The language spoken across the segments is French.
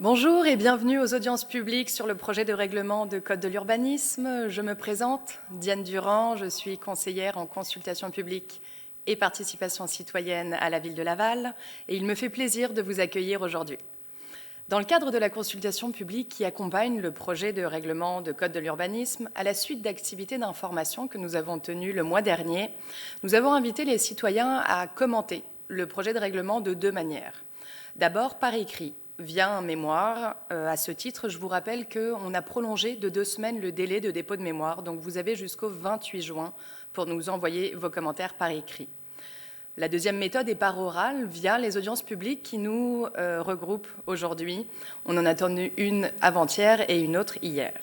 Bonjour et bienvenue aux audiences publiques sur le projet de règlement de Code de l'urbanisme. Je me présente, Diane Durand, je suis conseillère en consultation publique et participation citoyenne à la ville de Laval et il me fait plaisir de vous accueillir aujourd'hui. Dans le cadre de la consultation publique qui accompagne le projet de règlement de Code de l'urbanisme, à la suite d'activités d'information que nous avons tenues le mois dernier, nous avons invité les citoyens à commenter le projet de règlement de deux manières. D'abord par écrit, via un mémoire. À ce titre, je vous rappelle qu'on a prolongé de 2 semaines le délai de dépôt de mémoire, donc vous avez jusqu'au 28 juin pour nous envoyer vos commentaires par écrit. La deuxième méthode est par oral, via les audiences publiques qui nous regroupent aujourd'hui. On en a tenu une avant-hier et une autre hier.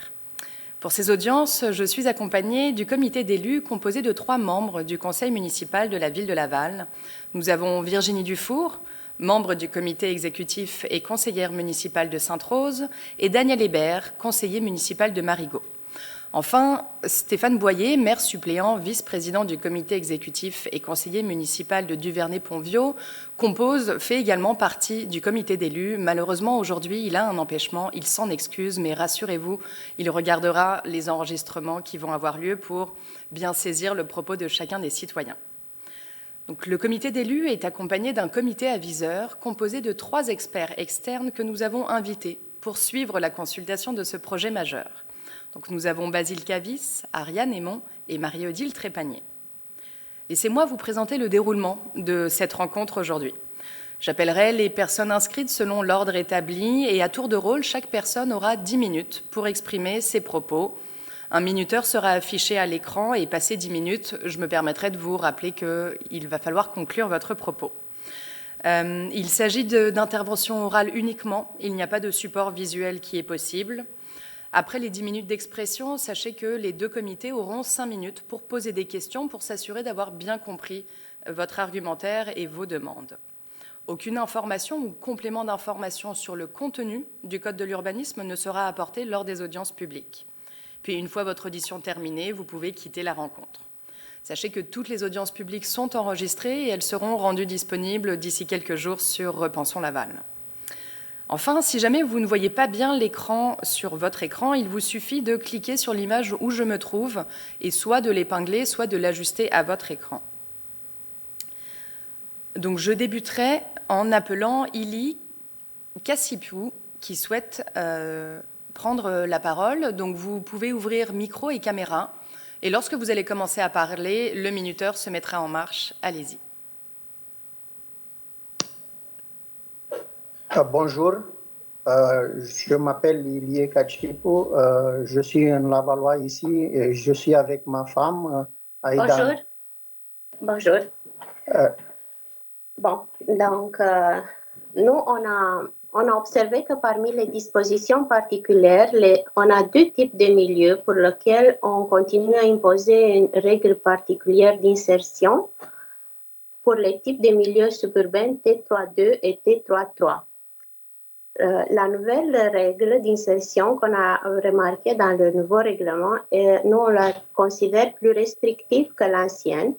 Pour ces audiences, je suis accompagnée du comité d'élus composé de 3 membres du conseil municipal de la ville de Laval. Nous avons Virginie Dufour, membre du comité exécutif et conseillère municipale de Sainte-Rose, et Daniel Hébert, conseiller municipal de Marigot. Enfin, Stéphane Boyer, maire suppléant, vice-président du comité exécutif et conseiller municipal de Duvernay-Pontvio, fait également partie du comité d'élus. Malheureusement, aujourd'hui, il a un empêchement, il s'en excuse, mais rassurez-vous, il regardera les enregistrements qui vont avoir lieu pour bien saisir le propos de chacun des citoyens. Donc, le comité d'élus est accompagné d'un comité aviseur composé de 3 experts externes que nous avons invités pour suivre la consultation de ce projet majeur. Donc, nous avons Basile Cavis, Ariane Aymon et Marie-Odile Trépanier. Laissez-moi vous présenter le déroulement de cette rencontre aujourd'hui. J'appellerai les personnes inscrites selon l'ordre établi et à tour de rôle, chaque personne aura 10 minutes pour exprimer ses propos. Un minuteur sera affiché à l'écran et passé 10 minutes, je me permettrai de vous rappeler qu'il va falloir conclure votre propos. Il s'agit d'interventions orales uniquement, il n'y a pas de support visuel qui est possible. Après les 10 minutes d'expression, sachez que les 2 comités auront 5 minutes pour poser des questions pour s'assurer d'avoir bien compris votre argumentaire et vos demandes. Aucune information ou complément d'information sur le contenu du Code de l'urbanisme ne sera apporté lors des audiences publiques. Puis, une fois votre audition terminée, vous pouvez quitter la rencontre. Sachez que toutes les audiences publiques sont enregistrées et elles seront rendues disponibles d'ici quelques jours sur Repensons Laval. Enfin, si jamais vous ne voyez pas bien l'écran sur votre écran, il vous suffit de cliquer sur l'image où je me trouve et soit de l'épingler, soit de l'ajuster à votre écran. Donc, je débuterai en appelant Ili Kassipou qui souhaite prendre la parole. Donc, vous pouvez ouvrir micro et caméra. Et lorsque vous allez commencer à parler, le minuteur se mettra en marche. Allez-y. Bonjour, je m'appelle Ilie Kachipou, je suis un Lavallois ici et je suis avec ma femme, Aïda. Bonjour. Bon, donc, nous, on a observé que parmi les dispositions particulières, on a 2 types de milieux pour lesquels on continue à imposer une règle particulière d'insertion pour les types de milieux suburbains T32 et T33. La nouvelle règle d'insertion qu'on a remarquée dans le nouveau règlement, nous on la considère plus restrictive que l'ancienne,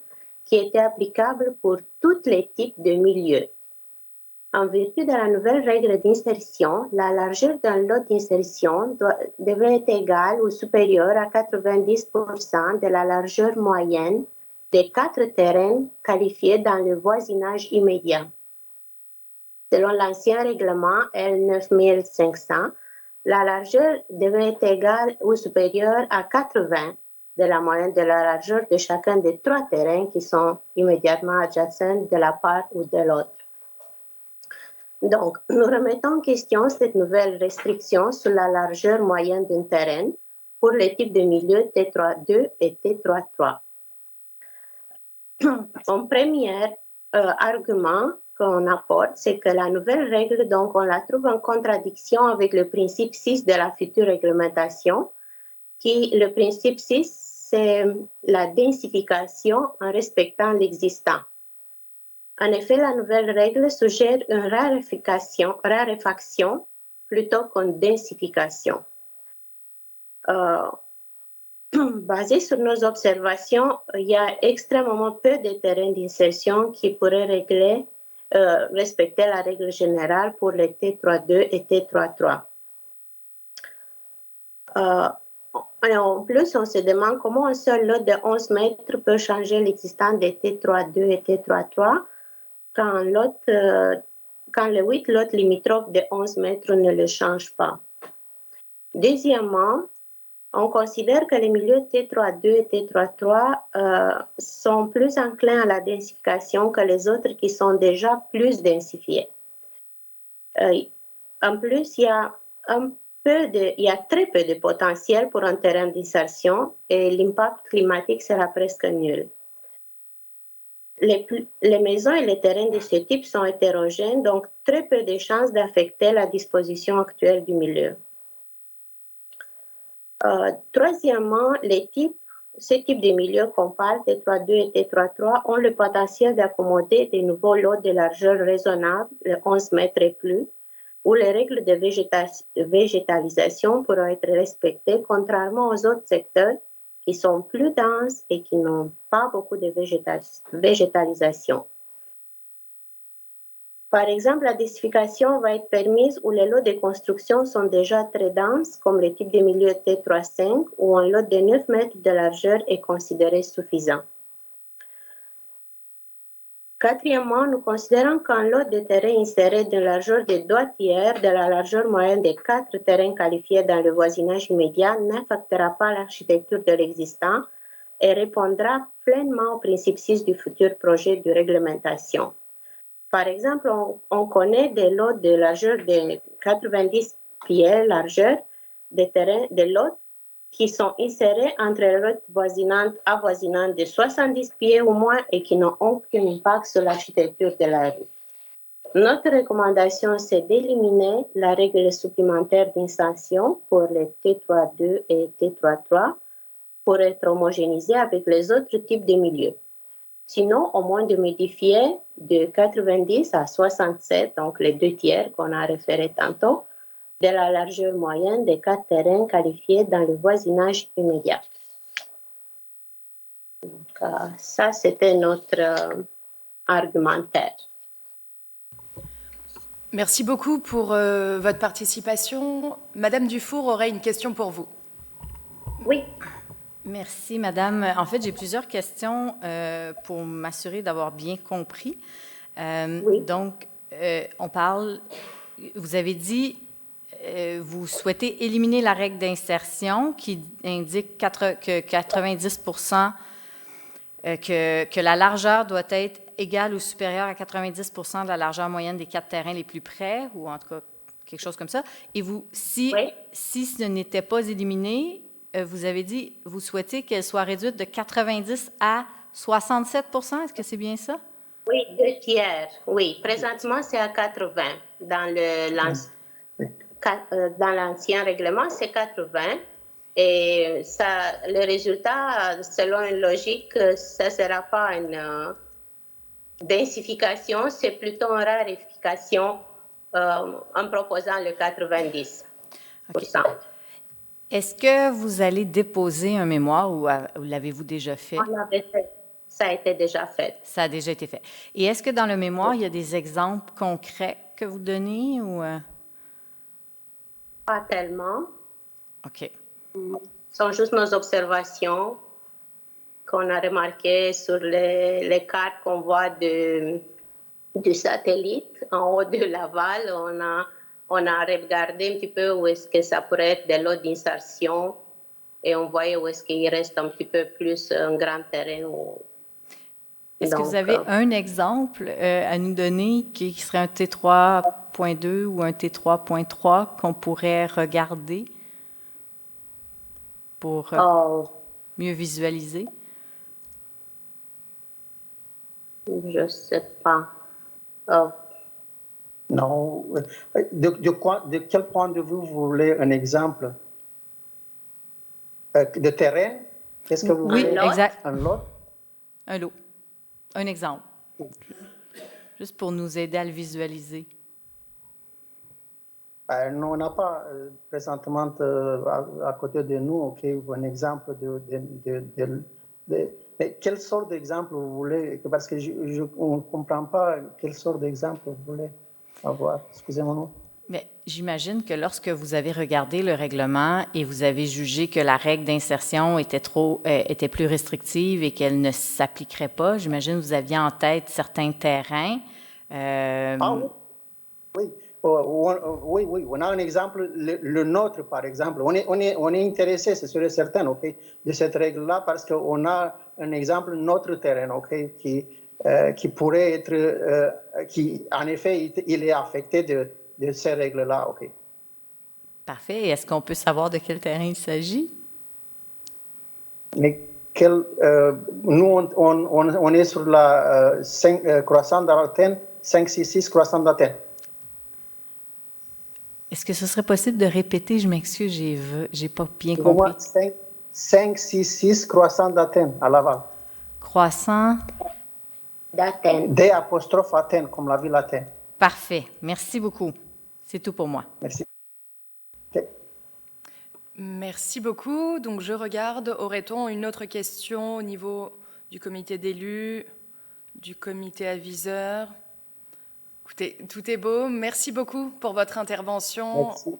qui était applicable pour tous les types de milieux. En vertu de la nouvelle règle d'insertion, la largeur d'un lot d'insertion devrait être égale ou supérieure à 90% de la largeur moyenne des 4 terrains qualifiés dans le voisinage immédiat. Selon l'ancien règlement L9500, la largeur devait être égale ou supérieure à 80 de la moyenne de la largeur de chacun des 3 terrains qui sont immédiatement adjacents de la part ou de l'autre. Donc, nous remettons en question cette nouvelle restriction sur la largeur moyenne d'un terrain pour les types de milieux T32 et T33. Un premier argument qu'on apporte, c'est que la nouvelle règle, donc, on la trouve en contradiction avec le principe 6 de la future réglementation, le principe 6, c'est la densification en respectant l'existant. En effet, la nouvelle règle suggère une raréfaction plutôt qu'une densification. Basé sur nos observations, il y a extrêmement peu de terrains d'insertion qui pourraient régler respecter la règle générale pour les T32 et T33. En plus, on se demande comment un seul lot de 11 mètres peut changer l'existence des T32 et T33 quand les 8 lots limitrophes de 11 mètres ne le changent pas. Deuxièmement, on considère que les milieux T32 et T33 sont plus enclins à la densification que les autres qui sont déjà plus densifiés. En plus, il y a très peu de potentiel pour un terrain d'insertion et l'impact climatique sera presque nul. Les maisons et les terrains de ce type sont hétérogènes, donc très peu de chances d'affecter la disposition actuelle du milieu. Troisièmement, ce type de milieux qu'on parle, T32 et T33, ont le potentiel d'accommoder des nouveaux lots de largeur raisonnable, de 11 mètres et plus, où les règles de végétalisation pourront être respectées, contrairement aux autres secteurs qui sont plus denses et qui n'ont pas beaucoup de végétalisation. Par exemple, la densification va être permise où les lots de construction sont déjà très denses, comme le type de milieu T35, où un lot de 9 mètres de largeur est considéré suffisant. Quatrièmement, nous considérons qu'un lot de terrain inséré d'une largeur de 2 tiers de la largeur moyenne des 4 terrains qualifiés dans le voisinage immédiat n'affectera pas l'architecture de l'existant et répondra pleinement au principe 6 du futur projet de réglementation. Par exemple, on connaît des lots de largeur de 90 pieds largeur de lots qui sont insérés entre les lots avoisinantes de 70 pieds ou moins et qui n'ont aucun impact sur l'architecture de la rue. Notre recommandation, c'est d'éliminer la règle supplémentaire d'insertion pour les T32 et T33 pour être homogénéisé avec les autres types de milieux. Sinon, au moins de modifier de 90 à 67, donc les 2 tiers qu'on a référé tantôt, de la largeur moyenne des 4 terrains qualifiés dans le voisinage immédiat. Donc, ça, c'était notre argumentaire. Merci beaucoup pour votre participation. Madame Dufour aurait une question pour vous. Oui. Merci, Madame. En fait, j'ai plusieurs questions pour m'assurer d'avoir bien compris. Oui. Donc, vous avez dit, vous souhaitez éliminer la règle d'insertion qui indique que 90 que la largeur doit être égale ou supérieure à 90 de la largeur moyenne des 4 terrains les plus près, ou en tout cas quelque chose comme ça. Et si ce n'était pas éliminé, vous avez dit, vous souhaitez qu'elle soit réduite de 90 à 67 %. Est-ce que c'est bien ça? Oui, 2 tiers. Oui, présentement, c'est à 80. Dans l'ancien règlement, c'est 80. Et le résultat, selon une logique, ça ne sera pas une densification, c'est plutôt une raréfication en proposant le 90 %. Est-ce que vous allez déposer un mémoire ou l'avez-vous déjà fait? On l'avait fait. Ça a été déjà fait. Ça a déjà été fait. Et est-ce que dans le mémoire, il y a des exemples concrets que vous donnez ou? Pas tellement. OK. Ce sont juste nos observations qu'on a remarquées sur les cartes qu'on voit du satellite en haut de Laval. On a regardé un petit peu où est-ce que ça pourrait être des lots d'insertion et on voyait où est-ce qu'il reste un petit peu plus un grand terrain. Est-ce que vous avez un exemple à nous donner qui serait un T3.2 ou un T3.3 qu'on pourrait regarder pour mieux visualiser? Je ne sais pas. Non. De quel point de vue vous voulez un exemple? De terrain? Est-ce que vous voulez exact. un lot? Un lot. Un exemple. Juste pour nous aider à le visualiser. Non, on n'a pas présentement à côté de nous un exemple Mais quelle sorte d'exemple vous voulez? Parce que je ne comprends pas quelle sorte d'exemple vous voulez avoir. Excusez-moi. Bien, j'imagine que lorsque vous avez regardé le règlement et vous avez jugé que la règle d'insertion était plus restrictive et qu'elle ne s'appliquerait pas, j'imagine que vous aviez en tête certains terrains. Ah oui, oui. Oui, oui, on a un exemple, le nôtre par exemple. On est intéressé, c'est sûr et certain, ok, de cette règle-là parce qu'on a un exemple, notre terrain, ok, qui pourrait être, qui en effet, il est affecté de ces règles-là, ok. Parfait. Et est-ce qu'on peut savoir de quel terrain il s'agit? Mais nous, on est sur la croissant d'Athènes, 566 croissant d'Athènes. Est-ce que ce serait possible de répéter? Je m'excuse, j'ai pas bien compris. 566 croissant d'Athènes, à Laval. Croissant d'Athènes. D apostrophe Athènes, comme la ville Athènes. Parfait. Merci beaucoup. C'est tout pour moi. Merci. Okay. Merci beaucoup. Donc, je regarde. Aurait-on une autre question au niveau du comité d'élus, du comité aviseur? Écoutez, tout est beau. Merci beaucoup pour votre intervention. Merci.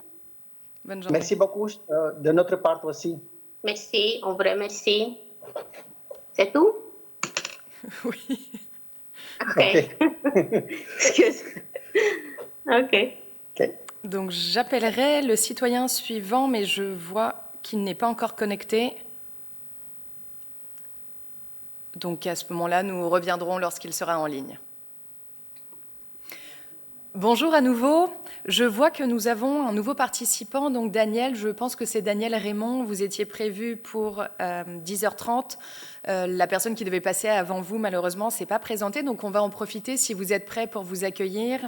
Bonne journée. Merci beaucoup de notre part aussi. Merci, on vous remercie. C'est tout? Oui. OK. Excuse. OK. Donc, j'appellerai le citoyen suivant, mais je vois qu'il n'est pas encore connecté. Donc, à ce moment-là, nous reviendrons lorsqu'il sera en ligne. Bonjour à nouveau. Je vois que nous avons un nouveau participant, donc Daniel. Je pense que c'est Daniel Raymond. Vous étiez prévu pour 10h30. La personne qui devait passer avant vous, malheureusement, ne s'est pas présentée. Donc, on va en profiter si vous êtes prêts pour vous accueillir.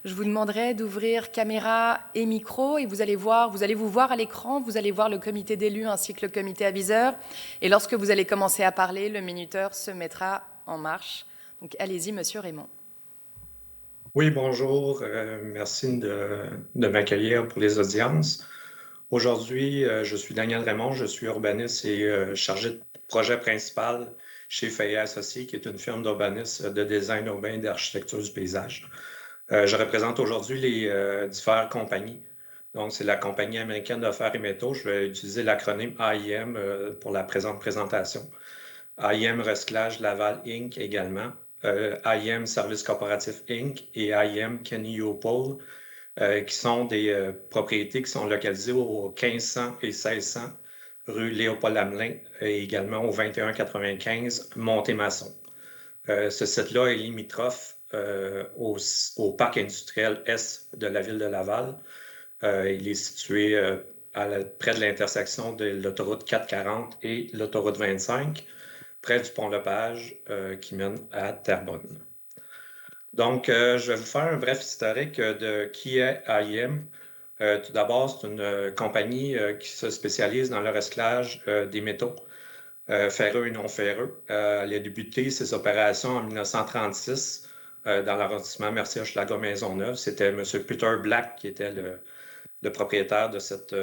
Je vous demanderai d'ouvrir caméra et micro et vous allez vous voir à l'écran. Vous allez voir le comité d'élus ainsi que le comité aviseur. Et lorsque vous allez commencer à parler, le minuteur se mettra en marche. Donc, allez-y, Monsieur Raymond. Oui, bonjour. Merci de m'accueillir pour les audiences. Aujourd'hui, je suis Daniel Raymond, je suis urbaniste et chargé de projet principal chez Fayet Associés, qui est une firme d'urbanisme de design urbain et d'architecture du paysage. Je représente aujourd'hui les différentes compagnies. Donc, c'est la compagnie américaine de fer et métaux. Je vais utiliser l'acronyme AIM pour la présente présentation. AIM Recyclage Laval Inc. également. AIM Service Corporatif Inc. et AIM Kenny Leopold, qui sont des propriétés qui sont localisées au 1500 et 1600 rue Léopold-Hamelin et également au 2195 Montémasson. Ce site-là est limitrophe au parc industriel Est de la ville de Laval. Il est situé près de l'intersection de l'autoroute 440 et l'autoroute 25, près du pont-Lepage qui mène à Terrebonne. Donc, je vais vous faire un bref historique de qui est AIM. Tout d'abord, c'est une compagnie qui se spécialise dans le recyclage des métaux ferreux et non ferreux. Elle a débuté ses opérations en 1936 dans l'arrondissement Mercier-Hochelaga-Maisonneuve. C'était M. Peter Black qui était le propriétaire de cette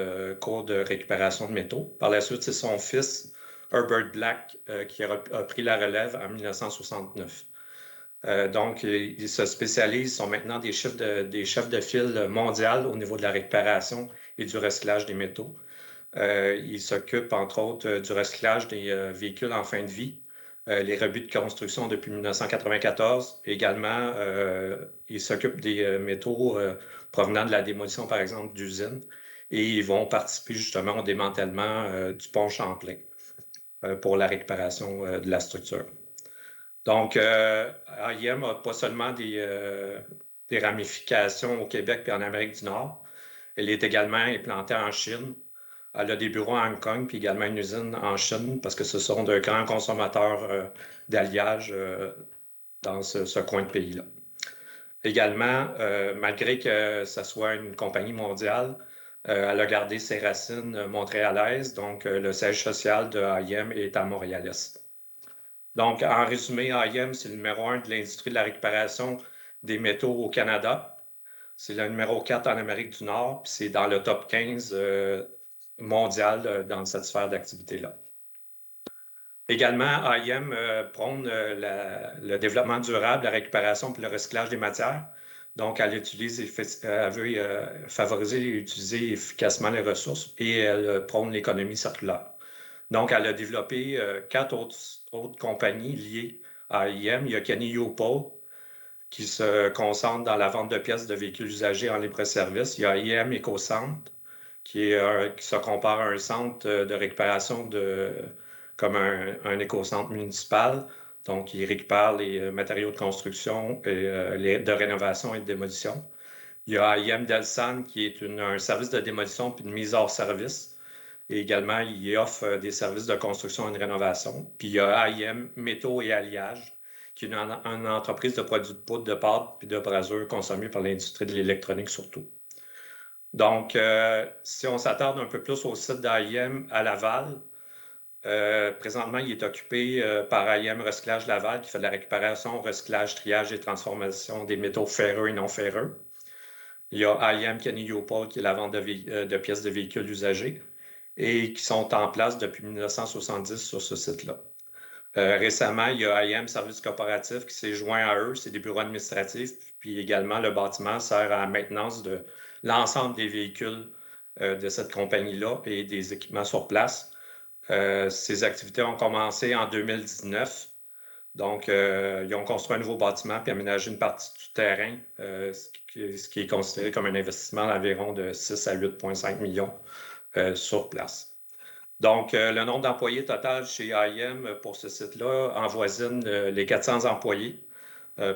cour de récupération de métaux. Par la suite, c'est son fils, Herbert Black, qui a pris la relève en 1969. Donc, ils se spécialisent, sont maintenant des chefs de file mondial au niveau de la récupération et du recyclage des métaux. Ils s'occupent, entre autres, du recyclage des véhicules en fin de vie, les rebuts de construction depuis 1994. Également, ils s'occupent des métaux provenant de la démolition, par exemple, d'usines. Et ils vont participer justement au démantèlement du pont Champlain pour la récupération de la structure. Donc, AIM n'a pas seulement des ramifications au Québec et en Amérique du Nord. Elle est également implantée en Chine. Elle a des bureaux à Hong Kong, puis également une usine en Chine, parce que ce sont de grands consommateurs d'alliage dans ce coin de pays-là. Également, malgré que ce soit une compagnie mondiale, elle a gardé ses racines montréalaises, donc le siège social de AIM est à Montréal-Est. Donc, en résumé, AIM, c'est le numéro 1 de l'industrie de la récupération des métaux au Canada. C'est le numéro 4 en Amérique du Nord, puis c'est dans le top 15 mondial dans cette sphère d'activité-là. Également, AIM prône le développement durable, la récupération et le recyclage des matières. Donc, elle veut favoriser et utiliser efficacement les ressources et elle prône l'économie circulaire. Donc, elle a développé 4 autres compagnies liées à AIM. Il y a Kenny Upol, qui se concentre dans la vente de pièces de véhicules usagés en libre-service. Il y a AIM EcoCentre, qui se compare à un centre de récupération comme un éco-centre municipal. Donc, il récupère les matériaux de construction, et, de rénovation et de démolition. Il y a AIM Delsan, qui est un service de démolition puis de mise hors service. Et également, il offre des services de construction et de rénovation. Puis il y a AIM Métaux et Alliage, qui est une entreprise de produits de poudre, de pâte puis de brasures consommés par l'industrie de l'électronique surtout. Donc, si on s'attarde un peu plus au site d'AIM à Laval, présentement, il est occupé par AIM Recyclage Laval, qui fait de la récupération, recyclage, triage et transformation des métaux ferreux et non ferreux. Il y a AIM Kenny Upol, qui est la vente de pièces de véhicules usagés et qui sont en place depuis 1970 sur ce site-là. Récemment, il y a AIM Services Coopératifs qui s'est joint à eux, c'est des bureaux administratifs, puis également le bâtiment sert à la maintenance de l'ensemble des véhicules de cette compagnie-là et des équipements sur place. Ces activités ont commencé en 2019. Donc, ils ont construit un nouveau bâtiment puis aménagé une partie du terrain, ce qui est considéré comme un investissement d'environ de 6 à 8,5 millions sur place. Donc, le nombre d'employés total chez AIM pour ce site-là avoisine les 400 employés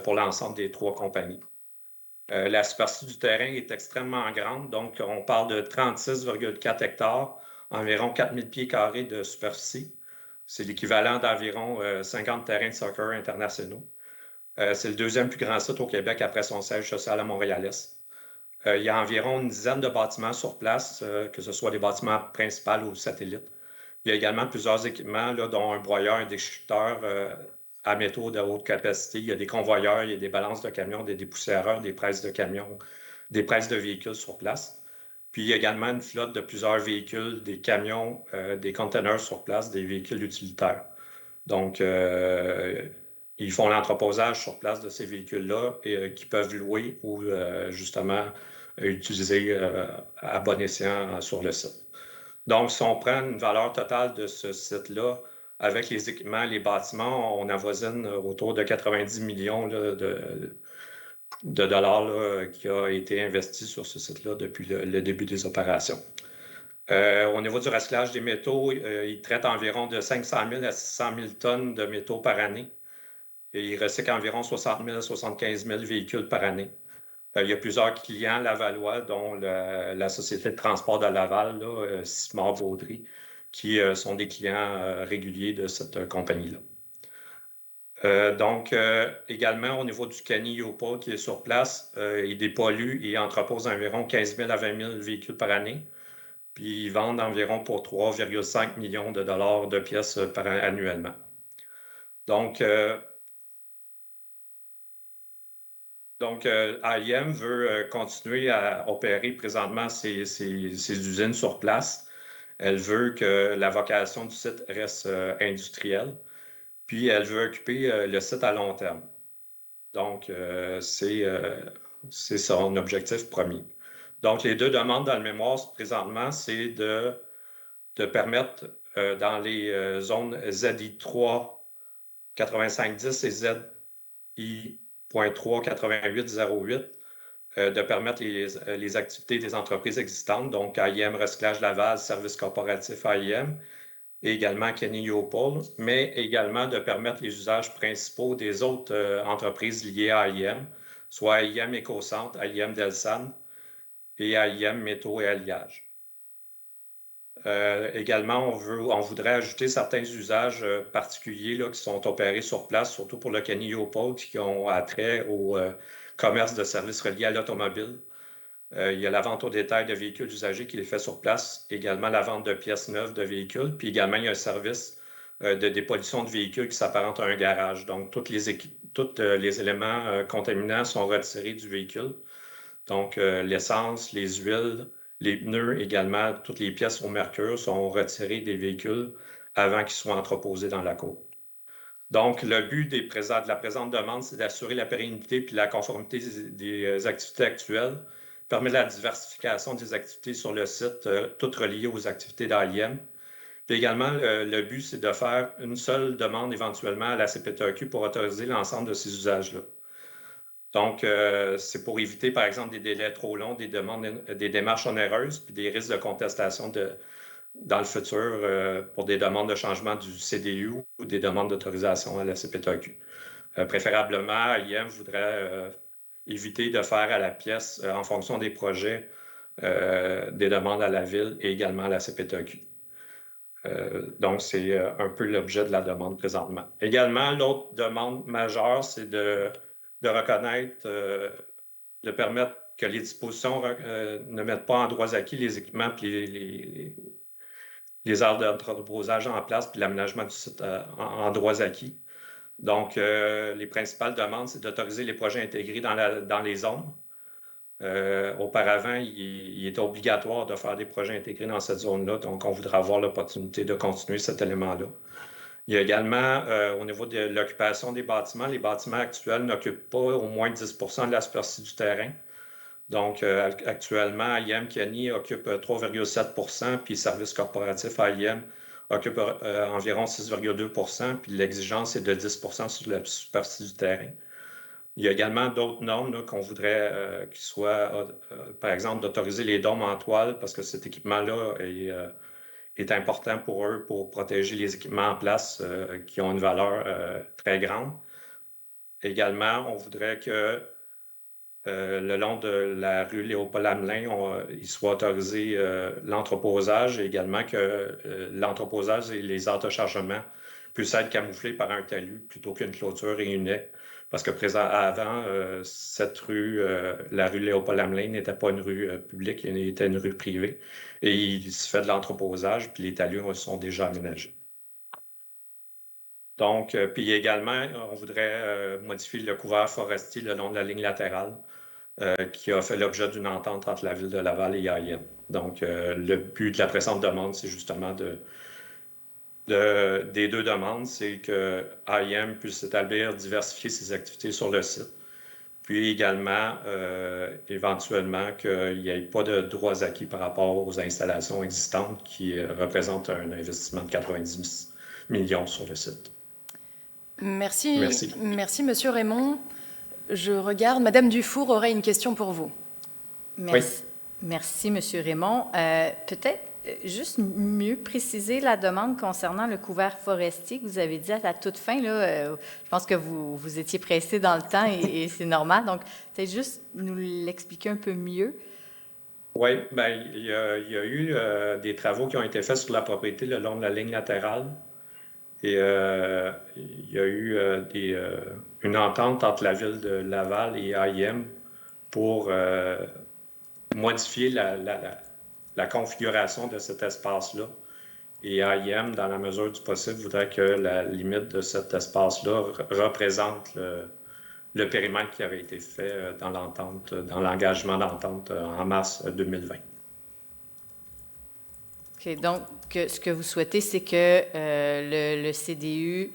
pour l'ensemble des 3 compagnies. La superficie du terrain est extrêmement grande, donc on parle de 36,4 hectares, environ 4000 pieds carrés de superficie. C'est l'équivalent d'environ 50 terrains de soccer internationaux. C'est le 2e plus grand site au Québec après son siège social à Montréal-Est. Il y a environ une dizaine de bâtiments sur place, que ce soit des bâtiments principaux ou satellites. Il y a également plusieurs équipements, là, dont un broyeur, un déchiqueteur à métaux de haute capacité. Il y a des convoyeurs, il y a des balances de camions, des dépoussiéreurs, des presses de camions, des presses de véhicules sur place. Puis il y a également une flotte de plusieurs véhicules, des camions, des containers sur place, des véhicules utilitaires. Donc, ils font l'entreposage sur place de ces véhicules-là et qui peuvent louer ou justement utiliser à bon escient sur le site. Donc, si on prend une valeur totale de ce site-là, avec les équipements, les bâtiments, on avoisine autour de 90 millions là, de dollars là, qui a été investi sur ce site-là depuis le début des opérations. Au niveau du recyclage des métaux, il traite environ de 500 000 à 600 000 tonnes de métaux par année. Et il recycle environ 60 000 à 75 000 véhicules par année. Il y a plusieurs clients lavallois, dont la Société de transport de Laval, Simard-Baudry, qui sont des clients réguliers de cette compagnie-là. Donc, également, au niveau du Kenny Upol qui est sur place, il dépollue et entrepose environ 15 000 à 20 000 véhicules par année. Puis, ils vendent environ pour 3,5 millions de dollars de pièces annuellement. Donc, AIM veut continuer à opérer présentement ses usines sur place. Elle veut que la vocation du site reste industrielle. Puis, elle veut occuper le site à long terme. Donc, c'est son objectif premier. Donc, les 2 demandes dans le mémoire présentement, c'est de permettre dans les zones ZI3 8510 et ZI.3 8808 de permettre les activités des entreprises existantes, donc AIM Recyclage Laval, Service corporatif AIM, et également Kenny Upol, mais également de permettre les usages principaux des autres entreprises liées à AIM, soit AIM EcoCentre, AIM Delsan et AIM Métaux et Alliage. Également, on voudrait ajouter certains usages particuliers là, qui sont opérés sur place, surtout pour le Kenny Upol, qui ont attrait au commerce de services reliés à l'automobile. Il y a la vente au détail de véhicules usagés qui est fait sur place, également la vente de pièces neuves de véhicules, puis également il y a un service de dépollution de véhicules qui s'apparente à un garage. Donc, tous les éléments contaminants sont retirés du véhicule. Donc, l'essence, les huiles, les pneus également, toutes les pièces au mercure sont retirées des véhicules avant qu'ils soient entreposés dans la cour. Donc, le but de la présente demande, c'est d'assurer la pérennité puis la conformité des activités actuelles, permet la diversification des activités sur le site, toutes reliées aux activités d'AIM. Puis également, le but, c'est de faire une seule demande éventuellement à la CPTAQ pour autoriser l'ensemble de ces usages-là. Donc, c'est pour éviter, par exemple, des délais trop longs, des démarches onéreuses, puis des risques de contestation dans le futur pour des demandes de changement du CDU ou des demandes d'autorisation à la CPTAQ. Préférablement, IM voudrait éviter de faire à la pièce, en fonction des projets, des demandes à la Ville et également à la CPTAQ. Donc, c'est un peu l'objet de la demande présentement. Également, l'autre demande majeure, c'est de reconnaître, de permettre que les dispositions ne mettent pas en droits acquis les équipements et les aires d'entreposage en place puis l'aménagement du site en droits acquis. Donc, les principales demandes, c'est d'autoriser les projets intégrés dans les zones. Auparavant, il était obligatoire de faire des projets intégrés dans cette zone-là, donc on voudrait avoir l'opportunité de continuer cet élément-là. Il y a également, au niveau de l'occupation des bâtiments, les bâtiments actuels n'occupent pas au moins 10 de la superficie du terrain. Donc, actuellement, AIM Kiani occupe 3,7 puis Services corporatifs AIM occupe environ 6,2 puis l'exigence est de 10 sur la superficie du terrain. Il y a également d'autres normes qu'on voudrait qu'ils soient, par exemple, d'autoriser les dômes en toile parce que cet équipement-là est important pour eux pour protéger les équipements en place qui ont une valeur très grande. Également, on voudrait que le long de la rue Léopold-Hamelin, il soit autorisé l'entreposage et également que l'entreposage et les aires de chargement puissent être camouflés par un talus plutôt qu'une clôture et une haie. Parce que avant, cette rue, la rue Léopold-Hamelin, n'était pas une rue publique, elle était une rue privée. Et il se fait de l'entreposage, puis les talus sont déjà aménagés. Donc, puis également, on voudrait modifier le couvert forestier le long de la ligne latérale, qui a fait l'objet d'une entente entre la Ville de Laval et AIM. Donc, le but de la présente demande, c'est justement des deux demandes, c'est que AIM puisse établir, diversifier ses activités sur le site, puis également, éventuellement, qu'il n'y ait pas de droits acquis par rapport aux installations existantes qui représentent un investissement de 90 millions sur le site. Merci. Merci, Monsieur Raymond. Je regarde, Madame Dufour aurait une question pour vous. Merci, oui. Merci Monsieur Raymond. Peut-être juste mieux préciser la demande concernant le couvert forestier que vous avez dit à la toute fin. Là, je pense que vous étiez pressé dans le temps et c'est normal. Donc, peut-être juste nous l'expliquer un peu mieux. Oui, bien, il y a eu des travaux qui ont été faits sur la propriété le long de la ligne latérale. Et il y a eu une entente entre la Ville de Laval et AIM pour modifier la configuration de cet espace-là. Et AIM, dans la mesure du possible, voudrait que la limite de cet espace-là représente le périmètre qui avait été fait dans l'entente, dans l'engagement d'entente en mars 2020. OK. Donc, ce que vous souhaitez, c'est que le CDU,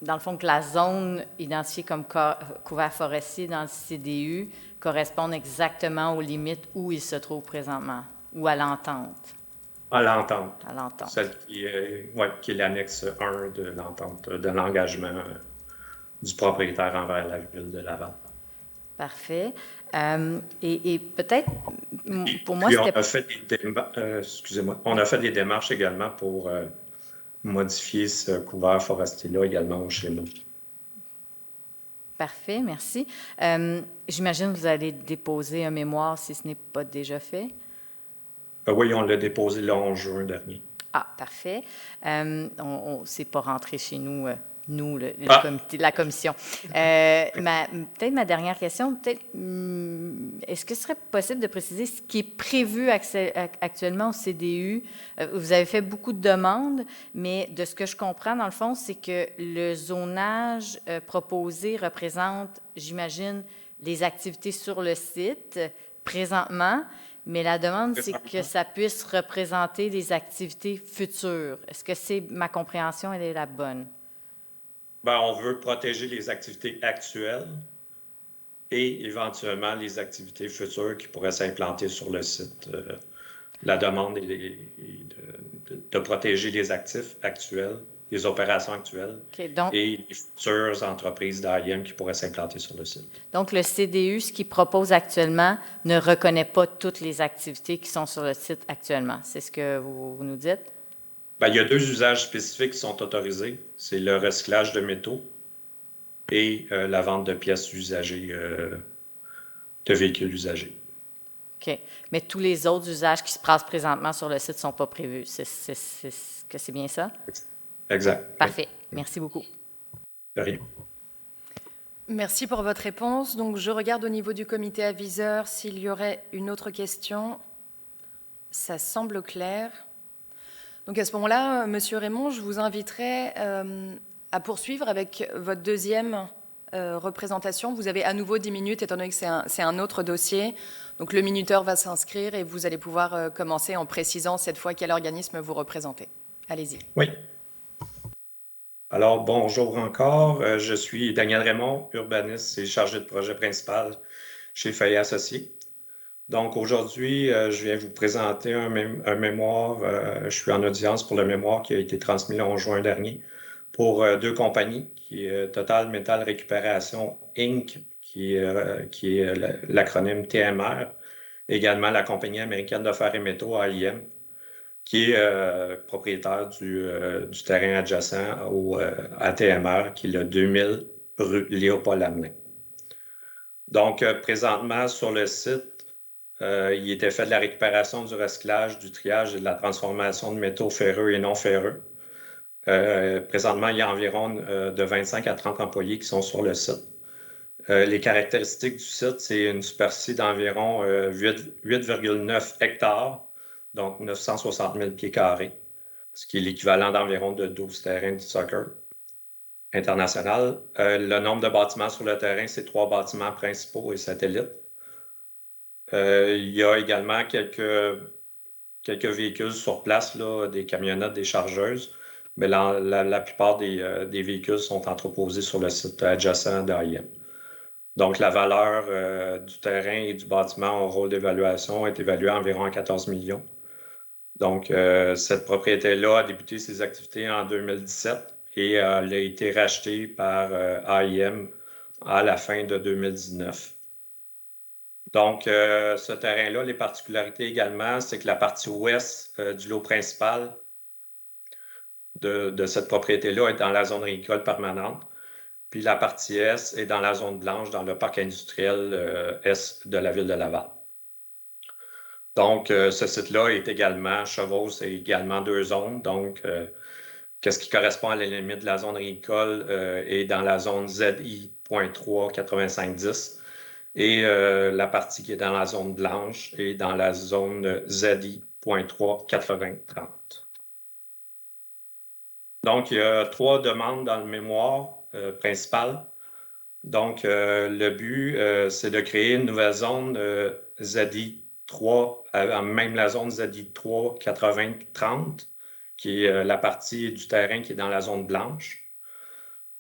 dans le fond, que la zone identifiée comme couvert forestier dans le CDU corresponde exactement aux limites où il se trouve présentement, ou à l'entente? À l'entente. À l'entente. Celle qui est l'annexe 1 de l'entente, de l'engagement du propriétaire envers la Ville de Laval. Parfait. Et peut-être, pour moi, c'était... excusez-moi, on a fait des démarches également pour modifier ce couvert forestier-là également chez nous. Parfait, merci. J'imagine que vous allez déposer un mémoire si ce n'est pas déjà fait. Oui, on l'a déposé le 11 juin dernier. Ah, parfait. C'est pas rentré chez nous... la commission. Peut-être ma dernière question, est-ce que ce serait possible de préciser ce qui est prévu actuellement au CDU? Vous avez fait beaucoup de demandes, mais de ce que je comprends, dans le fond, c'est que le zonage proposé représente, j'imagine, les activités sur le site présentement, Mais la demande, c'est que ça puisse représenter des activités futures. Est-ce que ma compréhension, elle est la bonne? Ben, on veut protéger les activités actuelles et éventuellement les activités futures qui pourraient s'implanter sur le site. La demande est de protéger les actifs actuels, les opérations actuelles et les futures entreprises d'AIM qui pourraient s'implanter sur le site. Donc, le CDU, ce qu'il propose actuellement, ne reconnaît pas toutes les activités qui sont sur le site actuellement. C'est ce que vous nous dites? Ben, il y a 2 usages spécifiques qui sont autorisés. C'est le recyclage de métaux et la vente de pièces usagées, de véhicules usagés. OK. Mais tous les autres usages qui se passent présentement sur le site ne sont pas prévus. C'est bien ça? Exact. Parfait. Oui. Merci beaucoup. De rien. Merci pour votre réponse. Donc, je regarde au niveau du comité aviseur s'il y aurait une autre question. Ça semble clair. Donc, à ce moment-là, Monsieur Raymond, je vous inviterai à poursuivre avec votre deuxième représentation. Vous avez à nouveau 10 minutes, étant donné que c'est un autre dossier. Donc, le minuteur va s'inscrire et vous allez pouvoir commencer en précisant cette fois quel organisme vous représentez. Allez-y. Oui. Alors, bonjour encore. Je suis Daniel Raymond, urbaniste et chargé de projet principal chez Fayet Associés. Donc, aujourd'hui, je viens vous présenter un mémoire. Je suis en audience pour le mémoire qui a été transmis en juin dernier pour 2 compagnies, qui est Total Metal Récupération Inc., qui est l'acronyme TMR, également la compagnie américaine de fer et métaux, AIM, qui est propriétaire du terrain adjacent à TMR, qui est le 2000 rue Léopold-Hamelin. Donc, présentement, sur le site, il était fait de la récupération, du recyclage, du triage et de la transformation de métaux ferreux et non ferreux. Présentement, il y a environ de 25 à 30 employés qui sont sur le site. Les caractéristiques du site, c'est une superficie d'environ 8,9 hectares, donc 960 000 pieds carrés, ce qui est l'équivalent d'environ de 12 terrains de soccer international. Le nombre de bâtiments sur le terrain, c'est 3 bâtiments principaux et satellites. Il y a également quelques véhicules sur place, là, des camionnettes, des chargeuses, mais la plupart des véhicules sont entreposés sur le site adjacent d'AIM. Donc, la valeur du terrain et du bâtiment au rôle d'évaluation est évaluée à environ 14 millions. Donc, cette propriété-là a débuté ses activités en 2017 et elle a été rachetée par AIM à la fin de 2019. Donc, ce terrain-là, les particularités également, c'est que la partie ouest du lot principal de cette propriété-là est dans la zone agricole permanente. Puis la partie est est dans la zone blanche, dans le parc industriel est de la ville de Laval. Donc, ce site-là est également, chevauche, c'est également 2 zones. Donc, qu'est-ce qui correspond à la limite de la zone agricole est dans la zone ZI.3 8510 et la partie qui est dans la zone blanche est dans la zone ZI.3 8030. Donc, il y a 3 demandes dans le mémoire principal. Donc, le but, c'est de créer une nouvelle zone ZI3, même la zone ZI3 8030, qui est la partie du terrain qui est dans la zone blanche.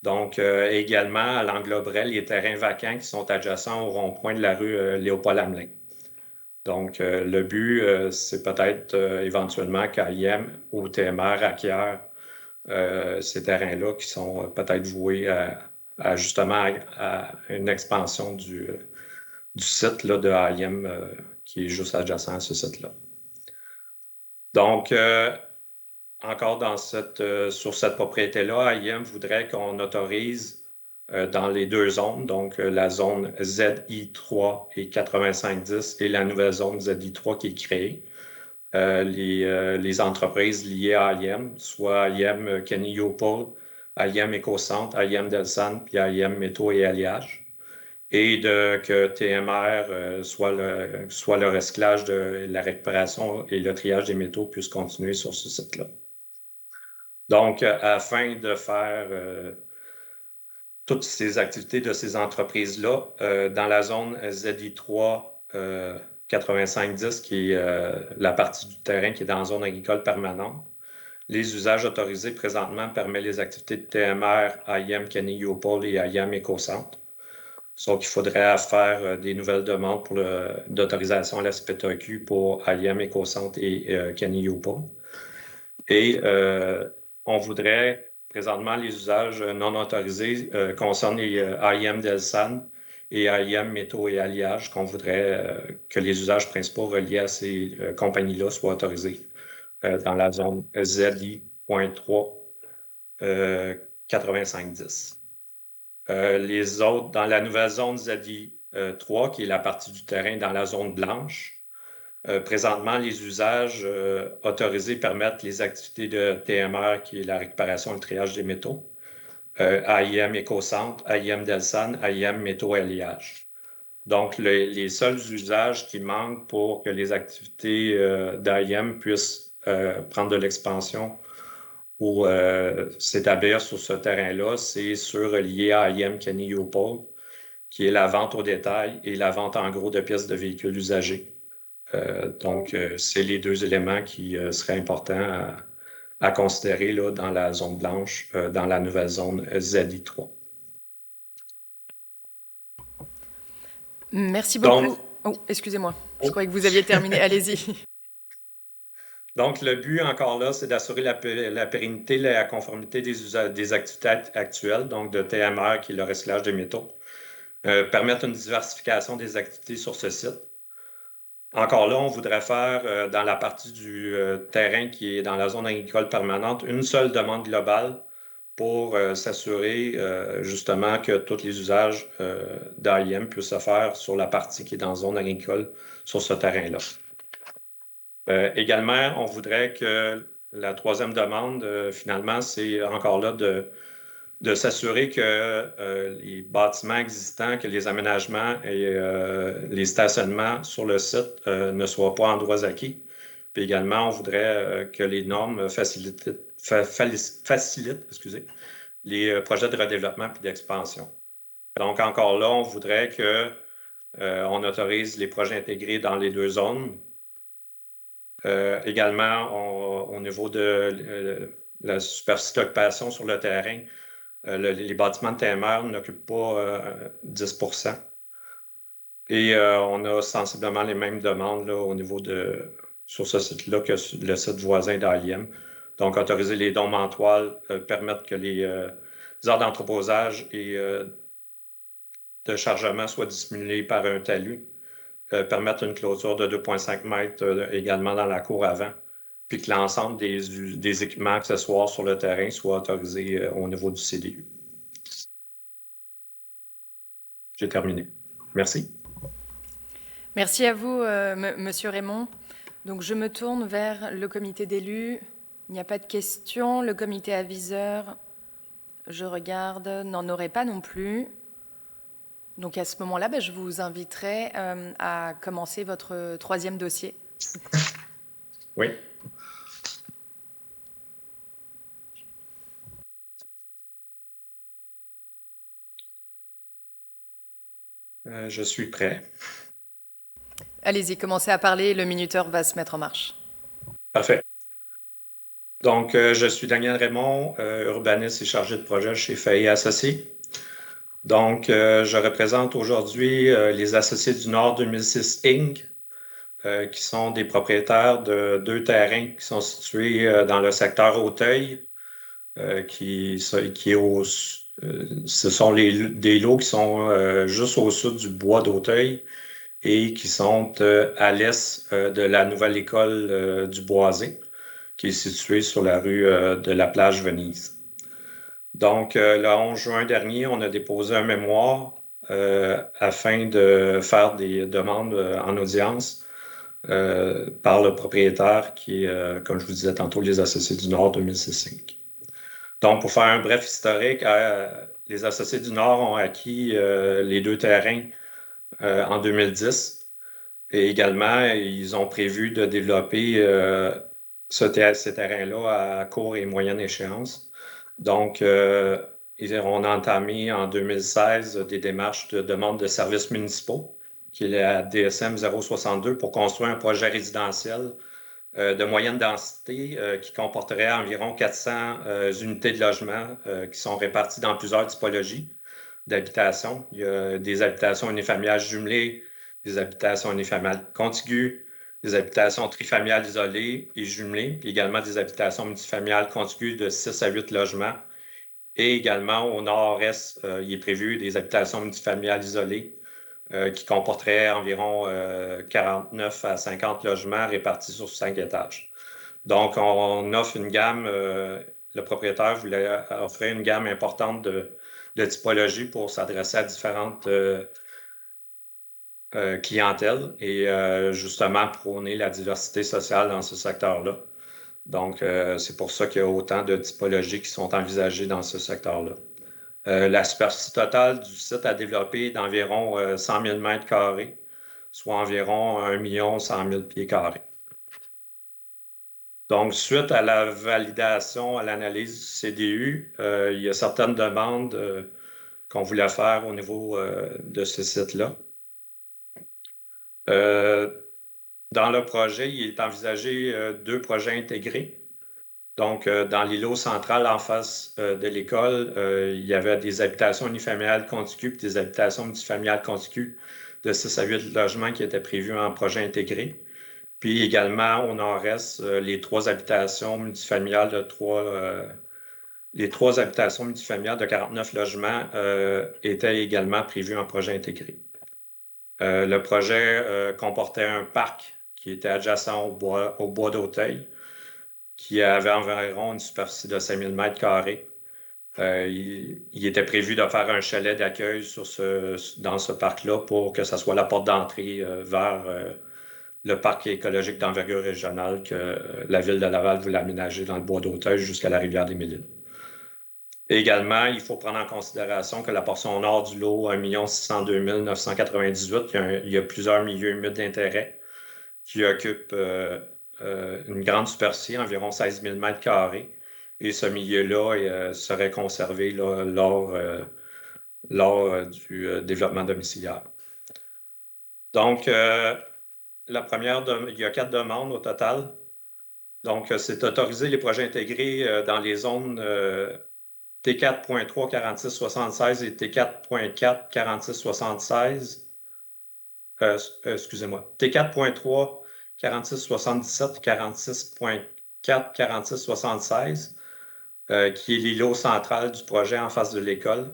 Donc, également, elle engloberait les terrains vacants qui sont adjacents au rond-point de la rue Léopold-Hamelin. Donc, le but, c'est peut-être éventuellement qu'AIM ou TMR acquiert ces terrains-là qui sont peut-être voués justement à une expansion du site là, de AIM qui est juste adjacent à ce site-là. Donc, encore sur cette propriété-là, AIM voudrait qu'on autorise dans les 2 zones, donc la zone ZI3 et 8510 et la nouvelle zone ZI3 qui est créée. Les entreprises liées à AIM, soit AIM Kenny Leopold, AIM Écocentre, AIM Delsan, puis AIM Métaux et Alliage, et que TMR, soit le recyclage de la récupération et le triage des métaux puissent continuer sur ce site-là. Donc, afin de faire toutes ces activités de ces entreprises-là, dans la zone ZI3 8510, qui est la partie du terrain qui est dans la zone agricole permanente. Les usages autorisés présentement permettent les activités de TMR, IM Kenny-Yopol et IM Écocentre. Sauf qu'il faudrait faire des nouvelles demandes d'autorisation à la SPTAQ pour IM Écocentre et Kenny-Yopol. Et on voudrait, présentement, les usages non autorisés concernent les IM Delsan et IM Métaux et Alliage, qu'on voudrait que les usages principaux reliés à ces compagnies-là soient autorisés dans la zone ZI.3 8510. Les autres, dans la nouvelle zone ZI3, qui est la partie du terrain dans la zone blanche, présentement, les usages autorisés permettent les activités de TMR, qui est la récupération et le triage des métaux, AIM Écocentre, AIM Delsan, AIM Métaux et Alliage. Donc, les seuls usages qui manquent pour que les activités d'AIM puissent prendre de l'expansion ou s'établir sur ce terrain-là, c'est ceux reliés à IM Kenny-Yopol, qui est la vente au détail et la vente en gros de pièces de véhicules usagés. Donc, c'est les deux éléments qui seraient importants à considérer là, dans la zone blanche, dans la nouvelle zone ZI3. Merci beaucoup. Excusez-moi, je croyais que vous aviez terminé. Allez-y. Donc, le but, encore là, c'est d'assurer la pérennité et la conformité des activités actuelles, donc de TMR, qui est le recyclage des métaux, permettre une diversification des activités sur ce site. Encore là, on voudrait faire, dans la partie du terrain qui est dans la zone agricole permanente, une seule demande globale pour s'assurer justement que tous les usages d'AIM puissent se faire sur la partie qui est dans la zone agricole sur ce terrain-là. Également, on voudrait que la troisième demande, finalement, c'est encore là de s'assurer que les bâtiments existants, que les aménagements et les stationnements sur le site ne soient pas en droits acquis. Puis également, on voudrait que les normes facilitent les projets de redéveloppement et d'expansion. Donc, encore là, on voudrait qu'on autorise les projets intégrés dans les deux zones. Également, au niveau de la superficie d'occupation sur le terrain, les bâtiments de TMR n'occupent pas 10 %. Et on a sensiblement les mêmes demandes là, au niveau sur ce site-là que le site voisin d'AIM. Donc, autoriser les dômes en toile, permettre que les aires d'entreposage et de chargement soient dissimulés par un talus, permettre une clôture de 2,5 mètres également dans la cour avant, puis que l'ensemble des équipements accessoires sur le terrain soient autorisés au niveau du CDU. J'ai terminé. Merci. Merci à vous, Monsieur Raymond. Donc, je me tourne vers le comité d'élus. Il n'y a pas de questions. Le comité aviseur, je regarde, n'en aurait pas non plus. Donc, à ce moment-là, je vous inviterai à commencer votre troisième dossier. Oui. Je suis prêt. Allez-y, commencez à parler. Le minuteur va se mettre en marche. Parfait. Donc, je suis Daniel Raymond, urbaniste et chargé de projet chez Fahey Associés. Donc, je représente aujourd'hui les Associés du Nord 2006 Inc., qui sont des propriétaires de 2 terrains qui sont situés dans le secteur Auteuil, ce sont des lots qui sont juste au sud du bois d'Auteuil et qui sont à l'est de la nouvelle école du Boisé, qui est située sur la rue de la Plage Venise. Donc, le 11 juin dernier, on a déposé un mémoire afin de faire des demandes en audience par le propriétaire qui est, comme je vous disais tantôt, les Associés du Nord 2006. Donc, pour faire un bref historique, les Associés du Nord ont acquis les 2 terrains en 2010 et également, ils ont prévu de développer ces terrains-là à court et moyenne échéance. Donc, on a entamé en 2016 des démarches de demande de services municipaux qui est la DSM 062, pour construire un projet résidentiel de moyenne densité qui comporterait environ 400 unités de logement qui sont réparties dans plusieurs typologies d'habitations. Il y a des habitations unifamiliales jumelées, des habitations unifamiliales contiguës, des habitations trifamiliales isolées et jumelées, puis également des habitations multifamiliales contiguës de 6 à 8 logements. Et également, au nord-est, il est prévu des habitations multifamiliales isolées qui comporteraient environ 49 à 50 logements répartis sur 5 étages. Donc, on offre une gamme, le propriétaire voulait offrir une gamme importante de typologies pour s'adresser à différentes clientèles et justement prôner la diversité sociale dans ce secteur-là. Donc, c'est pour ça qu'il y a autant de typologies qui sont envisagées dans ce secteur-là. La superficie totale du site à développer est d'environ 100 000 mètres carrés, soit environ 1 100 000 pieds carrés. Donc, suite à la validation, à l'analyse du CDU, il y a certaines demandes qu'on voulait faire au niveau de ce site-là. Dans le projet, il est envisagé 2 projets intégrés. Donc, dans l'îlot central en face de l'école, il y avait des habitations unifamiliales contiguës et des habitations multifamiliales contiguës de 6 à 8 logements qui étaient prévus en projet intégré. Puis également, au nord-est, les 3 habitations multifamiliales de 49 logements étaient également prévues en projet intégré. Le projet comportait un parc qui était adjacent au bois d'Auteuil, qui avait environ une superficie de 5 000 mètres carrés. Il était prévu de faire un chalet d'accueil dans ce parc-là pour que ça soit la porte d'entrée vers le parc écologique d'envergure régionale que la Ville de Laval voulait aménager dans le bois d'Auteuil jusqu'à la rivière des Mille-Îles. Également, il faut prendre en considération que la portion nord du lot, 1 602 998, il y a plusieurs milieux humides d'intérêt qui occupent une grande superficie, environ 16 000 mètres carrés. Et ce milieu-là serait conservé là, lors du développement domiciliaire. Donc, il y a 4 demandes au total. Donc, c'est autoriser les projets intégrés dans les zones T4.3 4676 et T4.4 4676. Excusez-moi. T4.3 4677, 46.4 4676, qui est l'îlot central du projet en face de l'école.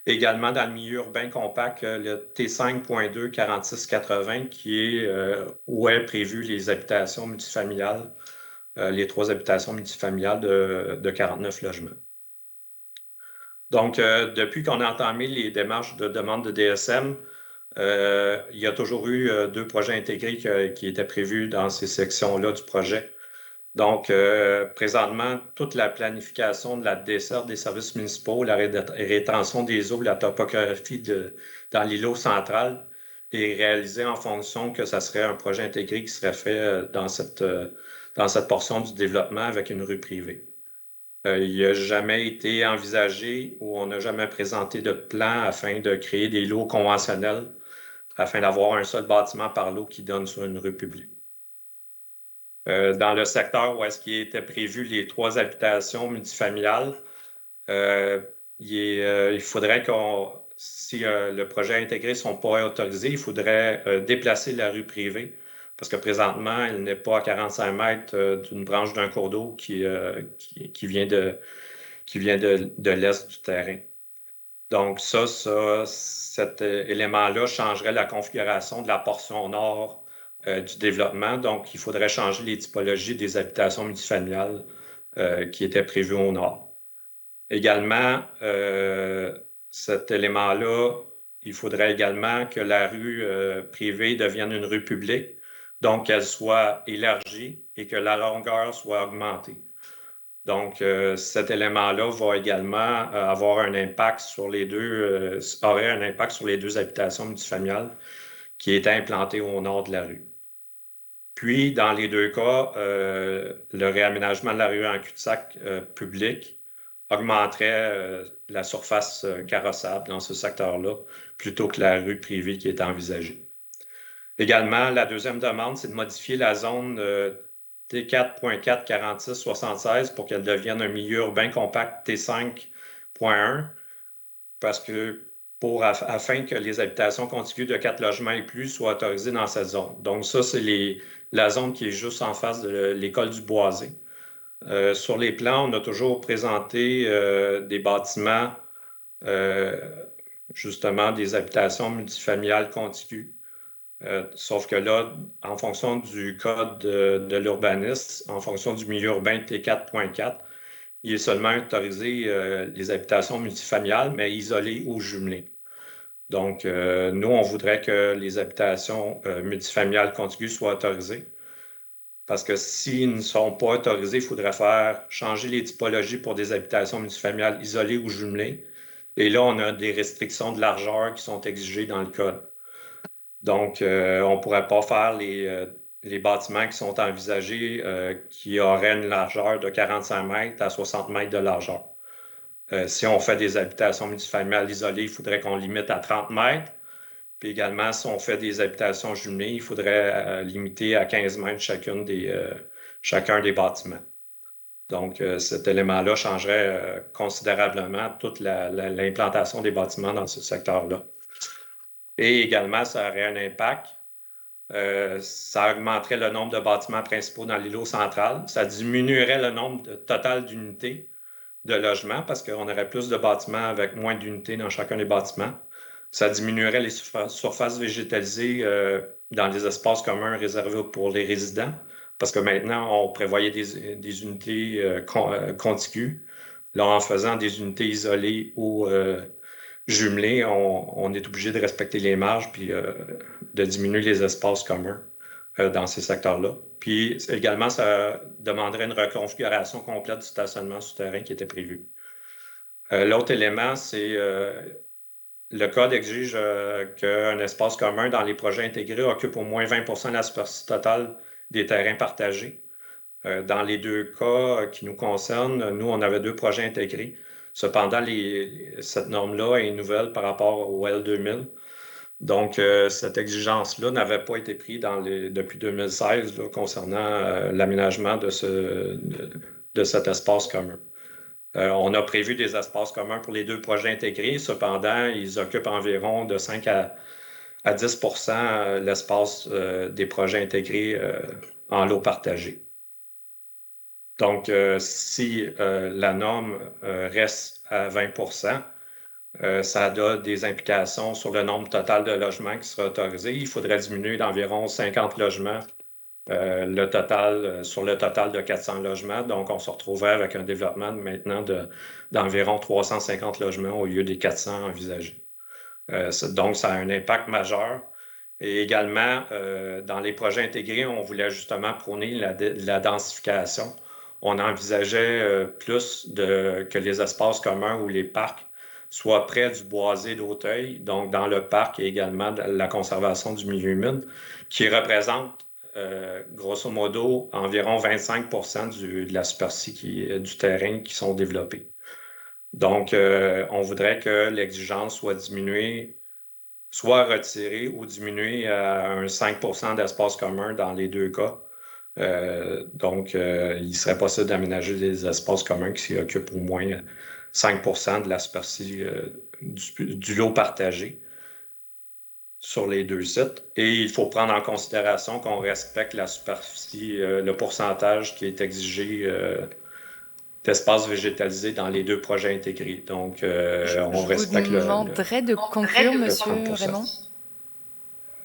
Également dans le milieu urbain compact, le T5.2 4680, qui est où est prévu les habitations multifamiliales, les 3 habitations multifamiliales de 49 logements. Donc, depuis qu'on a entamé les démarches de demande de DSM, il y a toujours eu 2 projets intégrés qui étaient prévus dans ces sections-là du projet. Donc, présentement, toute la planification de la desserte des services municipaux, la rétention des eaux, la topographie dans l'îlot central est réalisée en fonction que ça serait un projet intégré qui serait fait dans cette portion du développement avec une rue privée. Il n'a jamais été envisagé ou on n'a jamais présenté de plan afin de créer des lots conventionnels afin d'avoir un seul bâtiment par lot qui donne sur une rue publique. Dans le secteur où est-ce qu'il était prévu les 3 habitations multifamiliales, il faudrait si le projet intégré ne sont pas autorisés, il faudrait déplacer la rue privée parce que présentement, elle n'est pas à 45 mètres d'une branche d'un cours d'eau qui vient de l'est du terrain. Donc cet élément-là changerait la configuration de la portion nord du développement. Donc, il faudrait changer les typologies des habitations multifamiliales qui étaient prévues au nord. Également, cet élément-là, il faudrait également que la rue privée devienne une rue publique, donc qu'elle soit élargie et que la longueur soit augmentée. Donc, cet élément-là va également avoir un impact sur les aurait un impact sur les 2 habitations multifamiliales qui étaient implantées au nord de la rue. Puis, dans les 2 cas, le réaménagement de la rue en cul-de-sac public augmenterait la surface carrossable dans ce secteur-là plutôt que la rue privée qui est envisagée. Également, la deuxième demande, c'est de modifier la zone T4.44676 pour qu'elle devienne un milieu urbain compact T5.1 parce que afin que les habitations contiguës de 4 logements et plus soient autorisées dans cette zone. Donc ça, c'est la zone qui est juste en face de l'école du Boisé. Sur les plans, on a toujours présenté des bâtiments, justement des habitations multifamiliales contiguës. Sauf que là, en fonction du code de l'urbanisme, en fonction du milieu urbain T4.4, il est seulement autorisé les habitations multifamiliales, mais isolées ou jumelées. Donc, nous, on voudrait que les habitations multifamiliales contiguës soient autorisées. Parce que s'ils ne sont pas autorisés, il faudrait faire changer les typologies pour des habitations multifamiliales isolées ou jumelées. Et là, on a des restrictions de largeur qui sont exigées dans le code. Donc, on ne pourrait pas faire les bâtiments qui sont envisagés qui auraient une largeur de 45 mètres à 60 mètres de largeur. Si on fait des habitations multifamiliales isolées, il faudrait qu'on limite à 30 mètres. Puis également, si on fait des habitations jumelées, il faudrait limiter à 15 mètres chacun des bâtiments. Donc, cet élément-là changerait considérablement toute l'implantation des bâtiments dans ce secteur-là. Et également, ça aurait un impact. Ça augmenterait le nombre de bâtiments principaux dans l'îlot central. Ça diminuerait le nombre total d'unités de logements parce qu'on aurait plus de bâtiments avec moins d'unités dans chacun des bâtiments. Ça diminuerait les surfaces végétalisées dans les espaces communs réservés pour les résidents parce que maintenant, on prévoyait des unités contiguës. Là, en faisant des unités isolées ou jumelées, on est obligé de respecter les marges puis de diminuer les espaces communs dans ces secteurs-là. Puis également, ça demanderait une reconfiguration complète du stationnement souterrain qui était prévu. L'autre élément, c'est le code exige qu'un espace commun dans les projets intégrés occupe au moins 20 % de la superficie totale des terrains partagés. Dans les deux cas qui nous concernent, nous, on avait 2 projets intégrés. Cependant, cette norme-là est nouvelle par rapport au L2000. Donc, cette exigence-là n'avait pas été prise depuis 2016 là, concernant l'aménagement de cet espace commun. On a prévu des espaces communs pour les 2 projets intégrés. Cependant, ils occupent environ de 5 à 10 % l'espace des projets intégrés en lot partagé. Donc, si la norme reste à 20 %, ça a des implications sur le nombre total de logements qui sera autorisé. Il faudrait diminuer d'environ 50 logements sur le total de 400 logements. Donc, on se retrouverait avec un développement maintenant d'environ 350 logements au lieu des 400 envisagés. Donc, ça a un impact majeur. Et également, dans les projets intégrés, on voulait justement prôner la densification. On envisageait plus que les espaces communs ou les parcs soient près du boisé d'Auteuil, donc dans le parc et également la conservation du milieu humide, qui représente grosso modo environ 25 % de la superficie du terrain qui sont développés. Donc, on voudrait que l'exigence soit diminuée, soit retirée ou diminuée à un 5 % d'espace commun dans les 2 cas. Donc, il serait possible d'aménager des espaces communs qui occupent au moins 5 % de la superficie du lot partagé sur les 2 sites. Et il faut prendre en considération qu'on respecte la superficie, le pourcentage qui est exigé d'espace végétalisé dans les 2 projets intégrés. Donc, on respecte Je vous demanderai de conclure, Monsieur Raymond.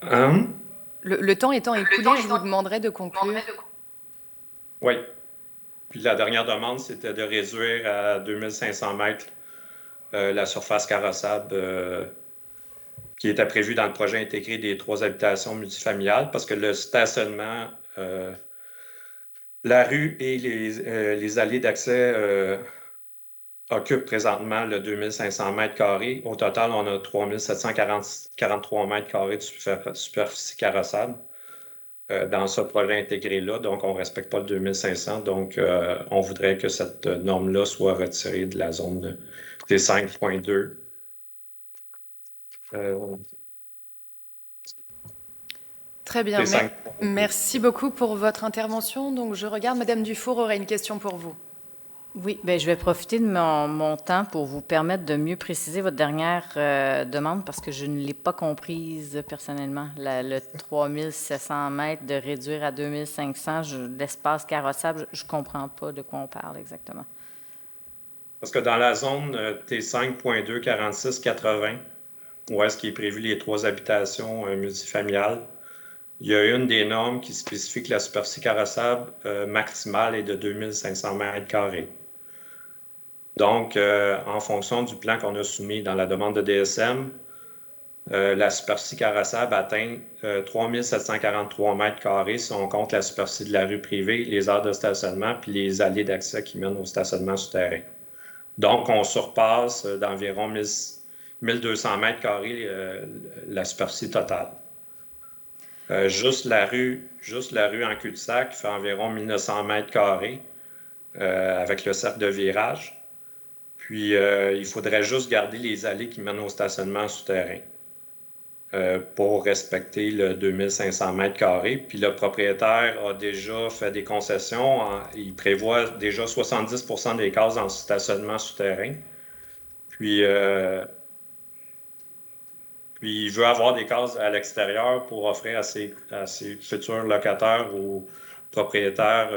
Hein? Le temps étant écoulé, je vous demanderai de conclure. Oui. Puis la dernière demande, c'était de réduire à 2500 mètres la surface carrossable qui était prévue dans le projet intégré des 3 habitations multifamiliales parce que le stationnement, la rue et les allées d'accès occupent présentement le 2500 mètres carrés. Au total, on a 3743 mètres carrés de superficie carrossable dans ce projet intégré-là. Donc, on ne respecte pas le 2500. Donc, on voudrait que cette norme-là soit retirée de la zone T5.2. Très bien. Merci beaucoup pour votre intervention. Donc, je regarde, Madame Dufour aurait une question pour vous. Oui, bien, je vais profiter de mon temps pour vous permettre de mieux préciser votre dernière demande parce que je ne l'ai pas comprise personnellement. Le 3700 mètres de réduire à 2500, l'espace carrossable, je ne comprends pas de quoi on parle exactement. Parce que dans la zone T5.2 4680, où est-ce qu'il est prévu les 3 habitations multifamiliales, il y a une des normes qui spécifie que la superficie carrossable maximale est de 2500 mètres carrés. Donc, en fonction du plan qu'on a soumis dans la demande de DSM, la superficie carrossable atteint 3743 mètres carrés si on compte la superficie de la rue privée, les aires de stationnement puis les allées d'accès qui mènent au stationnement souterrain. Donc, on surpasse d'environ 1200 mètres carrés la superficie totale. Juste la rue en cul-de-sac fait environ 1900 mètres carrés avec le cercle de virage. Puis, il faudrait juste garder les allées qui mènent au stationnement souterrain pour respecter le 2500 mètres carrés. Puis, le propriétaire a déjà fait des concessions. Il prévoit déjà 70% des cases en stationnement souterrain. Puis, il veut avoir des cases à l'extérieur pour offrir à ses futurs locataires ou propriétaires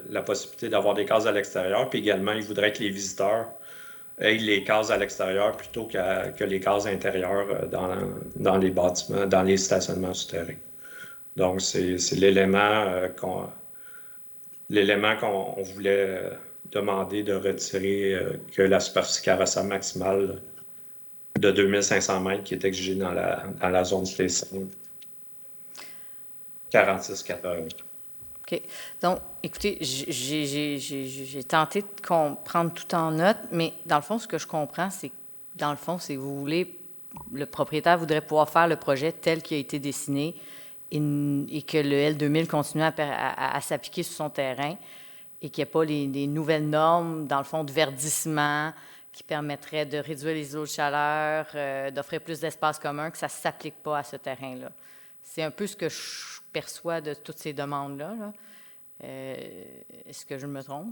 la possibilité d'avoir des cases à l'extérieur. Puis également, il voudrait que les visiteurs aient les cases à l'extérieur plutôt que les cases intérieures dans les bâtiments, dans les stationnements souterrains. Donc, c'est l'élément qu'on voulait demander de retirer que la superficie carrossable maximale de 2500 mètres qui est exigée dans la zone T5 4680. OK. Donc, écoutez, j'ai tenté de prendre tout en note, mais dans le fond, ce que je comprends, c'est que vous voulez, le propriétaire voudrait pouvoir faire le projet tel qu'il a été dessiné et que le L2000 continue à s'appliquer sur son terrain et qu'il n'y ait pas les nouvelles normes, dans le fond, de verdissement qui permettraient de réduire les îlots de chaleur, d'offrir plus d'espace commun, que ça ne s'applique pas à ce terrain-là. C'est un peu ce que je perçois de toutes ces demandes-là. Là. Est-ce que je me trompe?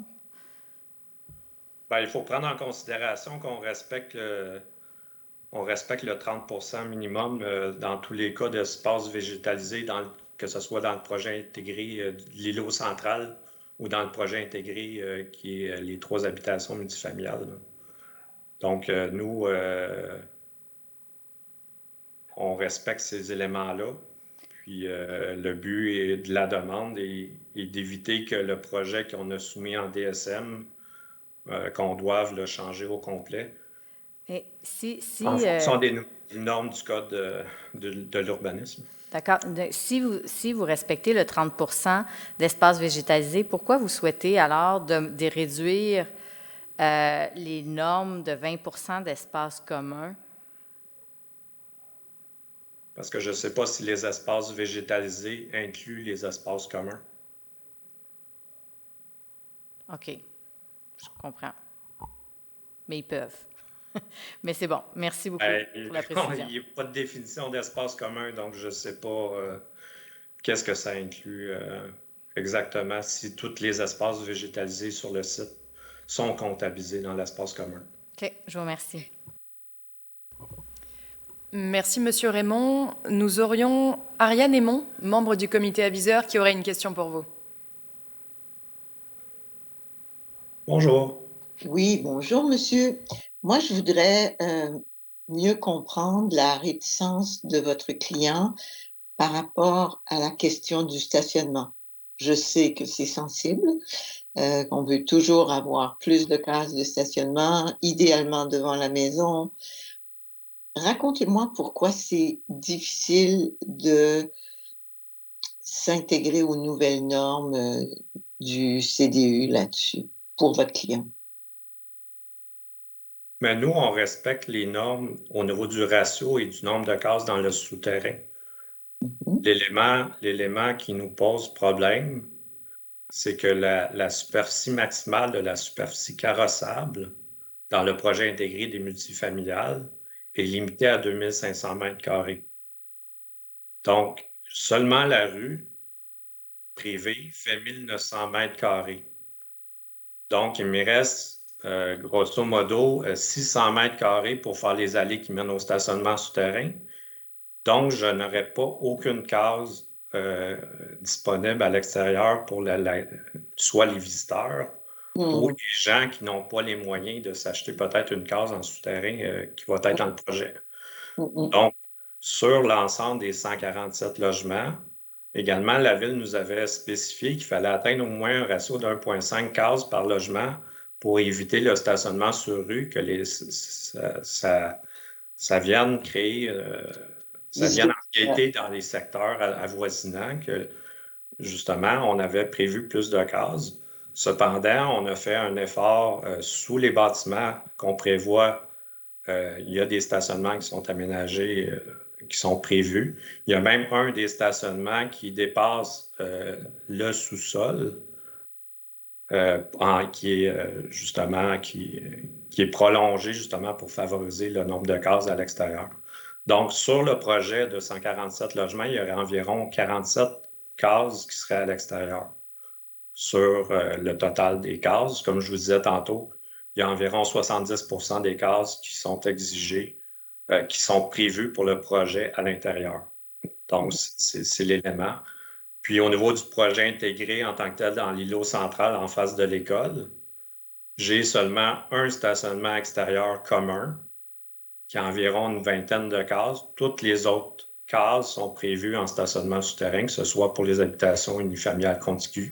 Bien, il faut prendre en considération qu'on respecte le 30% minimum dans tous les cas d'espace végétalisé, que ce soit dans le projet intégré de l'îlot central ou dans le projet intégré qui est les 3 habitations multifamiliales. Là. Donc, nous, on respecte ces éléments-là. Puis, le but de la demande est d'éviter que le projet qu'on a soumis en DSM, qu'on doive le changer au complet. Et en fonction des normes du Code de l'urbanisme. D'accord. Si vous respectez le 30% d'espace végétalisé, pourquoi vous souhaitez alors de réduire les normes de 20% d'espace commun? Parce que je ne sais pas si les espaces végétalisés incluent les espaces communs. OK. Je comprends. Mais ils peuvent. Mais c'est bon. Merci beaucoup pour la précision. Il n'y a pas de définition d'espace commun, donc je ne sais pas qu'est-ce que ça inclut exactement si tous les espaces végétalisés sur le site sont comptabilisés dans l'espace commun. OK. Je vous remercie. Merci, Monsieur Raymond. Nous aurions Ariane Aymon, membre du comité aviseur, qui aurait une question pour vous. Bonjour. Oui, bonjour, monsieur. Moi, je voudrais mieux comprendre la réticence de votre client par rapport à la question du stationnement. Je sais que c'est sensible, qu'on veut toujours avoir plus de cases de stationnement, idéalement devant la maison. Racontez-moi pourquoi c'est difficile de s'intégrer aux nouvelles normes du CDU là-dessus pour votre client. Mais nous, on respecte les normes au niveau du ratio et du nombre de cases dans le souterrain. L'élément qui nous pose problème, c'est que la superficie maximale de la superficie carrossable dans le projet intégré des multifamiliales est limitée à 2500 mètres carrés. Donc, Seulement la rue privée fait 1900 mètres carrés. Donc, il me reste grosso modo 600 mètres carrés pour faire les allées qui mènent au stationnement souterrain. Donc, je n'aurai pas aucune case disponible à l'extérieur pour soit les visiteurs ou les gens qui n'ont pas les moyens de s'acheter peut-être une case en souterrain qui va être dans le projet. Donc, sur l'ensemble des 147 logements, également, la Ville nous avait spécifié qu'il fallait atteindre au moins un ratio de 1,5 cases par logement pour éviter le stationnement sur rue, que ça vienne créer, ça vienne empiéter dans les secteurs avoisinants, que justement, on avait prévu plus de cases. Cependant, on a fait un effort sous les bâtiments qu'on prévoit. Il y a des stationnements qui sont aménagés, qui sont prévus. Il y a même un des stationnements qui dépasse le sous-sol, qui est prolongé justement pour favoriser le nombre de cases à l'extérieur. Donc, sur le projet de 147 logements, il y aurait environ 47 cases qui seraient à l'extérieur. Sur le total des cases, comme je vous disais tantôt, il y a environ 70% des cases qui sont exigées, qui sont prévues pour le projet à l'intérieur. Donc, c'est l'élément. Puis, au niveau du projet intégré en tant que tel dans l'îlot central en face de l'école, j'ai seulement un stationnement extérieur commun qui a environ une vingtaine de cases. Toutes les autres cases sont prévues en stationnement souterrain, que ce soit pour les habitations unifamiliales contiguës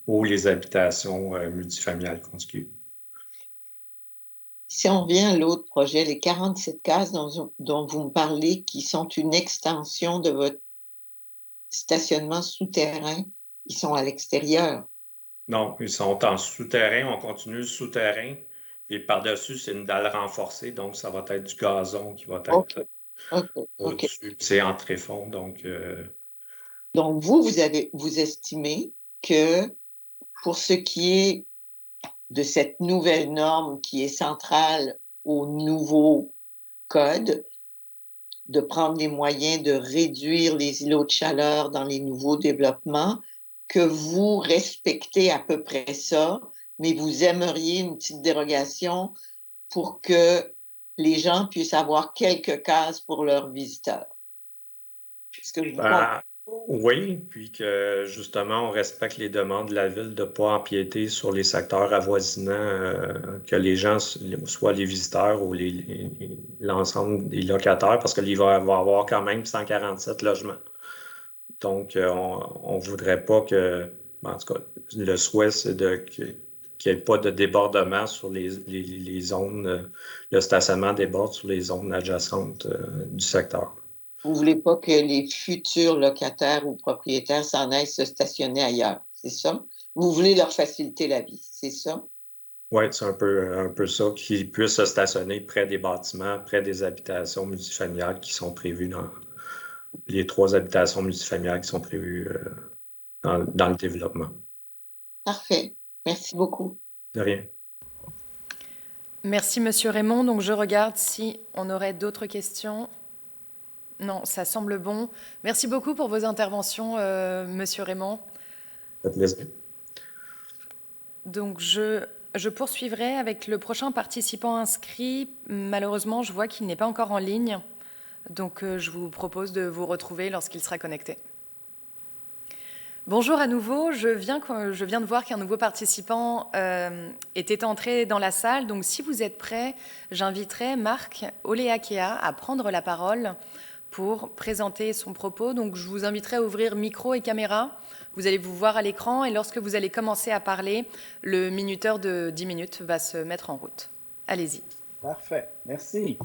ou les habitations multifamiliales contiguës. Si on revient à l'autre projet, les 47 cases dont vous me parlez, qui sont une extension de votre stationnement souterrain, ils sont à l'extérieur? Non, ils sont en souterrain. On continue le souterrain. Et par-dessus, c'est une dalle renforcée. Donc, ça va être du gazon qui va être au-dessus. C'est en tréfonds. Donc, vous estimez que pour ce qui est de cette nouvelle norme qui est centrale au nouveau code, de prendre les moyens de réduire les îlots de chaleur dans les nouveaux développements, que vous respectez à peu près ça, mais vous aimeriez une petite dérogation pour que les gens puissent avoir quelques cases pour leurs visiteurs. Est-ce que je vous comprends? Oui, puis que justement, on respecte les demandes de la Ville de ne pas empiéter sur les secteurs avoisinants, que les gens, soit les visiteurs ou l'ensemble des locataires, parce qu'il va y avoir quand même 147 logements. Donc, on ne voudrait pas que, en tout cas, le souhait, c'est qu'il n'y ait pas de débordement sur les zones, le stationnement déborde sur les zones adjacentes du secteur. Vous ne voulez pas que les futurs locataires ou propriétaires s'en aillent se stationner ailleurs, c'est ça? Vous voulez leur faciliter la vie, c'est ça? Oui, c'est un peu ça, qu'ils puissent se stationner près des bâtiments, près des habitations multifamiliales qui sont prévues dans les 3 habitations multifamiliales qui sont prévues dans le développement. Parfait. Merci beaucoup. De rien. Merci, Monsieur Raymond. Donc, je regarde si on aurait d'autres questions. Non, ça semble bon. Merci beaucoup pour vos interventions, Monsieur Raymond. Ça fait plaisir. Donc, je poursuivrai avec le prochain participant inscrit. Malheureusement, je vois qu'il n'est pas encore en ligne. Donc, je vous propose de vous retrouver lorsqu'il sera connecté. Bonjour à nouveau. Je viens de voir qu'un nouveau participant était entré dans la salle. Donc, si vous êtes prêts, j'inviterai Marc Oleakea à prendre la parole pour présenter son propos. Donc, je vous inviterai à ouvrir micro et caméra. Vous allez vous voir à l'écran et lorsque vous allez commencer à parler, le minuteur de 10 minutes va se mettre en route. Allez-y. Parfait. Merci.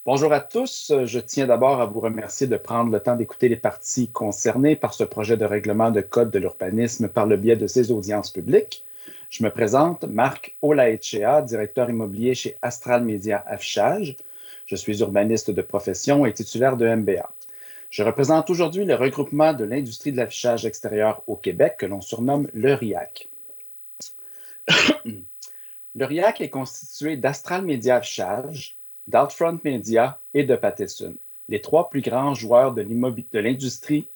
Bonjour à tous. Je tiens d'abord à vous remercier de prendre le temps d'écouter les parties concernées par ce projet de règlement de code de l'urbanisme par le biais de ces audiences publiques. Je me présente, Marc Olaechea, directeur immobilier chez Astral Media Affichage. Je suis urbaniste de profession et titulaire de MBA. Je représente aujourd'hui le regroupement de l'industrie de l'affichage extérieur au Québec, que l'on surnomme le RIAC. Le RIAC est constitué d'Astral Media Affichage, d'Outfront Media et de Pattison, les 3 plus grands joueurs de l'industrie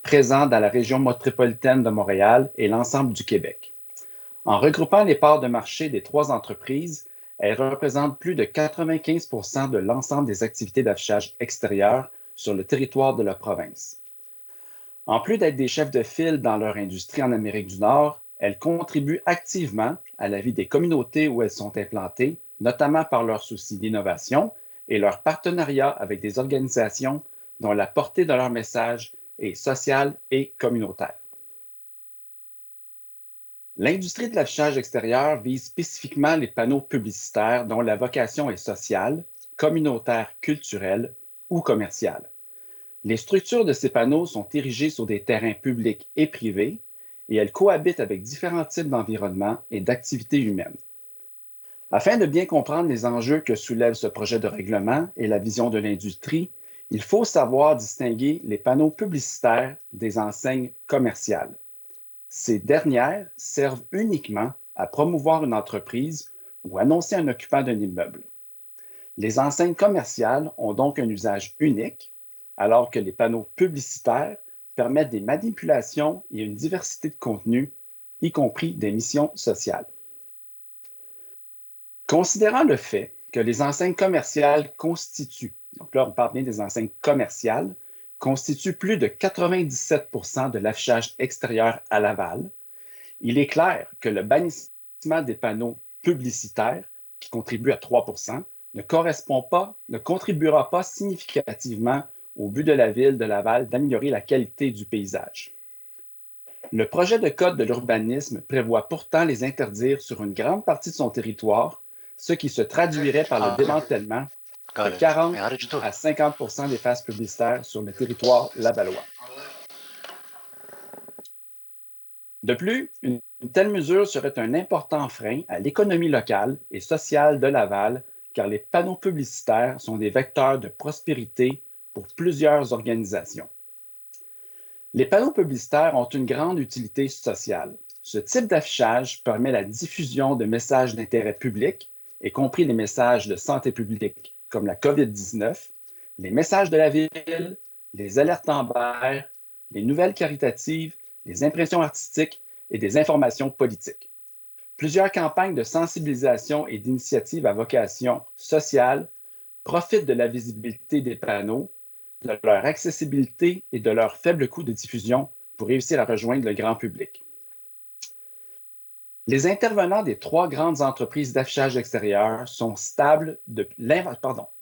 présents dans la région métropolitaine de Montréal et l'ensemble du Québec. En regroupant les parts de marché des 3 entreprises, elles représentent plus de 95 % de l'ensemble des activités d'affichage extérieur sur le territoire de la province. En plus d'être des chefs de file dans leur industrie en Amérique du Nord, elles contribuent activement à la vie des communautés où elles sont implantées, notamment par leur souci d'innovation et leur partenariat avec des organisations dont la portée de leur message est sociale et communautaire. L'industrie de l'affichage extérieur vise spécifiquement les panneaux publicitaires dont la vocation est sociale, communautaire, culturelle ou commerciale. Les structures de ces panneaux sont érigées sur des terrains publics et privés et elles cohabitent avec différents types d'environnements et d'activités humaines. Afin de bien comprendre les enjeux que soulève ce projet de règlement et la vision de l'industrie, il faut savoir distinguer les panneaux publicitaires des enseignes commerciales. Ces dernières servent uniquement à promouvoir une entreprise ou annoncer un occupant d'un immeuble. Les enseignes commerciales ont donc un usage unique, alors que les panneaux publicitaires permettent des manipulations et une diversité de contenus, y compris des missions sociales. Considérant le fait que les enseignes commerciales constituent, donc là on parle bien des enseignes commerciales, constituent plus de 97 % de l'affichage extérieur à Laval, il est clair que le bannissement des panneaux publicitaires, qui contribuent à 3 % ne contribuera pas significativement au but de la ville de Laval d'améliorer la qualité du paysage. Le projet de code de l'urbanisme prévoit pourtant les interdire sur une grande partie de son territoire, ce qui se traduirait par le démantèlement de 40 à 50 % des faces publicitaires sur le territoire lavallois. De plus, une telle mesure serait un important frein à l'économie locale et sociale de Laval, car les panneaux publicitaires sont des vecteurs de prospérité pour plusieurs organisations. Les panneaux publicitaires ont une grande utilité sociale. Ce type d'affichage permet la diffusion de messages d'intérêt public, y compris les messages de santé publique comme la COVID-19, les messages de la ville, les alertes Amber, les nouvelles caritatives, les impressions artistiques et des informations politiques. Plusieurs campagnes de sensibilisation et d'initiatives à vocation sociale profitent de la visibilité des panneaux, de leur accessibilité et de leur faible coût de diffusion pour réussir à rejoindre le grand public. Les intervenants des 3 grandes entreprises d'affichage extérieur sont stables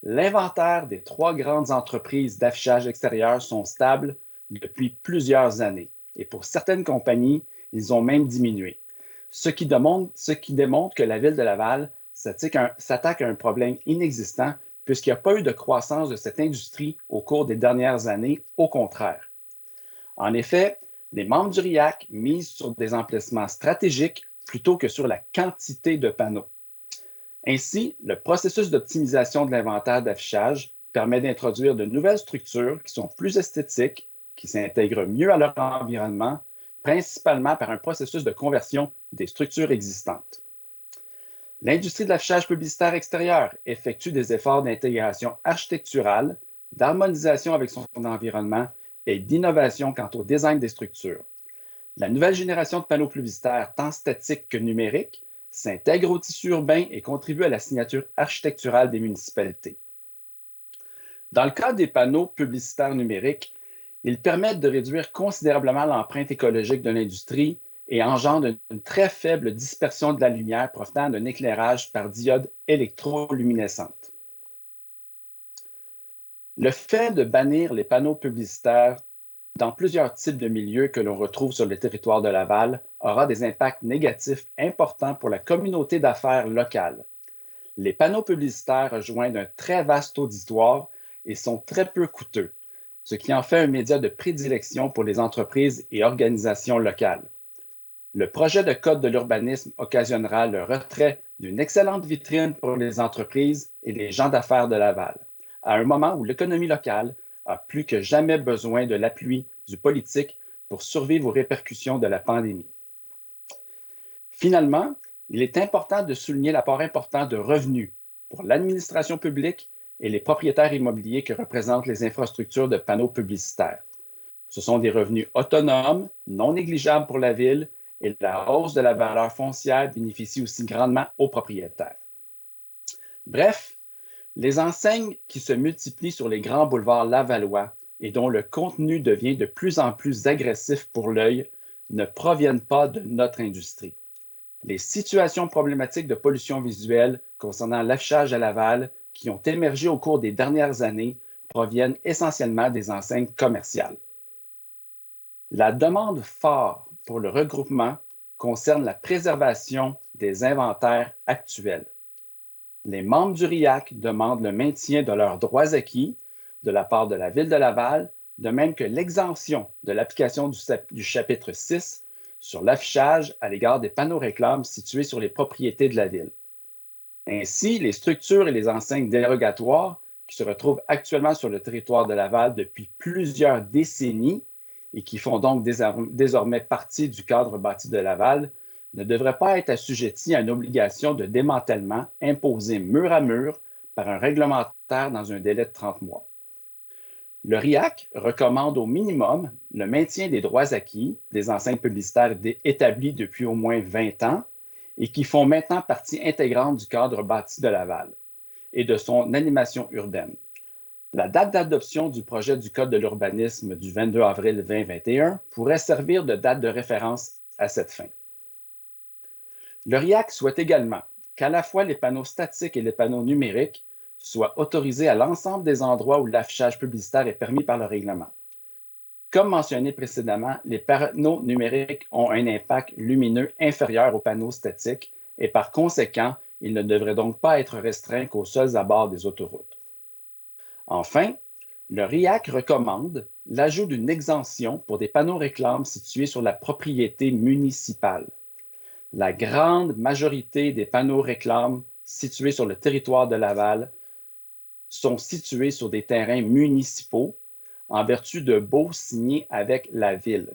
l'inventaire des 3 grandes entreprises d'affichage extérieur sont stables depuis plusieurs années. Et pour certaines compagnies, ils ont même diminué. Ce qui démontre que la ville de Laval s'attaque à un problème inexistant puisqu'il n'y a pas eu de croissance de cette industrie au cours des dernières années, au contraire. En effet, les membres du RIAC misent sur des emplacements stratégiques plutôt que sur la quantité de panneaux. Ainsi, le processus d'optimisation de l'inventaire d'affichage permet d'introduire de nouvelles structures qui sont plus esthétiques, qui s'intègrent mieux à leur environnement, principalement par un processus de conversion des structures existantes. L'industrie de l'affichage publicitaire extérieur effectue des efforts d'intégration architecturale, d'harmonisation avec son environnement et d'innovation quant au design des structures. La nouvelle génération de panneaux publicitaires, tant statiques que numériques, s'intègre au tissu urbain et contribue à la signature architecturale des municipalités. Dans le cas des panneaux publicitaires numériques, ils permettent de réduire considérablement l'empreinte écologique de l'industrie et engendrent une très faible dispersion de la lumière provenant d'un éclairage par diode électroluminescente. Le fait de bannir les panneaux publicitaires dans plusieurs types de milieux que l'on retrouve sur le territoire de Laval aura des impacts négatifs importants pour la communauté d'affaires locale. Les panneaux publicitaires rejoignent un très vaste auditoire et sont très peu coûteux, ce qui en fait un média de prédilection pour les entreprises et organisations locales. Le projet de code de l'urbanisme occasionnera le retrait d'une excellente vitrine pour les entreprises et les gens d'affaires de Laval, à un moment où l'économie locale a plus que jamais besoin de l'appui du politique pour survivre aux répercussions de la pandémie. Finalement, il est important de souligner l'apport important de revenus pour l'administration publique et les propriétaires immobiliers que représentent les infrastructures de panneaux publicitaires. Ce sont des revenus autonomes, non négligeables pour la ville, et la hausse de la valeur foncière bénéficie aussi grandement aux propriétaires. Bref, les enseignes qui se multiplient sur les grands boulevards lavallois et dont le contenu devient de plus en plus agressif pour l'œil ne proviennent pas de notre industrie. Les situations problématiques de pollution visuelle concernant l'affichage à Laval qui ont émergé au cours des dernières années proviennent essentiellement des enseignes commerciales. La demande forte pour le regroupement concerne la préservation des inventaires actuels. Les membres du RIAC demandent le maintien de leurs droits acquis de la part de la Ville de Laval, de même que l'exemption de l'application du chapitre 6 sur l'affichage à l'égard des panneaux réclames situés sur les propriétés de la Ville. Ainsi, les structures et les enseignes dérogatoires qui se retrouvent actuellement sur le territoire de Laval depuis plusieurs décennies et qui font donc désormais partie du cadre bâti de Laval ne devraient pas être assujettis à une obligation de démantèlement imposée mur à mur par un réglementaire dans un délai de 30 mois. Le RIAC recommande au minimum le maintien des droits acquis des enseignes publicitaires établies depuis au moins 20 ans et qui font maintenant partie intégrante du cadre bâti de Laval et de son animation urbaine. La date d'adoption du projet du Code de l'urbanisme du 22 avril 2021 pourrait servir de date de référence à cette fin. Le RIAC souhaite également qu'à la fois les panneaux statiques et les panneaux numériques soient autorisés à l'ensemble des endroits où l'affichage publicitaire est permis par le règlement. Comme mentionné précédemment, les panneaux numériques ont un impact lumineux inférieur aux panneaux statiques et par conséquent, ils ne devraient donc pas être restreints qu'aux seuls abords des autoroutes. Enfin, le RIAC recommande l'ajout d'une exemption pour des panneaux réclames situés sur la propriété municipale. La grande majorité des panneaux réclames situés sur le territoire de Laval sont situés sur des terrains municipaux en vertu de baux signés avec la Ville.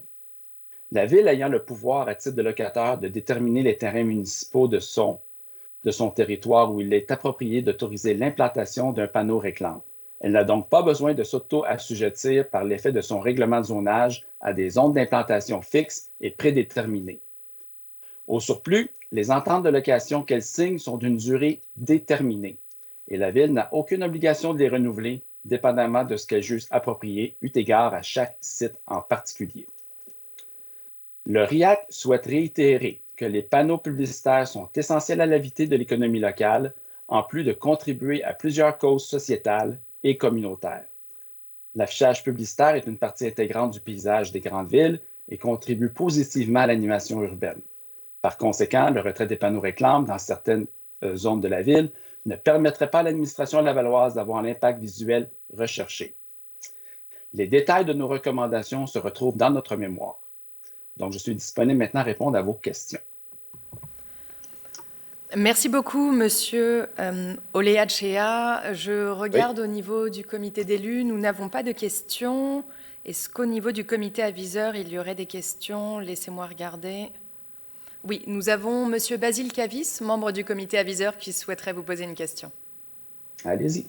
La Ville ayant le pouvoir à titre de locataire de déterminer les terrains municipaux de son territoire où il est approprié d'autoriser l'implantation d'un panneau réclame. Elle n'a donc pas besoin de s'auto-assujettir par l'effet de son règlement de zonage à des zones d'implantation fixes et prédéterminées. Au surplus, les ententes de location qu'elle signe sont d'une durée déterminée et la Ville n'a aucune obligation de les renouveler, dépendamment de ce qu'elle juge approprié, eu égard à chaque site en particulier. Le RIAC souhaite réitérer que les panneaux publicitaires sont essentiels à la vitalité de l'économie locale, en plus de contribuer à plusieurs causes sociétales et communautaires. L'affichage publicitaire est une partie intégrante du paysage des grandes villes et contribue positivement à l'animation urbaine. Par conséquent, le retrait des panneaux réclames dans certaines zones de la ville ne permettrait pas à l'administration lavalloise d'avoir l'impact visuel recherché. Les détails de nos recommandations se retrouvent dans notre mémoire. Donc, je suis disponible maintenant à répondre à vos questions. Merci beaucoup, Monsieur Oleachea. Je regarde au niveau du comité d'élus, nous n'avons pas de questions. Est-ce qu'au niveau du comité aviseur, il y aurait des questions? Laissez-moi regarder. Oui, nous avons Monsieur Basile Cavis, membre du comité aviseur, qui souhaiterait vous poser une question. Allez-y.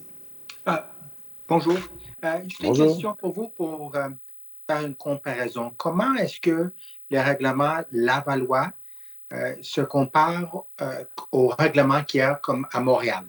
Bonjour. J'ai une question pour vous pour faire une comparaison. Comment est-ce que le règlement lavallois se compare au règlement qu'il y a comme à Montréal?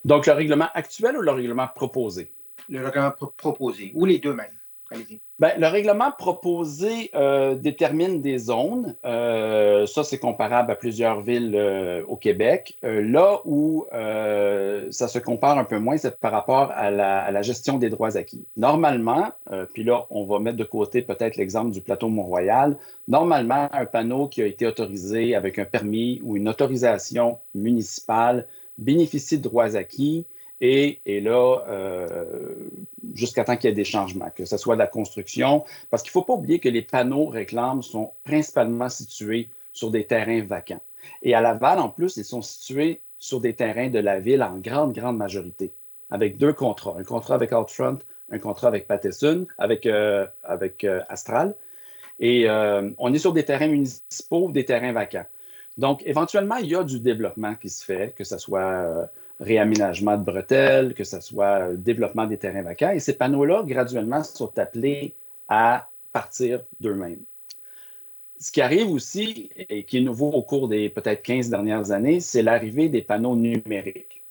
Donc, le règlement actuel ou le règlement proposé? Le règlement proposé, ou les deux même. Allez-y. Bien, le règlement proposé détermine des zones. Ça, c'est comparable à plusieurs villes au Québec. Là où ça se compare un peu moins, c'est par rapport à la gestion des droits acquis. Normalement, puis là, on va mettre de côté peut-être l'exemple du plateau Mont-Royal. Normalement, un panneau qui a été autorisé avec un permis ou une autorisation municipale bénéficie de droits acquis. Et là, jusqu'à temps qu'il y ait des changements, que ce soit de la construction, parce qu'il ne faut pas oublier que les panneaux réclames sont principalement situés sur des terrains vacants. Et à Laval, en plus, ils sont situés sur des terrains de la ville en grande majorité, avec deux contrats. Un contrat avec Outfront, un contrat avec Pattison, avec Astral. Et on est sur des terrains municipaux, des terrains vacants. Donc, éventuellement, il y a du développement qui se fait, que ce soit réaménagement de bretelles, que ce soit développement des terrains vacants. Et ces panneaux-là, graduellement, sont appelés à partir d'eux-mêmes. Ce qui arrive aussi, et qui est nouveau au cours des peut-être 15 dernières années, c'est l'arrivée des panneaux numériques.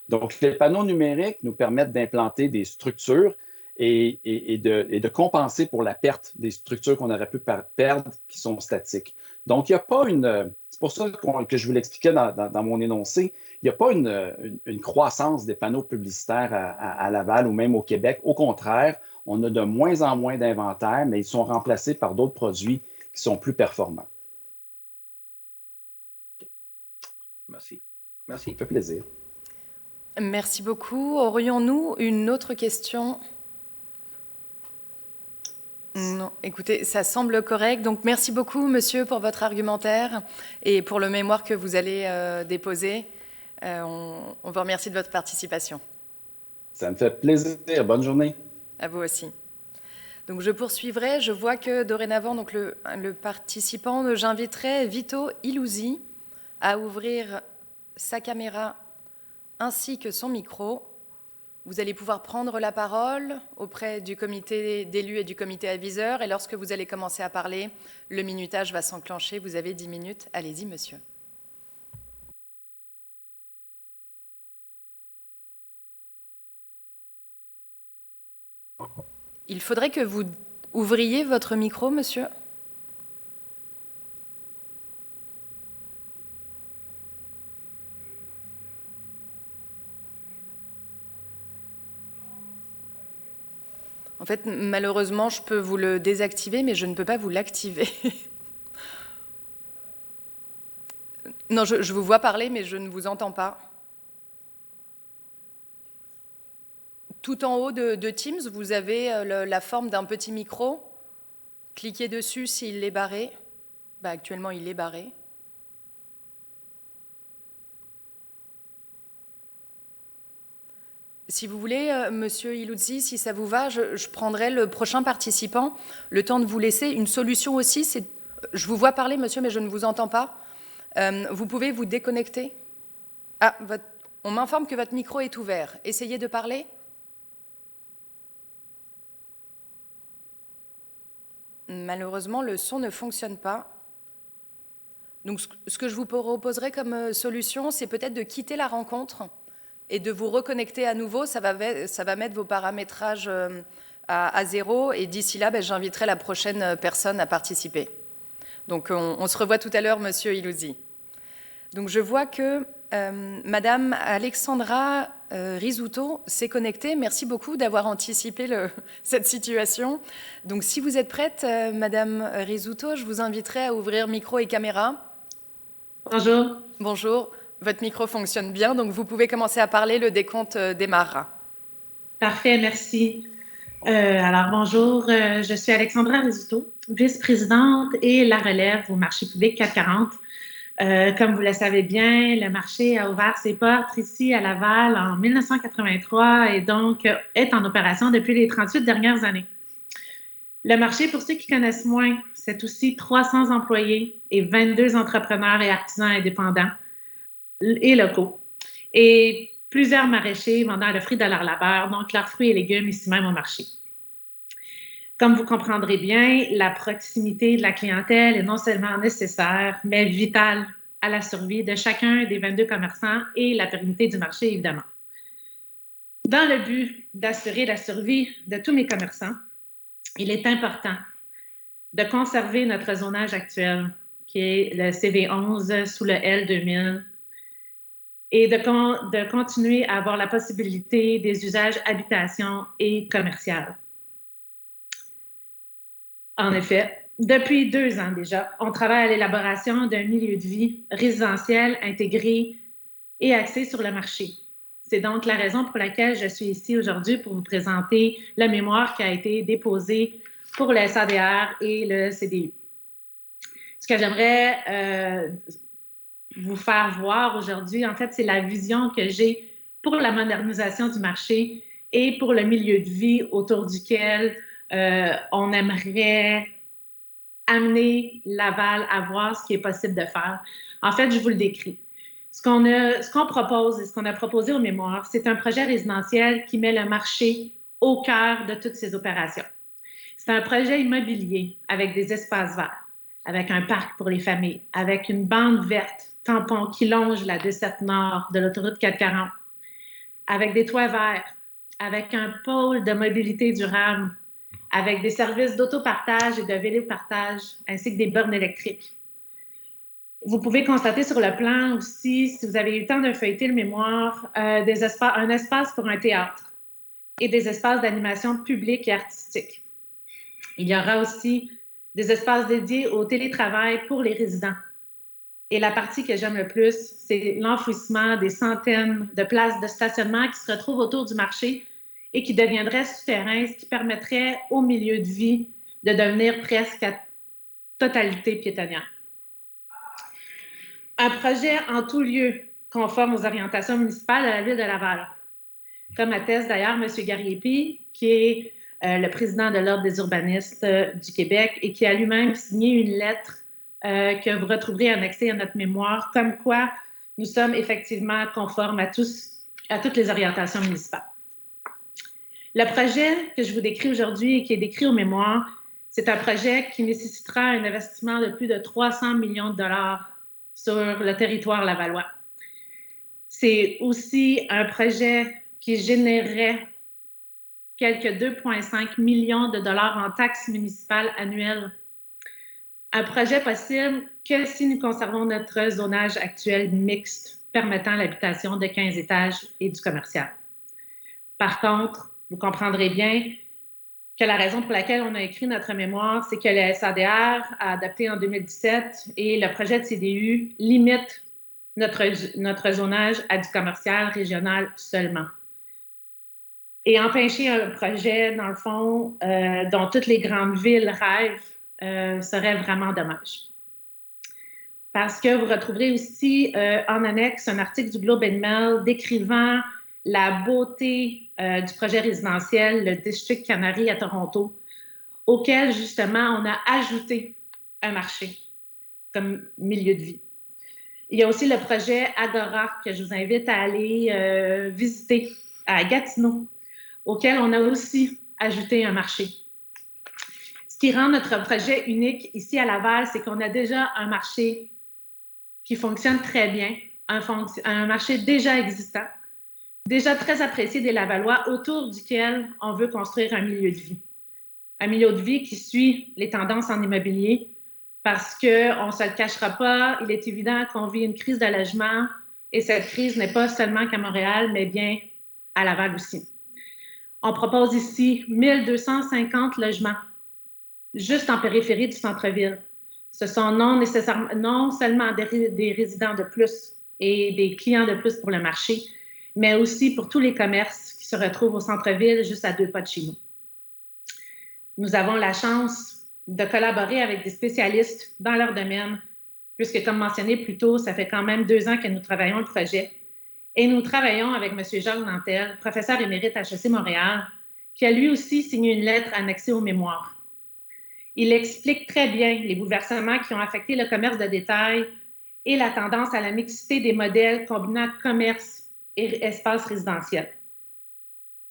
Donc, les panneaux numériques nous permettent d'implanter des structures et de compenser pour la perte des structures qu'on aurait pu perdre qui sont statiques. Donc, il n'y a pas une... C'est pour ça que je vous l'expliquais dans mon énoncé, il n'y a pas une croissance des panneaux publicitaires à Laval ou même au Québec. Au contraire, on a de moins en moins d'inventaires, mais ils sont remplacés par d'autres produits qui sont plus performants. Merci. Merci. Ça fait plaisir. Merci beaucoup. Aurions-nous une autre question? Non, écoutez, ça semble correct. Donc, merci beaucoup, monsieur, pour votre argumentaire et pour le mémoire que vous allez déposer. On vous remercie de votre participation. Ça me fait plaisir. Bonne journée. À vous aussi. Donc, je poursuivrai. Je vois que dorénavant, donc le participant, j'inviterai Vito Iluzzi à ouvrir sa caméra ainsi que son micro. Vous allez pouvoir prendre la parole auprès du comité d'élus et du comité aviseur. Et lorsque vous allez commencer à parler, le minutage va s'enclencher. Vous avez 10 minutes. Allez-y, monsieur. Il faudrait que vous ouvriez votre micro, monsieur. En fait, malheureusement, je peux vous le désactiver, mais je ne peux pas vous l'activer. Non, je vous vois parler, mais je ne vous entends pas. Tout en haut de Teams, vous avez la forme d'un petit micro. Cliquez dessus s'il est barré. Actuellement, il est barré. Si vous voulez, monsieur Iluzzi, si ça vous va, je prendrai le prochain participant. Le temps de vous laisser une solution aussi. Je vous vois parler, monsieur, mais je ne vous entends pas. Vous pouvez vous déconnecter. On m'informe que votre micro est ouvert. Essayez de parler. Malheureusement, le son ne fonctionne pas. Donc, ce que je vous proposerai comme solution, c'est peut-être de quitter la rencontre et de vous reconnecter à nouveau. Ça va mettre vos paramétrages à zéro. Et d'ici là, j'inviterai la prochaine personne à participer. Donc, on se revoit tout à l'heure, monsieur Iluzzi. Donc, je vois que madame Alexandra Rizzuto s'est connectée. Merci beaucoup d'avoir anticipé cette situation. Donc, si vous êtes prête, madame Rizzuto, je vous inviterai à ouvrir micro et caméra. Bonjour. Bonjour. Votre micro fonctionne bien, donc vous pouvez commencer à parler. Le décompte démarrera. Parfait, merci. Alors, bonjour. Je suis Alexandra Rizzuto, vice-présidente et la relève au marché public 440. Comme vous le savez bien, le marché a ouvert ses portes ici à Laval en 1983 et donc est en opération depuis les 38 dernières années. Le marché, pour ceux qui connaissent moins, c'est aussi 300 employés et 22 entrepreneurs et artisans indépendants et locaux. Et plusieurs maraîchers vendant le fruit de leur labeur, donc leurs fruits et légumes ici même au marché. Comme vous comprendrez bien, la proximité de la clientèle est non seulement nécessaire, mais vitale à la survie de chacun des 22 commerçants et la pérennité du marché, évidemment. Dans le but d'assurer la survie de tous mes commerçants, il est important de conserver notre zonage actuel, qui est le CV11 sous le L2000, et de continuer à avoir la possibilité des usages habitation et commercial. En effet, depuis 2 ans déjà, on travaille à l'élaboration d'un milieu de vie résidentiel intégré et axé sur le marché. C'est donc la raison pour laquelle je suis ici aujourd'hui pour vous présenter le mémoire qui a été déposé pour le SADR et le CDU. Ce que j'aimerais vous faire voir aujourd'hui, en fait, c'est la vision que j'ai pour la modernisation du marché et pour le milieu de vie autour duquel on aimerait amener Laval à voir ce qui est possible de faire. En fait, je vous le décris. Ce qu'on propose et ce qu'on a proposé au mémoire, c'est un projet résidentiel qui met le marché au cœur de toutes ces opérations. C'est un projet immobilier avec des espaces verts, avec un parc pour les familles, avec une bande verte tampon qui longe la desserte nord de l'autoroute 440, avec des toits verts, avec un pôle de mobilité durable, avec des services d'autopartage et de vélo-partage, ainsi que des bornes électriques. Vous pouvez constater sur le plan aussi, si vous avez eu le temps de feuilleter le mémoire, un espace pour un théâtre et des espaces d'animation publique et artistique. Il y aura aussi des espaces dédiés au télétravail pour les résidents. Et la partie que j'aime le plus, c'est l'enfouissement des centaines de places de stationnement qui se retrouvent autour du marché et qui deviendraient souterrains, ce qui permettrait au milieu de vie de devenir presque à totalité piétonnière. Un projet en tout lieu conforme aux orientations municipales de la Ville de Laval, comme atteste d'ailleurs M. Gariepi, qui est le président de l'Ordre des urbanistes du Québec et qui a lui-même signé une lettre que vous retrouverez annexée à notre mémoire, comme quoi nous sommes effectivement conformes à toutes les orientations municipales. Le projet que je vous décris aujourd'hui et qui est décrit au mémoire, c'est un projet qui nécessitera un investissement de plus de 300 millions de dollars sur le territoire lavallois. C'est aussi un projet qui générerait quelques 2,5 millions de dollars en taxes municipales annuelles. Un projet possible que si nous conservons notre zonage actuel mixte permettant l'habitation de 15 étages et du commercial. Par contre, vous comprendrez bien que la raison pour laquelle on a écrit notre mémoire, c'est que le SADR a adopté en 2017 et le projet de CDU limite notre zonage à du commercial régional seulement. Et empêcher un projet, dans le fond, dont toutes les grandes villes rêvent, serait vraiment dommage. Parce que vous retrouverez aussi en annexe un article du Globe and Mail décrivant la beauté du projet résidentiel, le District Canary à Toronto, auquel, justement, on a ajouté un marché comme milieu de vie. Il y a aussi le projet Agora, que je vous invite à aller visiter à Gatineau, auquel on a aussi ajouté un marché. Ce qui rend notre projet unique ici à Laval, c'est qu'on a déjà un marché qui fonctionne très bien, un marché déjà existant, déjà très apprécié des Lavallois, autour duquel on veut construire un milieu de vie. Un milieu de vie qui suit les tendances en immobilier, parce qu'on ne se le cachera pas, il est évident qu'on vit une crise de logement, et cette crise n'est pas seulement qu'à Montréal, mais bien à Laval aussi. On propose ici 1250 logements, juste en périphérie du centre-ville. Ce sont non seulement des résidents de plus et des clients de plus pour le marché, mais aussi pour tous les commerces qui se retrouvent au centre-ville, juste à 2 pas de chez nous. Nous avons la chance de collaborer avec des spécialistes dans leur domaine, puisque, comme mentionné plus tôt, ça fait quand même 2 ans que nous travaillons le projet. Et nous travaillons avec M. Jacques Nantel, professeur émérite à HEC Montréal, qui a lui aussi signé une lettre annexée aux mémoires. Il explique très bien les bouleversements qui ont affecté le commerce de détail et la tendance à la mixité des modèles combinant commerce et espace résidentiel.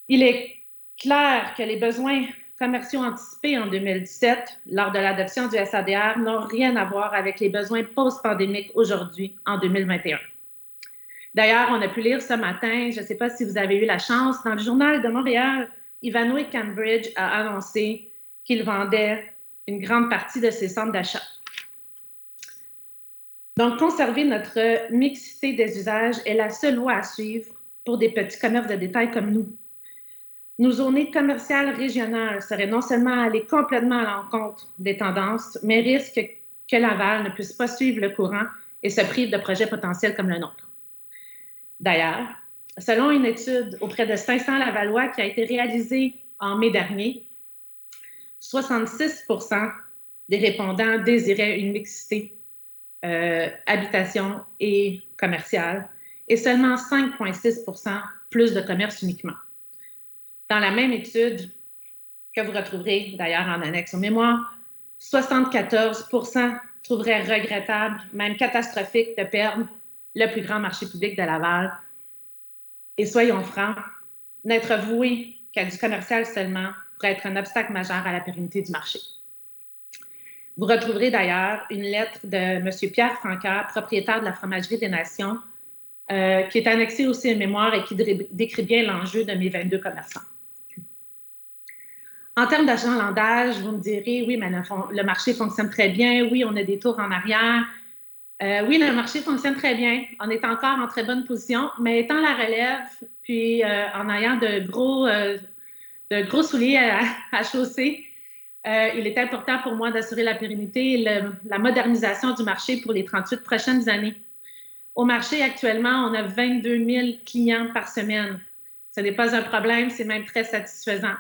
Il est clair que les besoins commerciaux anticipés en 2017, lors de l'adoption du SADR, n'ont rien à voir avec les besoins post-pandémiques aujourd'hui, en 2021. D'ailleurs, on a pu lire ce matin, je ne sais pas si vous avez eu la chance, dans le Journal de Montréal, Ivanhoe Cambridge a annoncé qu'il vendait une grande partie de ses centres d'achat. Donc, conserver notre mixité des usages est la seule voie à suivre pour des petits commerces de détail comme nous. Nos zones commerciales régionales seraient non seulement aller complètement à l'encontre des tendances, mais risquent que Laval ne puisse pas suivre le courant et se prive de projets potentiels comme le nôtre. D'ailleurs, selon une étude auprès de 500 Lavallois qui a été réalisée en mai dernier, 66 % des répondants désiraient une mixité habitation et commerciale, et seulement 5,6 % plus de commerce uniquement. Dans la même étude, que vous retrouverez d'ailleurs en annexe aux mémoires, 74 % trouveraient regrettable, même catastrophique, de perdre le plus grand marché public de Laval. Et soyons francs, n'être voué qu'à du commercial seulement pourrait être un obstacle majeur à la pérennité du marché. Vous retrouverez d'ailleurs une lettre de M. Pierre Francaire, propriétaire de la Fromagerie des Nations, qui est annexée aussi à une mémoire et qui décrit bien l'enjeu de mes 22 commerçants. En termes d'achalandage, vous me direz, oui, mais le marché fonctionne très bien, oui, on a des tours en arrière. Oui, le marché fonctionne très bien, on est encore en très bonne position, mais étant la relève, puis en ayant de gros souliers à chausser, il est important pour moi d'assurer la pérennité et la modernisation du marché pour les 38 prochaines années. Au marché, actuellement, on a 22 000 clients par semaine. Ce n'est pas un problème, c'est même très satisfaisant.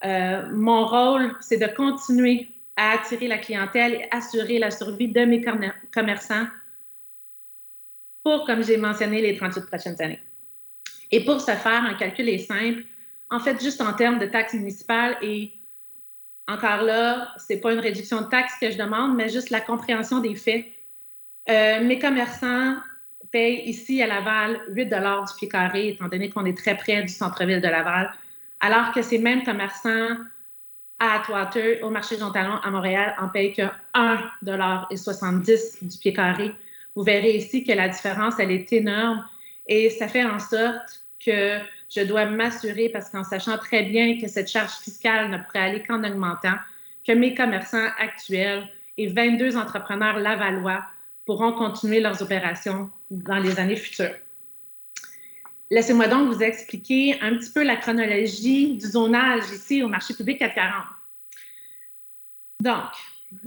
Mon rôle, c'est de continuer à attirer la clientèle et assurer la survie de mes commerçants pour, comme j'ai mentionné, les 38 prochaines années. Et pour ce faire, un calcul est simple. En fait, juste en termes de taxes municipales et encore là, ce n'est pas une réduction de taxes que je demande, mais juste la compréhension des faits. Mes commerçants payent ici à Laval 8 $ du pied carré, étant donné qu'on est très près du centre-ville de Laval, alors que ces mêmes commerçants à Atwater, au marché Jean Talon à Montréal, en payent que 1,70 $ du pied carré. Vous verrez ici que la différence, elle est énorme et ça fait en sorte que je dois m'assurer, parce qu'en sachant très bien que cette charge fiscale ne pourrait aller qu'en augmentant, que mes commerçants actuels et 22 entrepreneurs lavallois pourront continuer leurs opérations dans les années futures. Laissez-moi donc vous expliquer un petit peu la chronologie du zonage ici au marché public 440. Donc,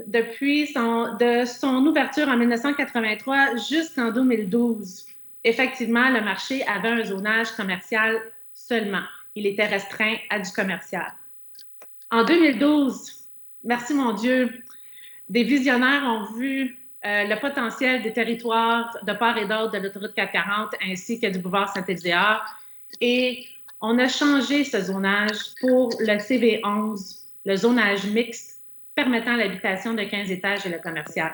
depuis son ouverture en 1983 jusqu'en 2012, effectivement, le marché avait un zonage commercial seulement. Il était restreint à du commercial. En 2012, merci mon Dieu, des visionnaires ont vu le potentiel des territoires de part et d'autre de l'autoroute 440 ainsi que du boulevard Saint-Éliard et on a changé ce zonage pour le CV11, le zonage mixte permettant l'habitation de 15 étages et le commercial.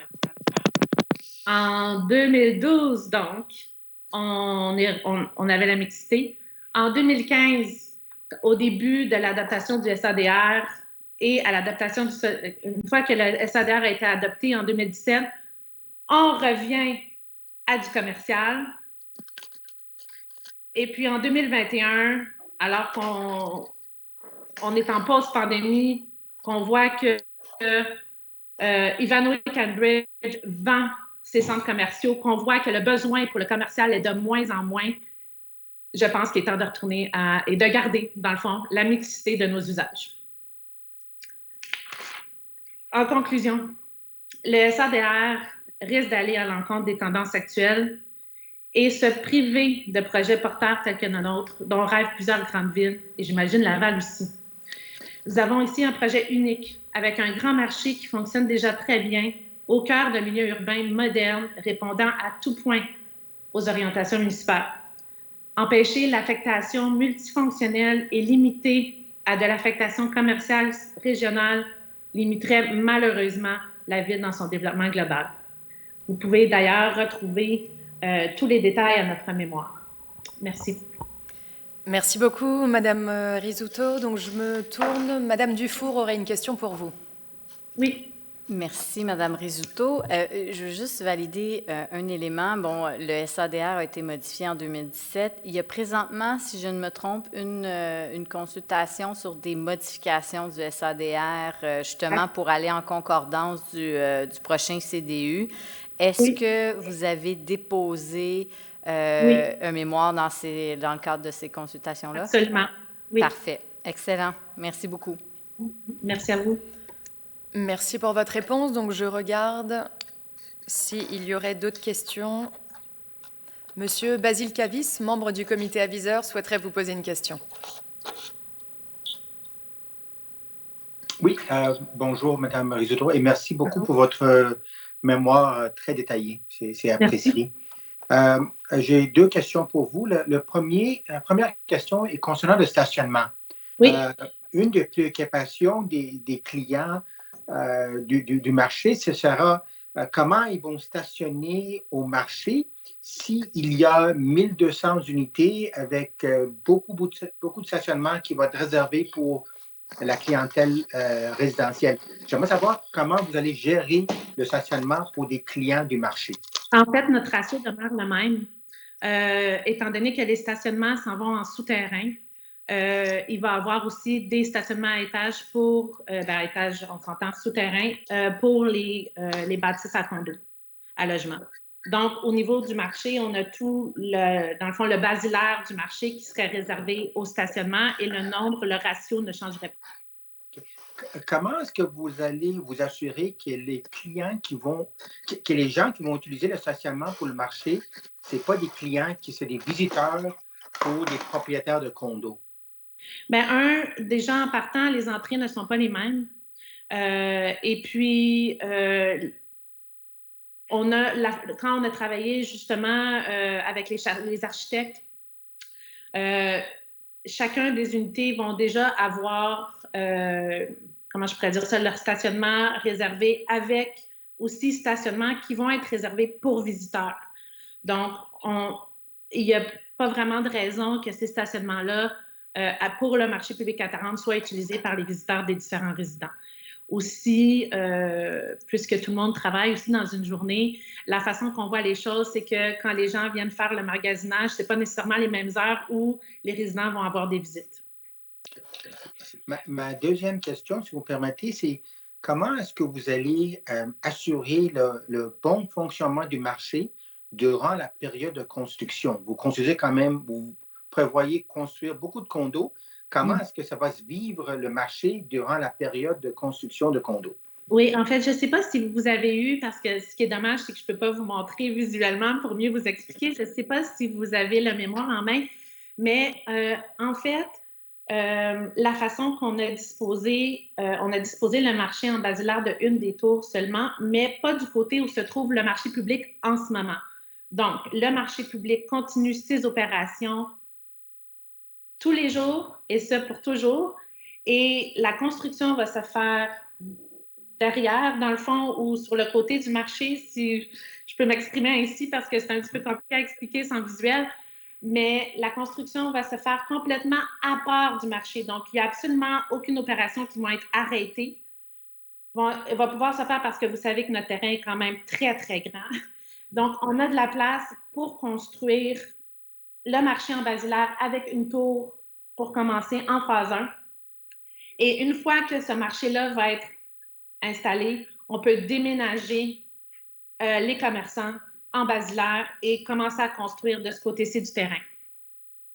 En 2012, donc, on avait la mixité. En 2015, au début de l'adaptation du SADR et à l'adaptation une fois que le SADR a été adopté en 2017, on revient à du commercial. Et puis en 2021, alors qu'on est en post-pandémie, qu'on voit que Ivanhoe Cambridge vend ses centres commerciaux, qu'on voit que le besoin pour le commercial est de moins en moins, je pense qu'il est temps de retourner et de garder, dans le fond, la mixité de nos usages. En conclusion, le SADR risque d'aller à l'encontre des tendances actuelles et se priver de projets porteurs tels que le nôtre, dont rêvent plusieurs grandes villes, et j'imagine Laval aussi. Nous avons ici un projet unique, avec un grand marché qui fonctionne déjà très bien, au cœur d'un milieu urbain moderne, répondant à tout point aux orientations municipales. Empêcher l'affectation multifonctionnelle et limiter à de l'affectation commerciale régionale limiterait malheureusement la ville dans son développement global. Vous pouvez d'ailleurs retrouver tous les détails à notre mémoire. Merci. Merci beaucoup, Madame Rizzuto. Donc, je me tourne. Madame Dufour aurait une question pour vous. Oui. Merci, Madame Rizzuto. Je veux juste valider un élément. Bon, le SADR a été modifié en 2017. Il y a présentement, si je ne me trompe, une consultation sur des modifications du SADR, justement pour aller en concordance du prochain CDU. Est-ce que vous avez déposé un mémoire dans le cadre de ces consultations-là? Absolument, oui. Parfait. Excellent. Merci beaucoup. Merci à vous. Merci pour votre réponse. Donc, je regarde s'il y aurait d'autres questions. Monsieur Basile Cavis, membre du comité aviseur, souhaiterait vous poser une question. Oui, bonjour Madame Rizzuto et merci beaucoup pour votre mémoire très détaillée. C'est apprécié. J'ai deux questions pour vous. La première question est concernant le stationnement. Oui. Une des préoccupations des clients du marché, ce sera comment ils vont stationner au marché s'il y a 1200 unités avec beaucoup de stationnement qui va être réservé pour la clientèle résidentielle. J'aimerais savoir comment vous allez gérer le stationnement pour des clients du marché. En fait, notre ratio demeure le même. Étant donné que les stationnements s'en vont en souterrain, il va y avoir aussi des stationnements à étage pour, à étage, on s'entend, souterrain, pour les bâtisses à condos, à logement. Donc, au niveau du marché, on a tout, dans le fond, le basilaire du marché qui serait réservé au stationnement et le nombre, le ratio ne changerait pas. Okay. Comment est-ce que vous allez vous assurer que les clients que les gens qui vont utiliser le stationnement pour le marché, ce n'est pas des clients c'est des visiteurs ou des propriétaires de condos? Bien, déjà en partant, les entrées ne sont pas les mêmes. Et puis, quand on a travaillé justement avec les architectes, chacun des unités vont déjà avoir, comment je pourrais dire ça, leur stationnement réservé avec aussi stationnements qui vont être réservés pour visiteurs. Donc, il n'y a pas vraiment de raison que ces stationnements-là, pour le marché public à Tarente, soient utilisés par les visiteurs des différents résidents. Aussi, puisque tout le monde travaille aussi dans une journée, la façon qu'on voit les choses, c'est que quand les gens viennent faire le magasinage, ce n'est pas nécessairement les mêmes heures où les résidents vont avoir des visites. Ma deuxième question, si vous permettez, c'est comment est-ce que vous allez assurer le bon fonctionnement du marché durant la période de construction? Vous construisez quand même, vous prévoyez construire beaucoup de condos. Comment est-ce que ça va se vivre le marché durant la période de construction de condos? Oui, en fait, je ne sais pas si vous avez eu, parce que ce qui est dommage, c'est que je ne peux pas vous montrer visuellement pour mieux vous expliquer. Je ne sais pas si vous avez la mémoire en main, mais en fait, la façon qu'on a disposé, on a disposé le marché en basilaire de une des tours seulement, mais pas du côté où se trouve le marché public en ce moment. Donc, le marché public continue ses opérations tous les jours, et ce pour toujours. Et la construction va se faire derrière, dans le fond, ou sur le côté du marché, si je peux m'exprimer ainsi, parce que c'est un petit peu compliqué à expliquer sans visuel, mais la construction va se faire complètement à part du marché. Donc, il n'y a absolument aucune opération qui va être arrêtée. Elle va pouvoir se faire parce que vous savez que notre terrain est quand même très, très grand. Donc, on a de la place pour construire le marché en basilaire avec une tour pour commencer en phase 1. Et une fois que ce marché-là va être installé, on peut déménager les commerçants en basilaire et commencer à construire de ce côté-ci du terrain.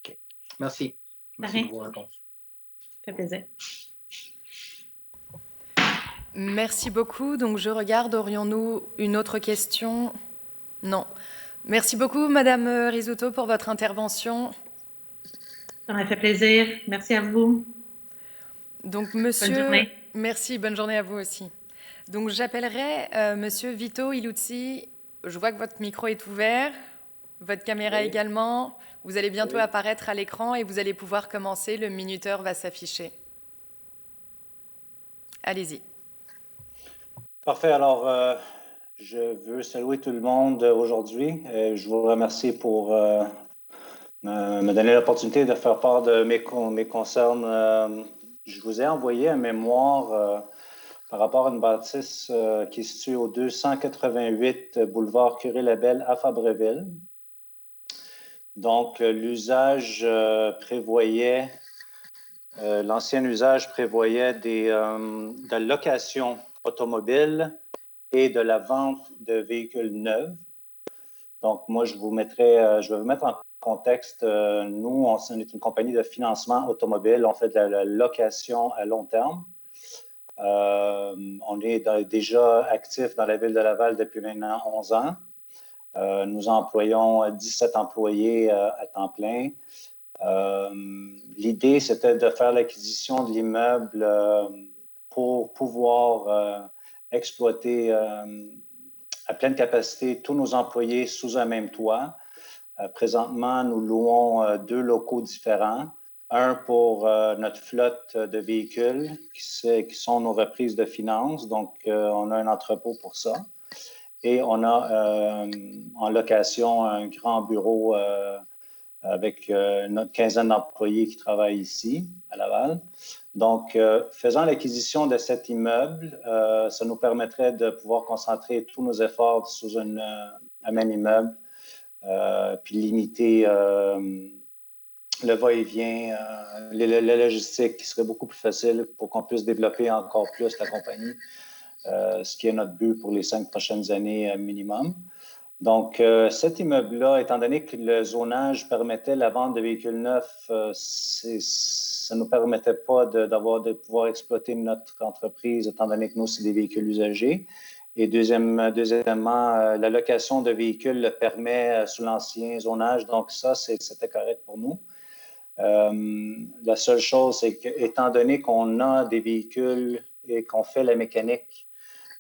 OK. Merci. Merci pour vos réponses. Ça fait plaisir. Merci beaucoup. Donc, je regarde, aurions-nous une autre question? Non. Merci beaucoup, Madame Rizzuto, pour votre intervention. Ça m'a fait plaisir. Merci à vous. Donc, monsieur... Bonne journée. Merci, bonne journée à vous aussi. Donc, j'appellerai monsieur Vito Iluzzi. Je vois que votre micro est ouvert, votre caméra également. Vous allez bientôt apparaître à l'écran et vous allez pouvoir commencer. Le minuteur va s'afficher. Allez-y. Parfait. Alors, je veux saluer tout le monde aujourd'hui. Je vous remercie pour me donner l'opportunité de faire part de mes concerns. Je vous ai envoyé un mémoire par rapport à une bâtisse qui est située au 288 boulevard Curie-Labelle à Fabreville. Donc, l'usage prévoyait, l'ancien usage prévoyait de la location automobile et de la vente de véhicules neufs. Donc, moi, je vais vous mettre en contexte. Nous, on est une compagnie de financement automobile. On fait de la location à long terme. On est déjà actif dans la ville de Laval depuis maintenant 11 ans. Nous employons 17 employés à temps plein. L'idée, c'était de faire l'acquisition de l'immeuble pour pouvoir exploiter à pleine capacité tous nos employés sous un même toit. Présentement, nous louons 2 locaux différents. Un pour notre flotte de véhicules qui sont nos reprises de finances. Donc, on a un entrepôt pour ça. Et on a en location un grand bureau avec notre quinzaine d'employés qui travaillent ici, à Laval. Donc, faisant l'acquisition de cet immeuble, ça nous permettrait de pouvoir concentrer tous nos efforts sous un même immeuble, puis limiter le va-et-vient, la logistique qui serait beaucoup plus facile pour qu'on puisse développer encore plus la compagnie, ce qui est notre but pour les 5 prochaines années minimum. Donc, cet immeuble-là, étant donné que le zonage permettait la vente de véhicules neufs, ça ne nous permettait pas de pouvoir exploiter notre entreprise, étant donné que nous, c'est des véhicules usagés. Et deuxièmement, la location de véhicules le permet sous l'ancien zonage. Donc, ça, c'était correct pour nous. La seule chose, c'est qu'étant donné qu'on a des véhicules et qu'on fait la mécanique,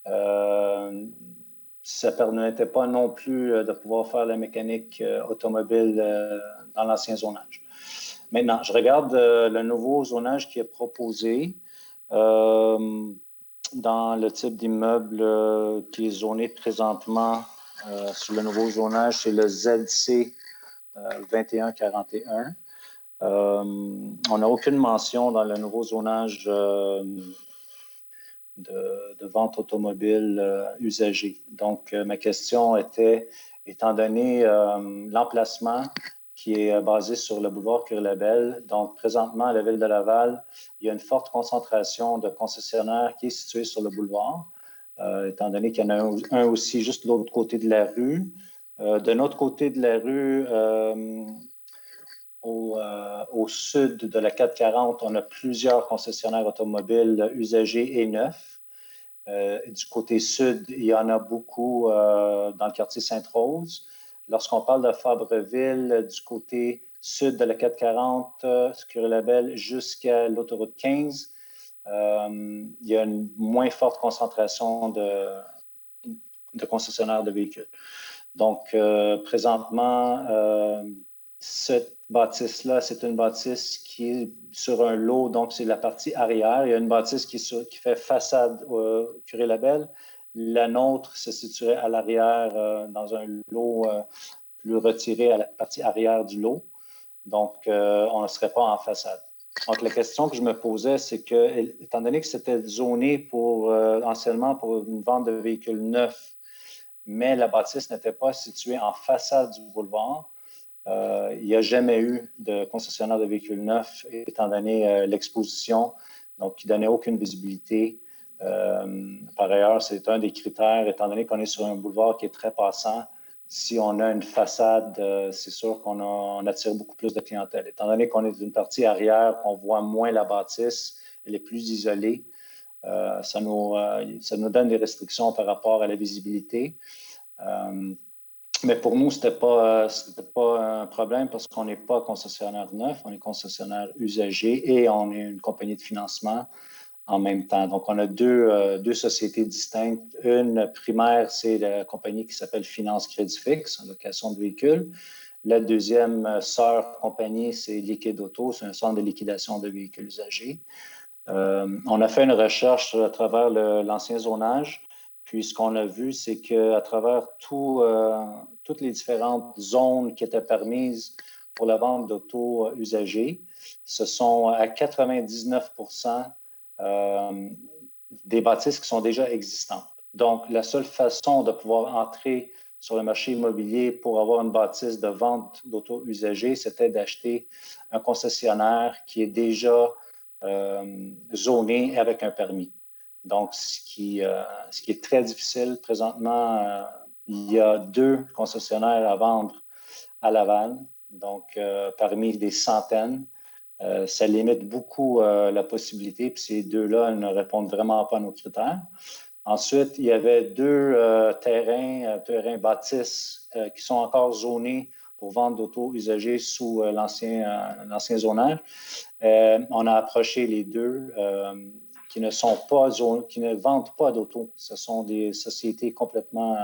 ça ne permettait pas non plus de pouvoir faire la mécanique automobile dans l'ancien zonage. Maintenant, je regarde le nouveau zonage qui est proposé dans le type d'immeuble qui est zoné présentement sur le nouveau zonage, c'est le ZC 2141. On n'a aucune mention dans le nouveau zonage de vente automobile usagée. Donc, ma question était, étant donné l'emplacement qui est basé sur le boulevard Curie-Labelle, donc présentement à la Ville de Laval, il y a une forte concentration de concessionnaires qui est située sur le boulevard, étant donné qu'il y en a un aussi juste de l'autre côté de la rue. De notre côté de la rue, au sud de la 440, on a plusieurs concessionnaires automobiles usagés et neufs. Du côté sud, il y en a beaucoup dans le quartier Sainte-Rose. Lorsqu'on parle de Fabreville, du côté sud de la 440, Curie-Labelle jusqu'à l'autoroute 15, il y a une moins forte concentration de concessionnaires de véhicules. Donc, présentement, cette bâtisse-là, c'est une bâtisse qui est sur un lot, donc c'est la partie arrière. Il y a une bâtisse qui fait façade Curie-Labelle. La nôtre se situerait à l'arrière dans un lot plus retiré à la partie arrière du lot. Donc, on ne serait pas en façade. Donc, la question que je me posais, c'est que, étant donné que c'était zoné anciennement pour une vente de véhicules neufs, mais la bâtisse n'était pas située en façade du boulevard, il n'y a jamais eu de concessionnaire de véhicules neufs, étant donné l'exposition, donc qui ne donnait aucune visibilité. Par ailleurs, c'est un des critères, étant donné qu'on est sur un boulevard qui est très passant. Si on a une façade, c'est sûr qu'on attire beaucoup plus de clientèle. Étant donné qu'on est d'une partie arrière, qu'on voit moins la bâtisse, elle est plus isolée, ça nous donne des restrictions par rapport à la visibilité. Mais pour nous, ce n'était pas un problème parce qu'on n'est pas concessionnaire neuf, on est concessionnaire usagé et on est une compagnie de financement en même temps. Donc, on a deux sociétés distinctes. Une primaire, c'est la compagnie qui s'appelle Finance Crédit Fixe, en location de véhicules. La deuxième sœur compagnie, c'est Liquide Auto, c'est un centre de liquidation de véhicules usagés. On a fait une recherche à travers l'ancien zonage. Puis, ce qu'on a vu, c'est qu'à travers toutes les différentes zones qui étaient permises pour la vente d'auto usagés, ce sont à 99% des bâtisses qui sont déjà existantes. Donc, la seule façon de pouvoir entrer sur le marché immobilier pour avoir une bâtisse de vente d'auto usagés, c'était d'acheter un concessionnaire qui est déjà zoné avec un permis. Donc, ce qui est très difficile présentement, il y a 2 concessionnaires à vendre à Laval, donc parmi des centaines. Ça limite beaucoup la possibilité, puis ces 2-là ne répondent vraiment pas à nos critères. Ensuite, il y avait 2 terrains bâtisses qui sont encore zonés pour vente d'auto usagés sous l'ancien zonage. On a approché les 2 qui ne vendent pas d'auto. Ce sont des sociétés complètement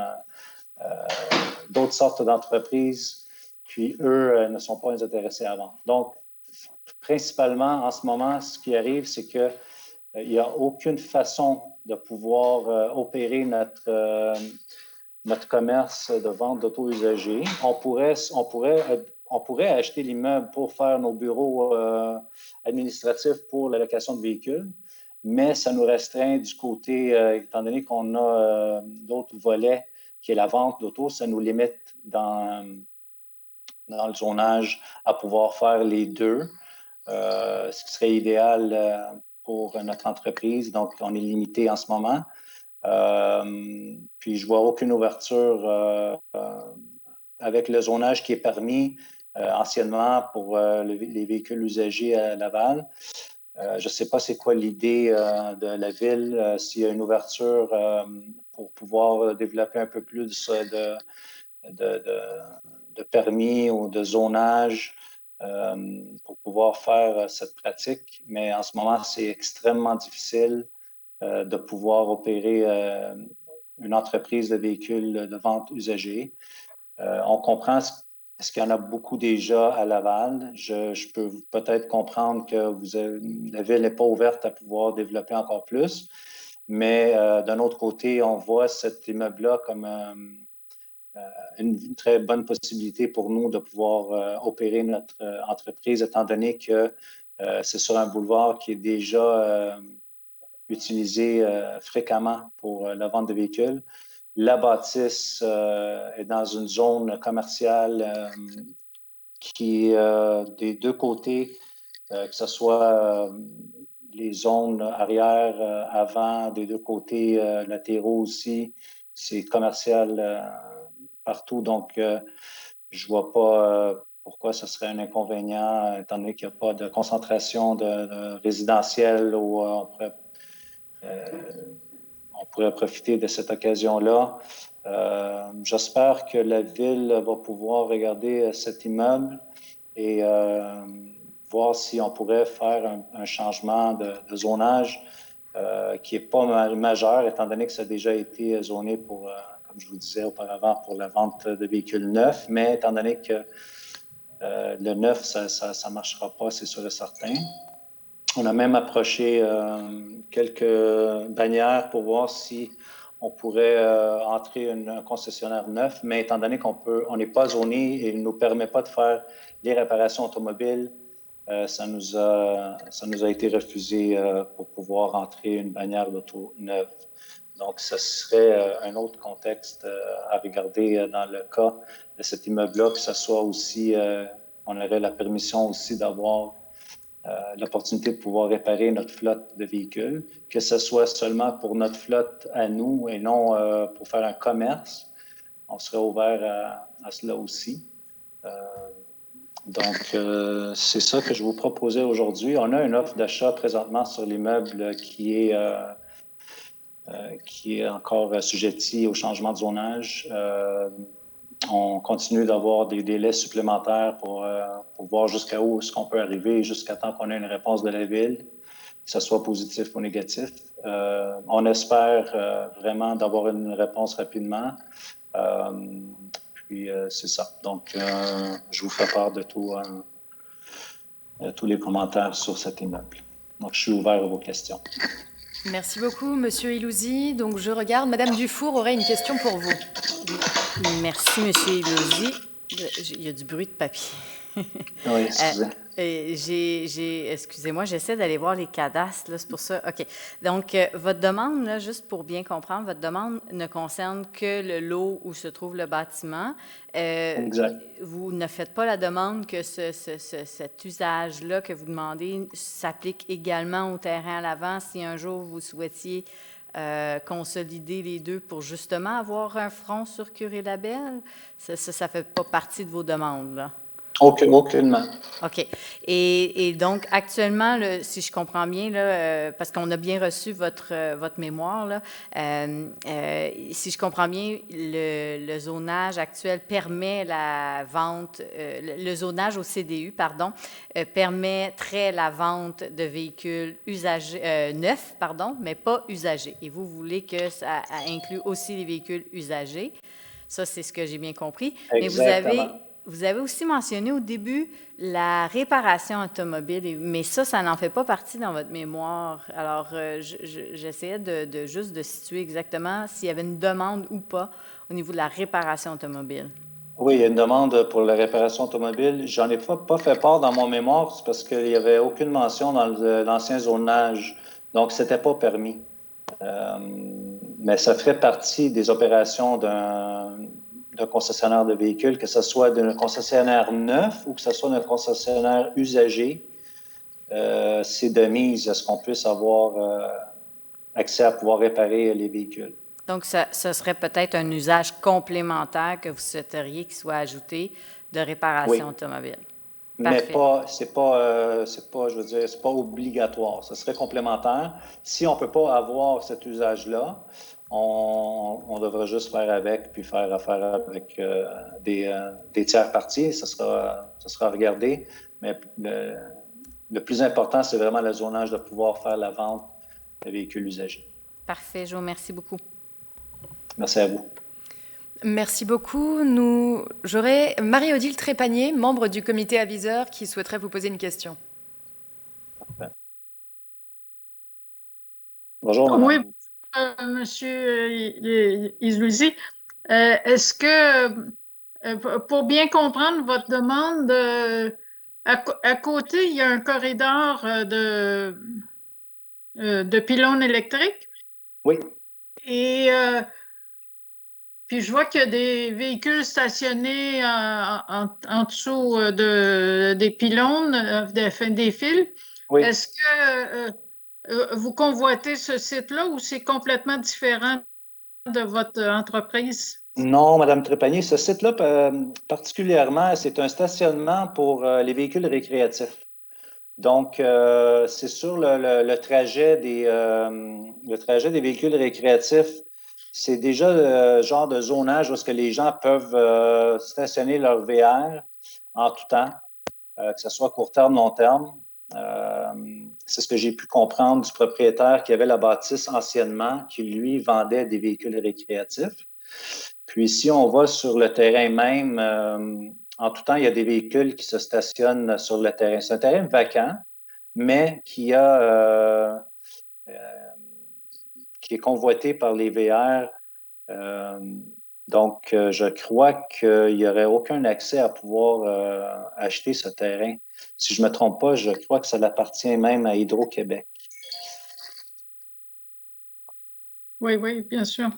d'autres sortes d'entreprises, puis eux ne sont pas intéressés à vendre. Donc, principalement, en ce moment, ce qui arrive, c'est qu'il n'y a aucune façon de pouvoir opérer notre commerce de vente d'auto usagés. On on pourrait acheter l'immeuble pour faire nos bureaux administratifs pour la location de véhicules, mais ça nous restreint du côté, étant donné qu'on a d'autres volets, qui est la vente d'auto, ça nous limite dans le zonage à pouvoir faire les deux, ce qui serait idéal pour notre entreprise. Donc, on est limité en ce moment. Puis, je ne vois aucune ouverture avec le zonage qui est permis anciennement pour les véhicules usagés à Laval. Je ne sais pas c'est quoi l'idée de la Ville, s'il y a une ouverture pour pouvoir développer un peu plus de permis ou de zonage pour pouvoir faire cette pratique. Mais en ce moment, c'est extrêmement difficile de pouvoir opérer une entreprise de véhicules de vente usagés. On comprend est-ce qu'il y en a beaucoup déjà à Laval. Je peux peut-être comprendre que la Ville n'est pas ouverte à pouvoir développer encore plus. Mais d'un autre côté, on voit cet immeuble-là comme une très bonne possibilité pour nous de pouvoir opérer notre entreprise, étant donné que c'est sur un boulevard qui est déjà utilisé fréquemment pour la vente de véhicules. La bâtisse est dans une zone commerciale qui est des deux côtés, que ce soit les zones arrière, avant, des deux côtés latéraux aussi. C'est commercial partout, donc je ne vois pas pourquoi ce serait un inconvénient, étant donné qu'il n'y a pas de concentration de résidentiel où on pourrait profiter de cette occasion-là. J'espère que la Ville va pouvoir regarder cet immeuble et voir si on pourrait faire un changement de zonage qui n'est pas majeur, étant donné que ça a déjà été zoné pour, comme je vous disais auparavant, pour la vente de véhicules neufs. Mais étant donné que le neuf, ça ne marchera pas, c'est sûr et certain. On a même approché quelques bannières pour voir si on pourrait entrer un concessionnaire neuf, mais étant donné qu'on n'est pas zoné et il ne nous permet pas de faire les réparations automobiles, ça nous a été refusé pour pouvoir entrer une bannière d'auto neuve. Donc, ce serait un autre contexte à regarder dans le cas de cet immeuble-là, que ce soit aussi, on aurait la permission aussi d'avoir l'opportunité de pouvoir réparer notre flotte de véhicules, que ce soit seulement pour notre flotte à nous et non pour faire un commerce. On serait ouvert à cela aussi. Donc, c'est ça que je vous proposais aujourd'hui. On a une offre d'achat présentement sur l'immeuble qui est encore assujetti au changement de zonage. On continue d'avoir des délais supplémentaires pour voir jusqu'à où est-ce qu'on peut arriver, jusqu'à temps qu'on ait une réponse de la Ville, que ce soit positif ou négatif. On espère vraiment d'avoir une réponse rapidement. Puis, c'est ça. Donc, je vous fais part de tous les commentaires sur cet immeuble. Donc, je suis ouvert à vos questions. Merci beaucoup, Monsieur Ilouzi. Donc, je regarde. Madame Dufour aurait une question pour vous. Merci, Monsieur Ilouzi. Il y a du bruit de papier. Oui, excusez. Excusez-moi, j'essaie d'aller voir les cadastres, là, c'est pour ça. OK. Donc, votre demande, là, juste pour bien comprendre, votre demande ne concerne que le lot où se trouve le bâtiment. Exact. Vous ne faites pas la demande que cet usage-là que vous demandez s'applique également au terrain à l'avant si un jour vous souhaitiez consolider les deux pour justement avoir un front sur Curé-Labelle? Ça ne fait pas partie de vos demandes, là? Aucunement. OK. Et donc, actuellement, là, si je comprends bien, là, parce qu'on a bien reçu votre mémoire, là, si je comprends bien, le zonage actuel permet la vente, le zonage au CDU, pardon, permettrait la vente de véhicules usagés, neufs, pardon, mais pas usagés. Et vous voulez que ça inclue aussi les véhicules usagés. Ça, c'est ce que j'ai bien compris. Exactement. Mais vous avez aussi mentionné au début la réparation automobile, mais ça n'en fait pas partie dans votre mémoire. Alors, j'essayais juste de situer exactement s'il y avait une demande ou pas au niveau de la réparation automobile. Oui, il y a une demande pour la réparation automobile. J'en ai pas fait part dans mon mémoire, c'est parce qu'il n'y avait aucune mention dans l'ancien zonage. Donc, ce n'était pas permis. Mais ça ferait partie des opérations d'un concessionnaire de véhicules, que ce soit d'un concessionnaire neuf ou que ce soit d'un concessionnaire usagé. C'est de mise à ce qu'on puisse avoir accès à pouvoir réparer les véhicules. Donc, ce serait peut-être un usage complémentaire que vous souhaiteriez qu'il soit ajouté de réparation automobile. Mais c'est pas, je veux dire, c'est pas obligatoire. Ce serait complémentaire. Si on peut pas avoir cet usage-là, on devrait juste faire avec, puis faire affaire avec des tiers parties. Ça sera regardé. Mais le plus important, c'est vraiment le zonage de pouvoir faire la vente de véhicules usagés. Parfait, Jo, merci beaucoup. Merci à vous. Merci beaucoup. J'aurai Marie-Odile Trépanier, membre du comité aviseur, qui souhaiterait vous poser une question. Bonjour, madame. Oui, monsieur Islouzi, est-ce que, pour bien comprendre votre demande, à côté, il y a un corridor de pylônes électriques? Oui. Et puis je vois qu'il y a des véhicules stationnés en dessous des pylônes, des fils. Oui. Est-ce que vous convoitez ce site-là ou c'est complètement différent de votre entreprise? Non, Madame Trépanier, ce site-là, particulièrement, c'est un stationnement pour les véhicules récréatifs. Donc, c'est sur le trajet des véhicules récréatifs. C'est déjà le genre de zonage où est-ce que les gens peuvent stationner leur VR en tout temps, que ce soit court terme, long terme. C'est ce que j'ai pu comprendre du propriétaire qui avait la bâtisse anciennement, qui, lui, vendait des véhicules récréatifs. Puis, si on va sur le terrain même, en tout temps, il y a des véhicules qui se stationnent sur le terrain. C'est un terrain vacant, mais qui est convoité par les VR. Donc, je crois qu'il n'y aurait aucun accès à pouvoir acheter ce terrain. Si je ne me trompe pas, je crois que ça appartient même à Hydro-Québec. Oui, oui, bien sûr.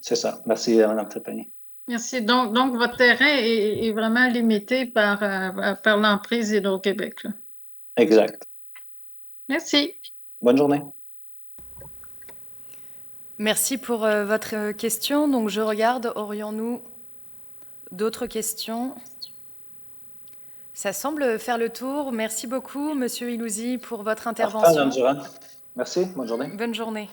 C'est ça. Merci, Mme Trépanier. Merci. Donc, votre terrain est vraiment limité par l'emprise Hydro-Québec. Exact. Merci. Bonne journée. Merci pour votre question. Donc, je regarde, aurions-nous d'autres questions? Ça semble faire le tour. Merci beaucoup, Monsieur Ilouzi, pour votre intervention. Madame Durand. Merci. Bonne journée. Bonne journée.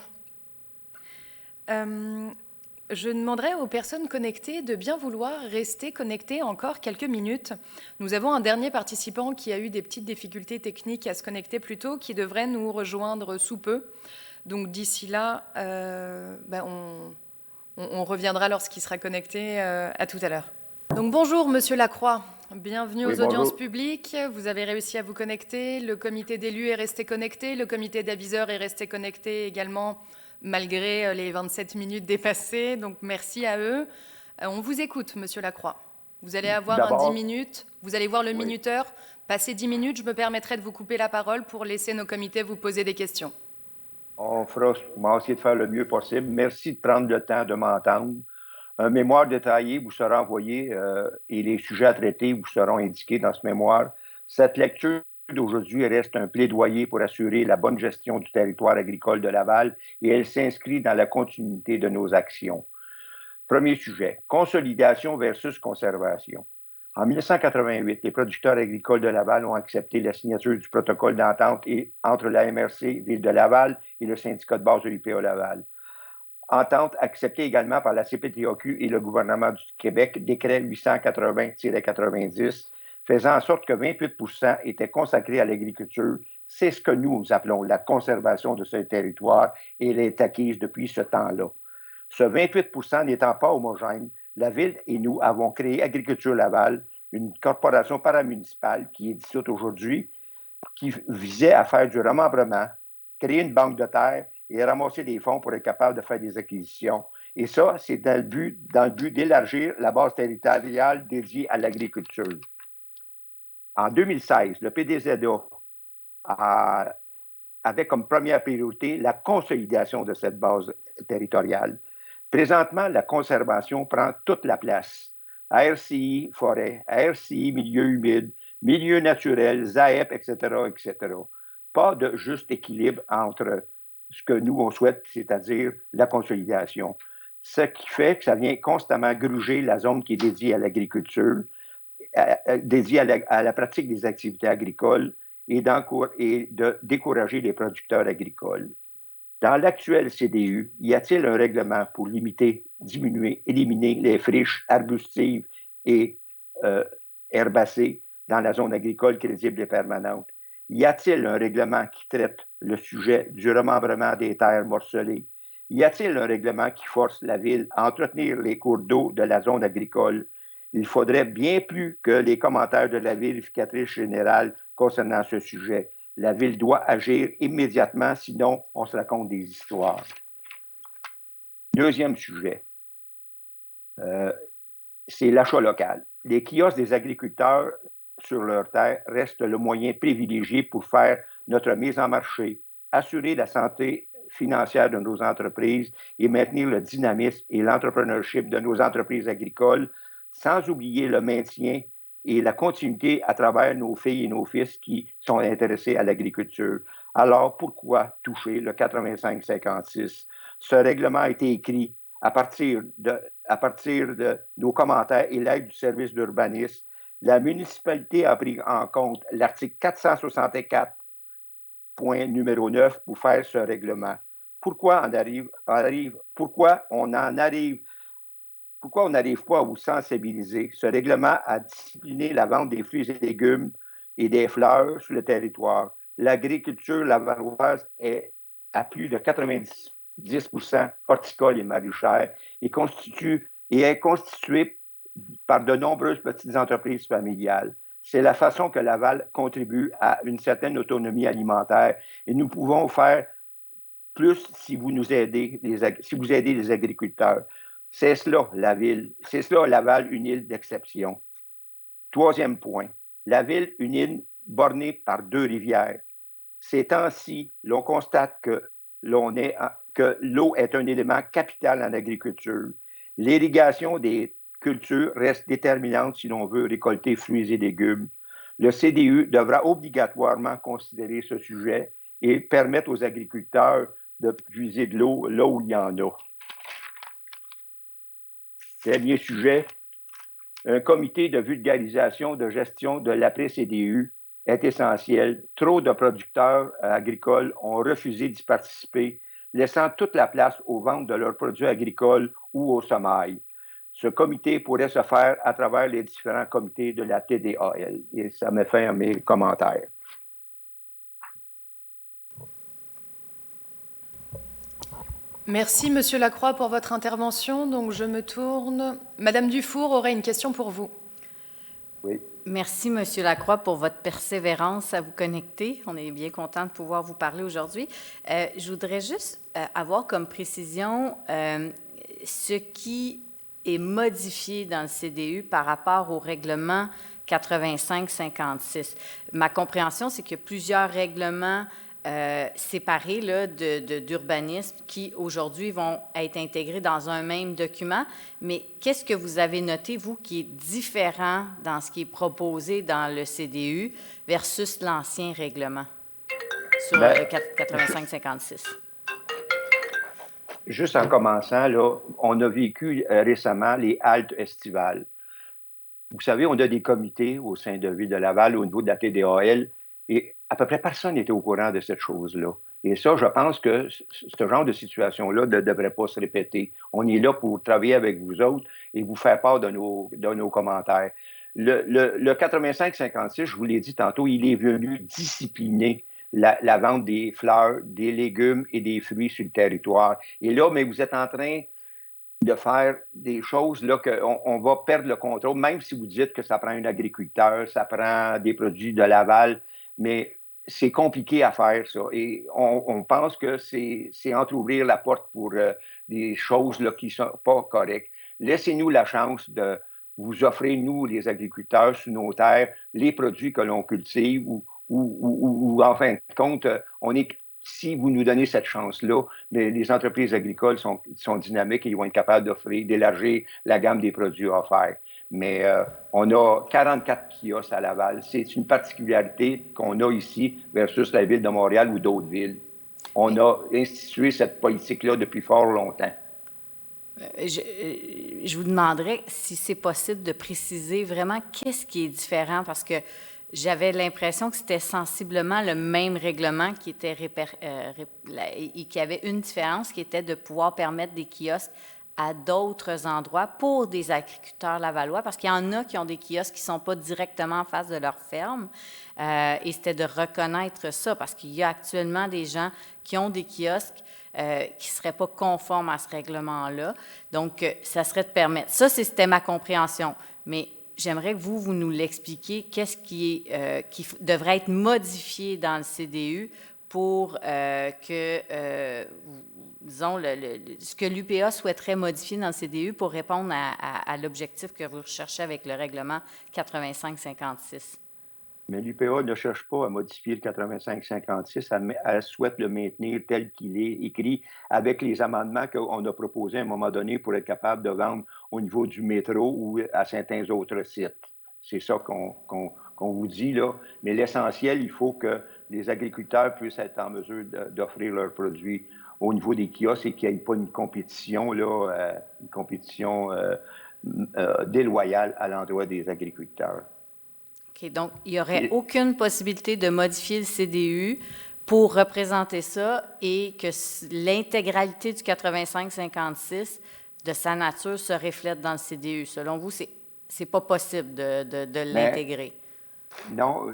Je demanderai aux personnes connectées de bien vouloir rester connectées encore quelques minutes. Nous avons un dernier participant qui a eu des petites difficultés techniques à se connecter plus tôt, qui devrait nous rejoindre sous peu. Donc d'ici là, on reviendra lorsqu'il sera connecté. À tout à l'heure. Donc bonjour Monsieur Lacroix, bienvenue aux audiences publiques. Vous avez réussi à vous connecter. Le comité d'élus est resté connecté. Le comité d'aviseurs est resté connecté également, malgré les 27 minutes dépassées. Donc, merci à eux. On vous écoute, Monsieur Lacroix. Vous allez avoir un 10 minutes. Vous allez voir le minuteur. Passé 10 minutes, je me permettrai de vous couper la parole pour laisser nos comités vous poser des questions. On va essayer de faire le mieux possible. Merci de prendre le temps de m'entendre. Un mémoire détaillé vous sera envoyé et les sujets à traiter vous seront indiqués dans ce mémoire. Cette lecture d'aujourd'hui reste un plaidoyer pour assurer la bonne gestion du territoire agricole de Laval et elle s'inscrit dans la continuité de nos actions. Premier sujet, consolidation versus conservation. En 1988, les producteurs agricoles de Laval ont accepté la signature du protocole d'entente entre la MRC Ville de Laval et le syndicat de base de l'UPA Laval. Entente acceptée également par la CPTAQ et le gouvernement du Québec, décret 880-90, faisant en sorte que 28 % étaient consacrés à l'agriculture. C'est ce que nous appelons la conservation de ce territoire et elle est acquise depuis ce temps-là. Ce 28 % n'étant pas homogène, la Ville et nous avons créé Agriculture Laval, une corporation paramunicipale qui est dissoute aujourd'hui, qui visait à faire du remembrement, créer une banque de terre et ramasser des fonds pour être capable de faire des acquisitions Et ça, c'est dans le but d'élargir la base territoriale dédiée à l'agriculture. En 2016, le PDZA avait comme première priorité la consolidation de cette base territoriale. Présentement, la conservation prend toute la place. ARCI, forêt, ARCI, milieu humide, milieu naturel, ZAEP, etc., etc. Pas de juste équilibre entre ce que nous, on souhaite, c'est-à-dire la consolidation. Ce qui fait que ça vient constamment gruger la zone qui est dédiée à l'agriculture, dédiée à la pratique des activités agricoles et de décourager les producteurs agricoles. Dans l'actuel CDU, y a-t-il un règlement pour limiter, diminuer, éliminer les friches arbustives et herbacées dans la zone agricole crédible et permanente? Y a-t-il un règlement qui traite le sujet du remembrement des terres morcelées? Y a-t-il un règlement qui force la Ville à entretenir les cours d'eau de la zone agricole? Il faudrait bien plus que les commentaires de la vérificatrice générale concernant ce sujet. La Ville doit agir immédiatement, sinon on se raconte des histoires. Deuxième sujet, c'est l'achat local. Les kiosques des agriculteurs sur leur terre restent le moyen privilégié pour faire notre mise en marché, assurer la santé financière de nos entreprises et maintenir le dynamisme et l'entrepreneurship de nos entreprises agricoles, sans oublier le maintien et la continuité à travers nos filles et nos fils qui sont intéressés à l'agriculture. Alors, pourquoi toucher le 85-56? Ce règlement a été écrit à partir de nos commentaires et l'aide du service d'urbanisme. La municipalité a pris en compte l'article 464, point numéro 9, pour faire ce règlement. Pourquoi on n'arrive pas à vous sensibiliser? Ce règlement a discipliné la vente des fruits et légumes et des fleurs sur le territoire. L'agriculture lavalloise est à plus de 90% horticole et maraîchère et est constituée par de nombreuses petites entreprises familiales. C'est la façon que Laval contribue à une certaine autonomie alimentaire et nous pouvons faire plus si vous nous aidez, si vous aidez les agriculteurs. C'est cela, la Ville. C'est cela, Laval, une île d'exception. Troisième point, la Ville, une île bornée par deux rivières. Ces temps-ci, l'on constate que l'eau est un élément capital en agriculture. L'irrigation des cultures reste déterminante si l'on veut récolter fruits et légumes. Le CDU devra obligatoirement considérer ce sujet et permettre aux agriculteurs de puiser de l'eau là où il y en a. Dernier sujet, un comité de vulgarisation de gestion de l'après-CDU est essentiel. Trop de producteurs agricoles ont refusé d'y participer, laissant toute la place aux ventes de leurs produits agricoles ou au sommeil. Ce comité pourrait se faire à travers les différents comités de la TDAL. Et ça me fait mes commentaires. Merci, Monsieur Lacroix, pour votre intervention. Donc, je me tourne. Madame Dufour aurait une question pour vous. Oui. Merci, Monsieur Lacroix, pour votre persévérance à vous connecter. On est bien content de pouvoir vous parler aujourd'hui. Je voudrais juste avoir comme précision ce qui est modifié dans le CDU par rapport au règlement 85-56. Ma compréhension, c'est qu'il y a plusieurs règlements séparés là, d'urbanisme qui, aujourd'hui, vont être intégrés dans un même document. Mais qu'est-ce que vous avez noté, vous, qui est différent dans ce qui est proposé dans le CDU versus l'ancien règlement sur le 85-56? Juste en commençant, là, on a vécu récemment les haltes estivales. Vous savez, on a des comités au sein de Ville de Laval au niveau de la TDAL et à peu près personne n'était au courant de cette chose-là. Et ça, je pense que ce genre de situation-là ne devrait pas se répéter. On est là pour travailler avec vous autres et vous faire part de nos commentaires. Le 85-56, je vous l'ai dit tantôt, il est venu discipliner la vente des fleurs, des légumes et des fruits sur le territoire. Et là, mais vous êtes en train de faire des choses là qu'on va perdre le contrôle, même si vous dites que ça prend un agriculteur, ça prend des produits de Laval, mais c'est compliqué à faire, ça. Et on pense que c'est entrouvrir la porte pour des choses là, qui ne sont pas correctes. Laissez-nous la chance de vous offrir, nous, les agriculteurs, sur nos terres, les produits que l'on cultive ou en fin de compte, si vous nous donnez cette chance-là, les entreprises agricoles sont dynamiques et ils vont être capables d'élargir la gamme des produits offerts. Mais on a 44 kiosques à Laval. C'est une particularité qu'on a ici versus la ville de Montréal ou d'autres villes. On a institué cette politique-là depuis fort longtemps. Je vous demanderais si c'est possible de préciser vraiment qu'est-ce qui est différent, parce que j'avais l'impression que c'était sensiblement le même règlement qui était et qui avait une différence, qui était de pouvoir permettre des kiosques à d'autres endroits pour des agriculteurs lavallois, parce qu'il y en a qui ont des kiosques qui ne sont pas directement en face de leur ferme. Et c'était de reconnaître ça, parce qu'il y a actuellement des gens qui ont des kiosques qui ne seraient pas conformes à ce règlement-là. Donc, ça serait de permettre. Ça, c'était ma compréhension. Mais j'aimerais que vous nous l'expliquiez. Qu'est-ce qui devrait être modifié dans le CDU pour que, disons, ce que l'UPA souhaiterait modifier dans le CDU pour répondre à l'objectif que vous recherchez avec le règlement 85-56? Mais l'UPA ne cherche pas à modifier le 85-56, elle souhaite le maintenir tel qu'il est écrit avec les amendements qu'on a proposés à un moment donné pour être capable de vendre au niveau du métro ou à certains autres sites. C'est ça qu'on vous dit là. Mais l'essentiel, il faut que les agriculteurs puissent être en mesure d'offrir leurs produits au niveau des kiosques et qu'il n'y ait pas une compétition, déloyale à l'endroit des agriculteurs. OK, donc il n'y aurait aucune possibilité de modifier le CDU pour représenter ça et que l'intégralité du 85-56 de sa nature se reflète dans le CDU. Selon vous, c'est pas possible de l'intégrer? Non,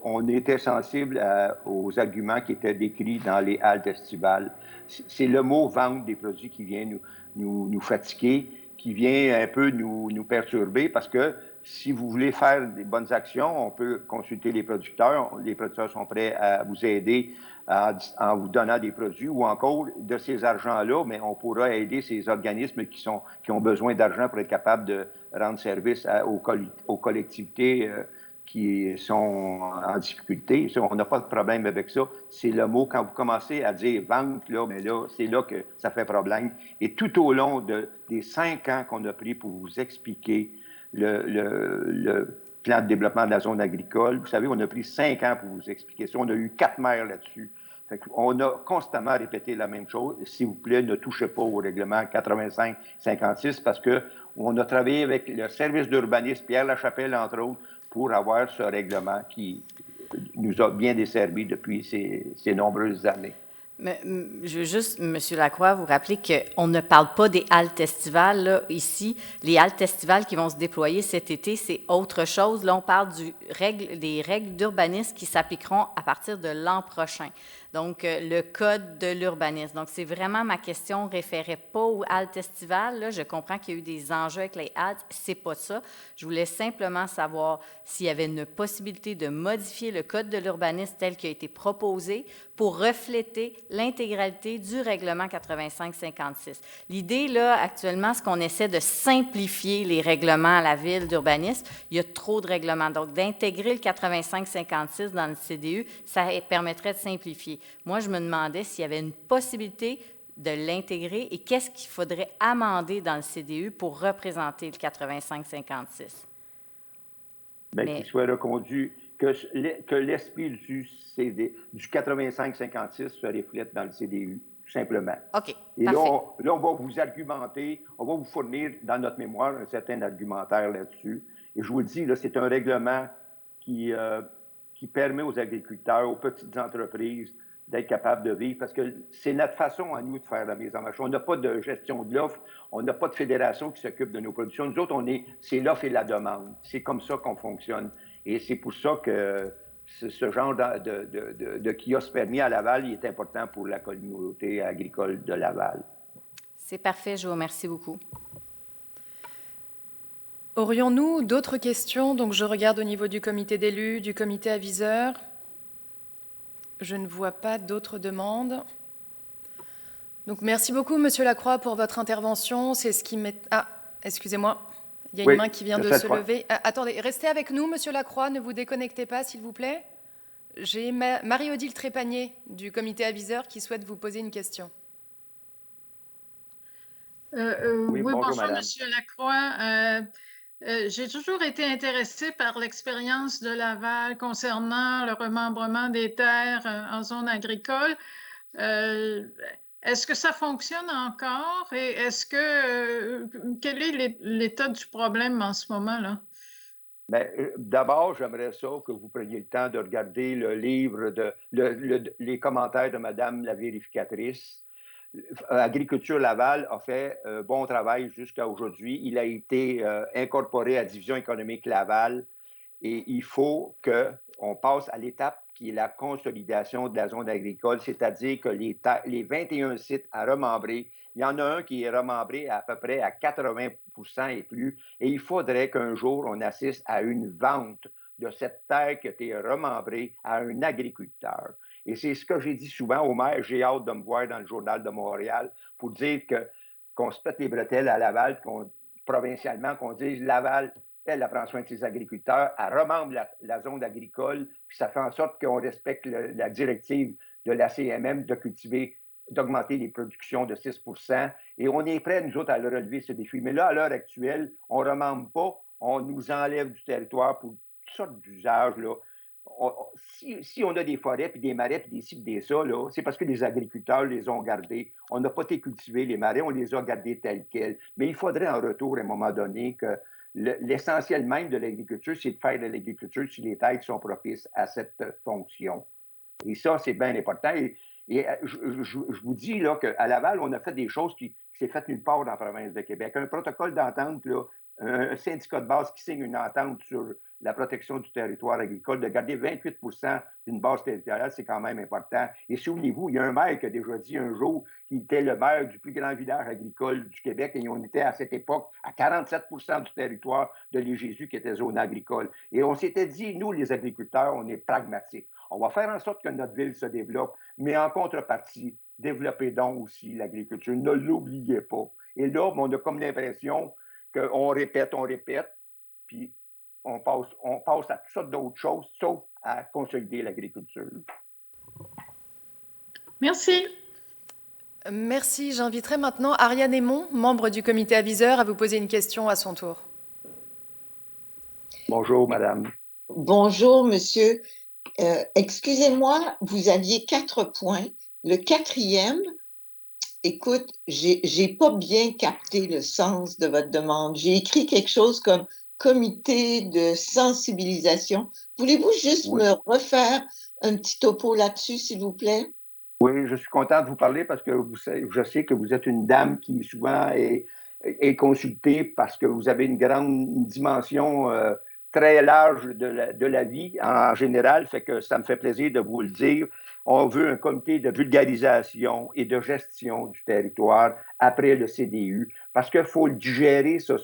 on était sensible aux arguments qui étaient décrits dans les haltes estivales. C'est le mot « vente » des produits qui vient nous fatiguer, qui vient un peu nous perturber, parce que si vous voulez faire des bonnes actions, on peut consulter les producteurs. Les producteurs sont prêts à vous aider en vous donnant des produits ou encore de ces argents-là, mais on pourra aider ces organismes qui ont besoin d'argent pour être capables de rendre service aux collectivités qui sont en difficulté. Ça, on n'a pas de problème avec ça. C'est le mot, quand vous commencez à dire « vente », là, mais là, c'est là que ça fait problème. Et tout au long des 5 ans qu'on a pris pour vous expliquer le plan de développement de la zone agricole, vous savez, on a pris 5 ans pour vous expliquer ça. On a eu 4 maires là-dessus. On a constamment répété la même chose. S'il vous plaît, ne touchez pas au règlement 85-56 parce qu'on a travaillé avec le service d'urbanisme, Pierre Lachapelle, entre autres, pour avoir ce règlement qui nous a bien desservi depuis ces nombreuses années. Mais, je veux juste, M. Lacroix, vous rappeler qu'on ne parle pas des haltes estivales là, ici. Les haltes estivales qui vont se déployer cet été, c'est autre chose. Là, on parle des règles d'urbanisme qui s'appliqueront à partir de l'an prochain. Donc, le code de l'urbanisme. Donc, c'est vraiment ma question, ne référait pas aux haltes estivales. Là. Je comprends qu'il y a eu des enjeux avec les haltes. C'est pas ça. Je voulais simplement savoir s'il y avait une possibilité de modifier le code de l'urbanisme tel qu'il a été proposé pour refléter l'intégralité du règlement 85-56. L'idée, là, actuellement, c'est qu'on essaie de simplifier les règlements à la ville d'urbanisme. Il y a trop de règlements. Donc, d'intégrer le 85-56 dans le CDU, ça permettrait de simplifier. Moi, je me demandais s'il y avait une possibilité de l'intégrer et qu'est-ce qu'il faudrait amender dans le CDU pour représenter le 85-56. Bien, qu'il soit reconduit, que l'esprit du 85-56 se reflète dans le CDU, tout simplement. OK, et parfait. Là, on va vous argumenter, on va vous fournir dans notre mémoire un certain argumentaire là-dessus. Et je vous le dis, là, c'est un règlement qui permet aux agriculteurs, aux petites entreprises, d'être capables de vivre, parce que c'est notre façon à nous de faire la mise en marché. On n'a pas de gestion de l'offre, on n'a pas de fédération qui s'occupe de nos productions. Nous autres, c'est l'offre et la demande. C'est comme ça qu'on fonctionne. Et c'est pour ça que ce genre de kiosque permis à Laval il est important pour la communauté agricole de Laval. C'est parfait, je vous remercie beaucoup. Aurions-nous d'autres questions? Donc, je regarde au niveau du comité d'élus, du comité aviseur. Je ne vois pas d'autres demandes. Donc, merci beaucoup, Monsieur Lacroix, pour votre intervention. C'est ce qui m'est... Ah, excusez-moi. Il y a une main qui vient de se lever. Attendez, restez avec nous, Monsieur Lacroix. Ne vous déconnectez pas, s'il vous plaît. J'ai Marie-Odile Trépanier, du comité aviseur, qui souhaite vous poser une question. Oui, bonjour, madame. Monsieur Lacroix. J'ai toujours été intéressée par l'expérience de Laval concernant le remembrement des terres en zone agricole. Est-ce que ça fonctionne encore et quel est l'état du problème en ce moment-là? D'abord, j'aimerais ça que vous preniez le temps de regarder le livre, les commentaires de Madame la vérificatrice. Agriculture Laval a fait bon travail jusqu'à aujourd'hui. Il a été incorporé à Division économique Laval et il faut qu'on passe à l'étape qui est la consolidation de la zone agricole, c'est-à-dire que les 21 sites à remembrer, il y en a un qui est remembré à peu près à 80 % et plus, et il faudrait qu'un jour on assiste à une vente de cette terre qui a été remembrée à un agriculteur. Et c'est ce que j'ai dit souvent au maire, j'ai hâte de me voir dans le Journal de Montréal pour dire qu'on se pète les bretelles à Laval, provincialement, qu'on dise Laval, elle prend soin de ses agriculteurs, elle remembre la zone agricole, puis ça fait en sorte qu'on respecte la directive de la CMM de cultiver, d'augmenter les productions de 6 % et on est prêts, nous autres, à le relever, ce défi. Mais là, à l'heure actuelle, on ne remembre pas, on nous enlève du territoire pour toutes sortes d'usages, là. Si on a des forêts, puis des marais, puis des ci, puis des ça, c'est parce que les agriculteurs les ont gardés. On n'a pas été cultiver les marais, on les a gardés tels quels. Mais il faudrait en retour, à un moment donné, que l'essentiel même de l'agriculture, c'est de faire de l'agriculture sur les terres qui sont propices à cette fonction. Et ça, c'est bien important. Et je vous dis là, qu'à Laval, on a fait des choses qui s'est fait nulle part dans la province de Québec. Un protocole d'entente, un syndicat de base qui signe une entente sur la protection du territoire agricole, de garder 28 % d'une base territoriale, c'est quand même important. Et souvenez-vous, il y a un maire qui a déjà dit un jour qu'il était le maire du plus grand village agricole du Québec et on était à cette époque à 47 % du territoire de l'Île-Jésus qui était zone agricole. Et on s'était dit, nous, les agriculteurs, on est pragmatiques. On va faire en sorte que notre ville se développe, mais en contrepartie, développez donc aussi l'agriculture. Ne l'oubliez pas. Et là, on a comme l'impression qu'on répète, puis on passe à toutes sortes d'autres choses, sauf à consolider l'agriculture. Merci. Merci. J'inviterai maintenant Ariane Aymon, membre du comité aviseur, à vous poser une question à son tour. Bonjour, madame. Bonjour, monsieur. Excusez-moi, vous aviez 4 points. Le 4e, écoute, j'ai pas bien capté le sens de votre demande. J'ai écrit quelque chose comme comité de sensibilisation. Voulez-vous juste me refaire un petit topo là-dessus, s'il vous plaît? Oui, je suis content de vous parler parce que je sais que vous êtes une dame qui souvent est consultée parce que vous avez une grande dimension très large de la vie en général, fait que ça me fait plaisir de vous le dire. On veut un comité de vulgarisation et de gestion du territoire après le CDU parce qu'il faut le digérer, ça.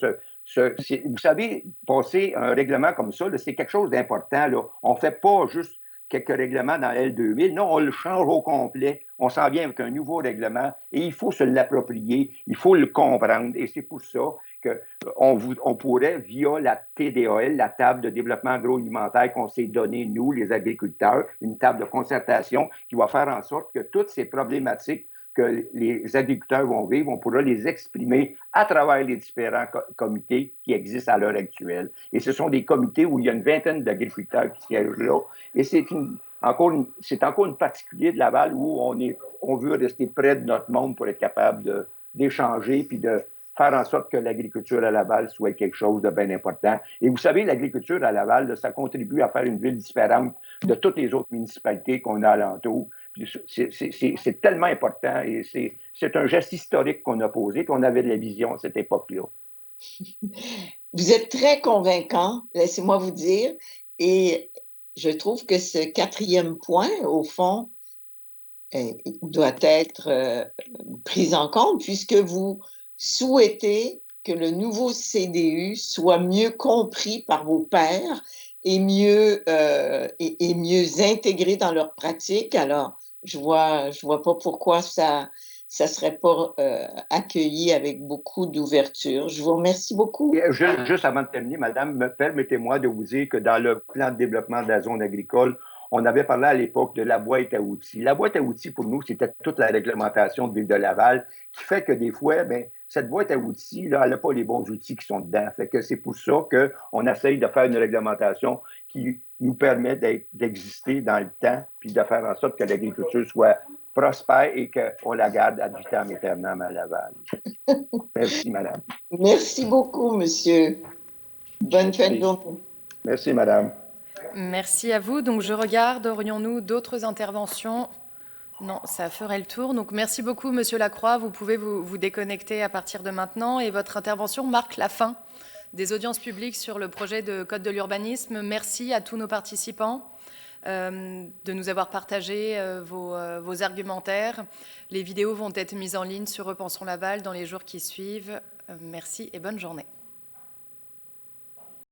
Vous savez, passer un règlement comme ça, c'est quelque chose d'important. On ne fait pas juste quelques règlements dans L2000. Non, on le change au complet. On s'en vient avec un nouveau règlement et il faut se l'approprier, il faut le comprendre. Et c'est pour ça qu'on pourrait, via la TDAL, la table de développement agroalimentaire qu'on s'est donnée, nous, les agriculteurs, une table de concertation qui va faire en sorte que toutes ces problématiques que les agriculteurs vont vivre, on pourra les exprimer à travers les différents comités qui existent à l'heure actuelle. Et ce sont des comités où il y a une vingtaine d'agriculteurs qui siègent là. Et c'est encore une particulier de Laval où on veut rester près de notre monde pour être capable d'échanger puis de faire en sorte que l'agriculture à Laval soit quelque chose de bien important. Et vous savez, l'agriculture à Laval, ça contribue à faire une ville différente de toutes les autres municipalités qu'on a alentour. C'est tellement important et c'est un geste historique qu'on a posé, puis on avait de la vision à cette époque-là. Vous êtes très convaincant, laissez-moi vous dire, et je trouve que ce 4e point, au fond, doit être pris en compte puisque vous souhaitez que le nouveau CDU soit mieux compris par vos pairs et mieux intégré dans leur pratique. Alors, je vois pas pourquoi ça serait pas accueilli avec beaucoup d'ouverture. Je vous remercie beaucoup. Juste avant de terminer, Madame, permettez-moi de vous dire que dans le plan de développement de la zone agricole, on avait parlé à l'époque de la boîte à outils. La boîte à outils, pour nous, c'était toute la réglementation de Ville de Laval, qui fait que des fois, cette boîte à outils, là, elle n'a pas les bons outils qui sont dedans. Fait que c'est pour ça qu'on essaye de faire une réglementation qui nous permet d'exister dans le temps, puis de faire en sorte que l'agriculture soit prospère et qu'on la garde ad vitam aeternam à Laval. Merci, Madame. Merci beaucoup, monsieur. Bonne fin de journée. Merci, Madame. Merci à vous. Donc, je regarde, aurions-nous d'autres interventions? Non, ça ferait le tour. Donc, merci beaucoup, Monsieur Lacroix. Vous pouvez vous déconnecter à partir de maintenant. Et votre intervention marque la fin des audiences publiques sur le projet de Code de l'urbanisme. Merci à tous nos participants de nous avoir partagé vos argumentaires. Les vidéos vont être mises en ligne sur Repensons Laval dans les jours qui suivent. Merci et bonne journée.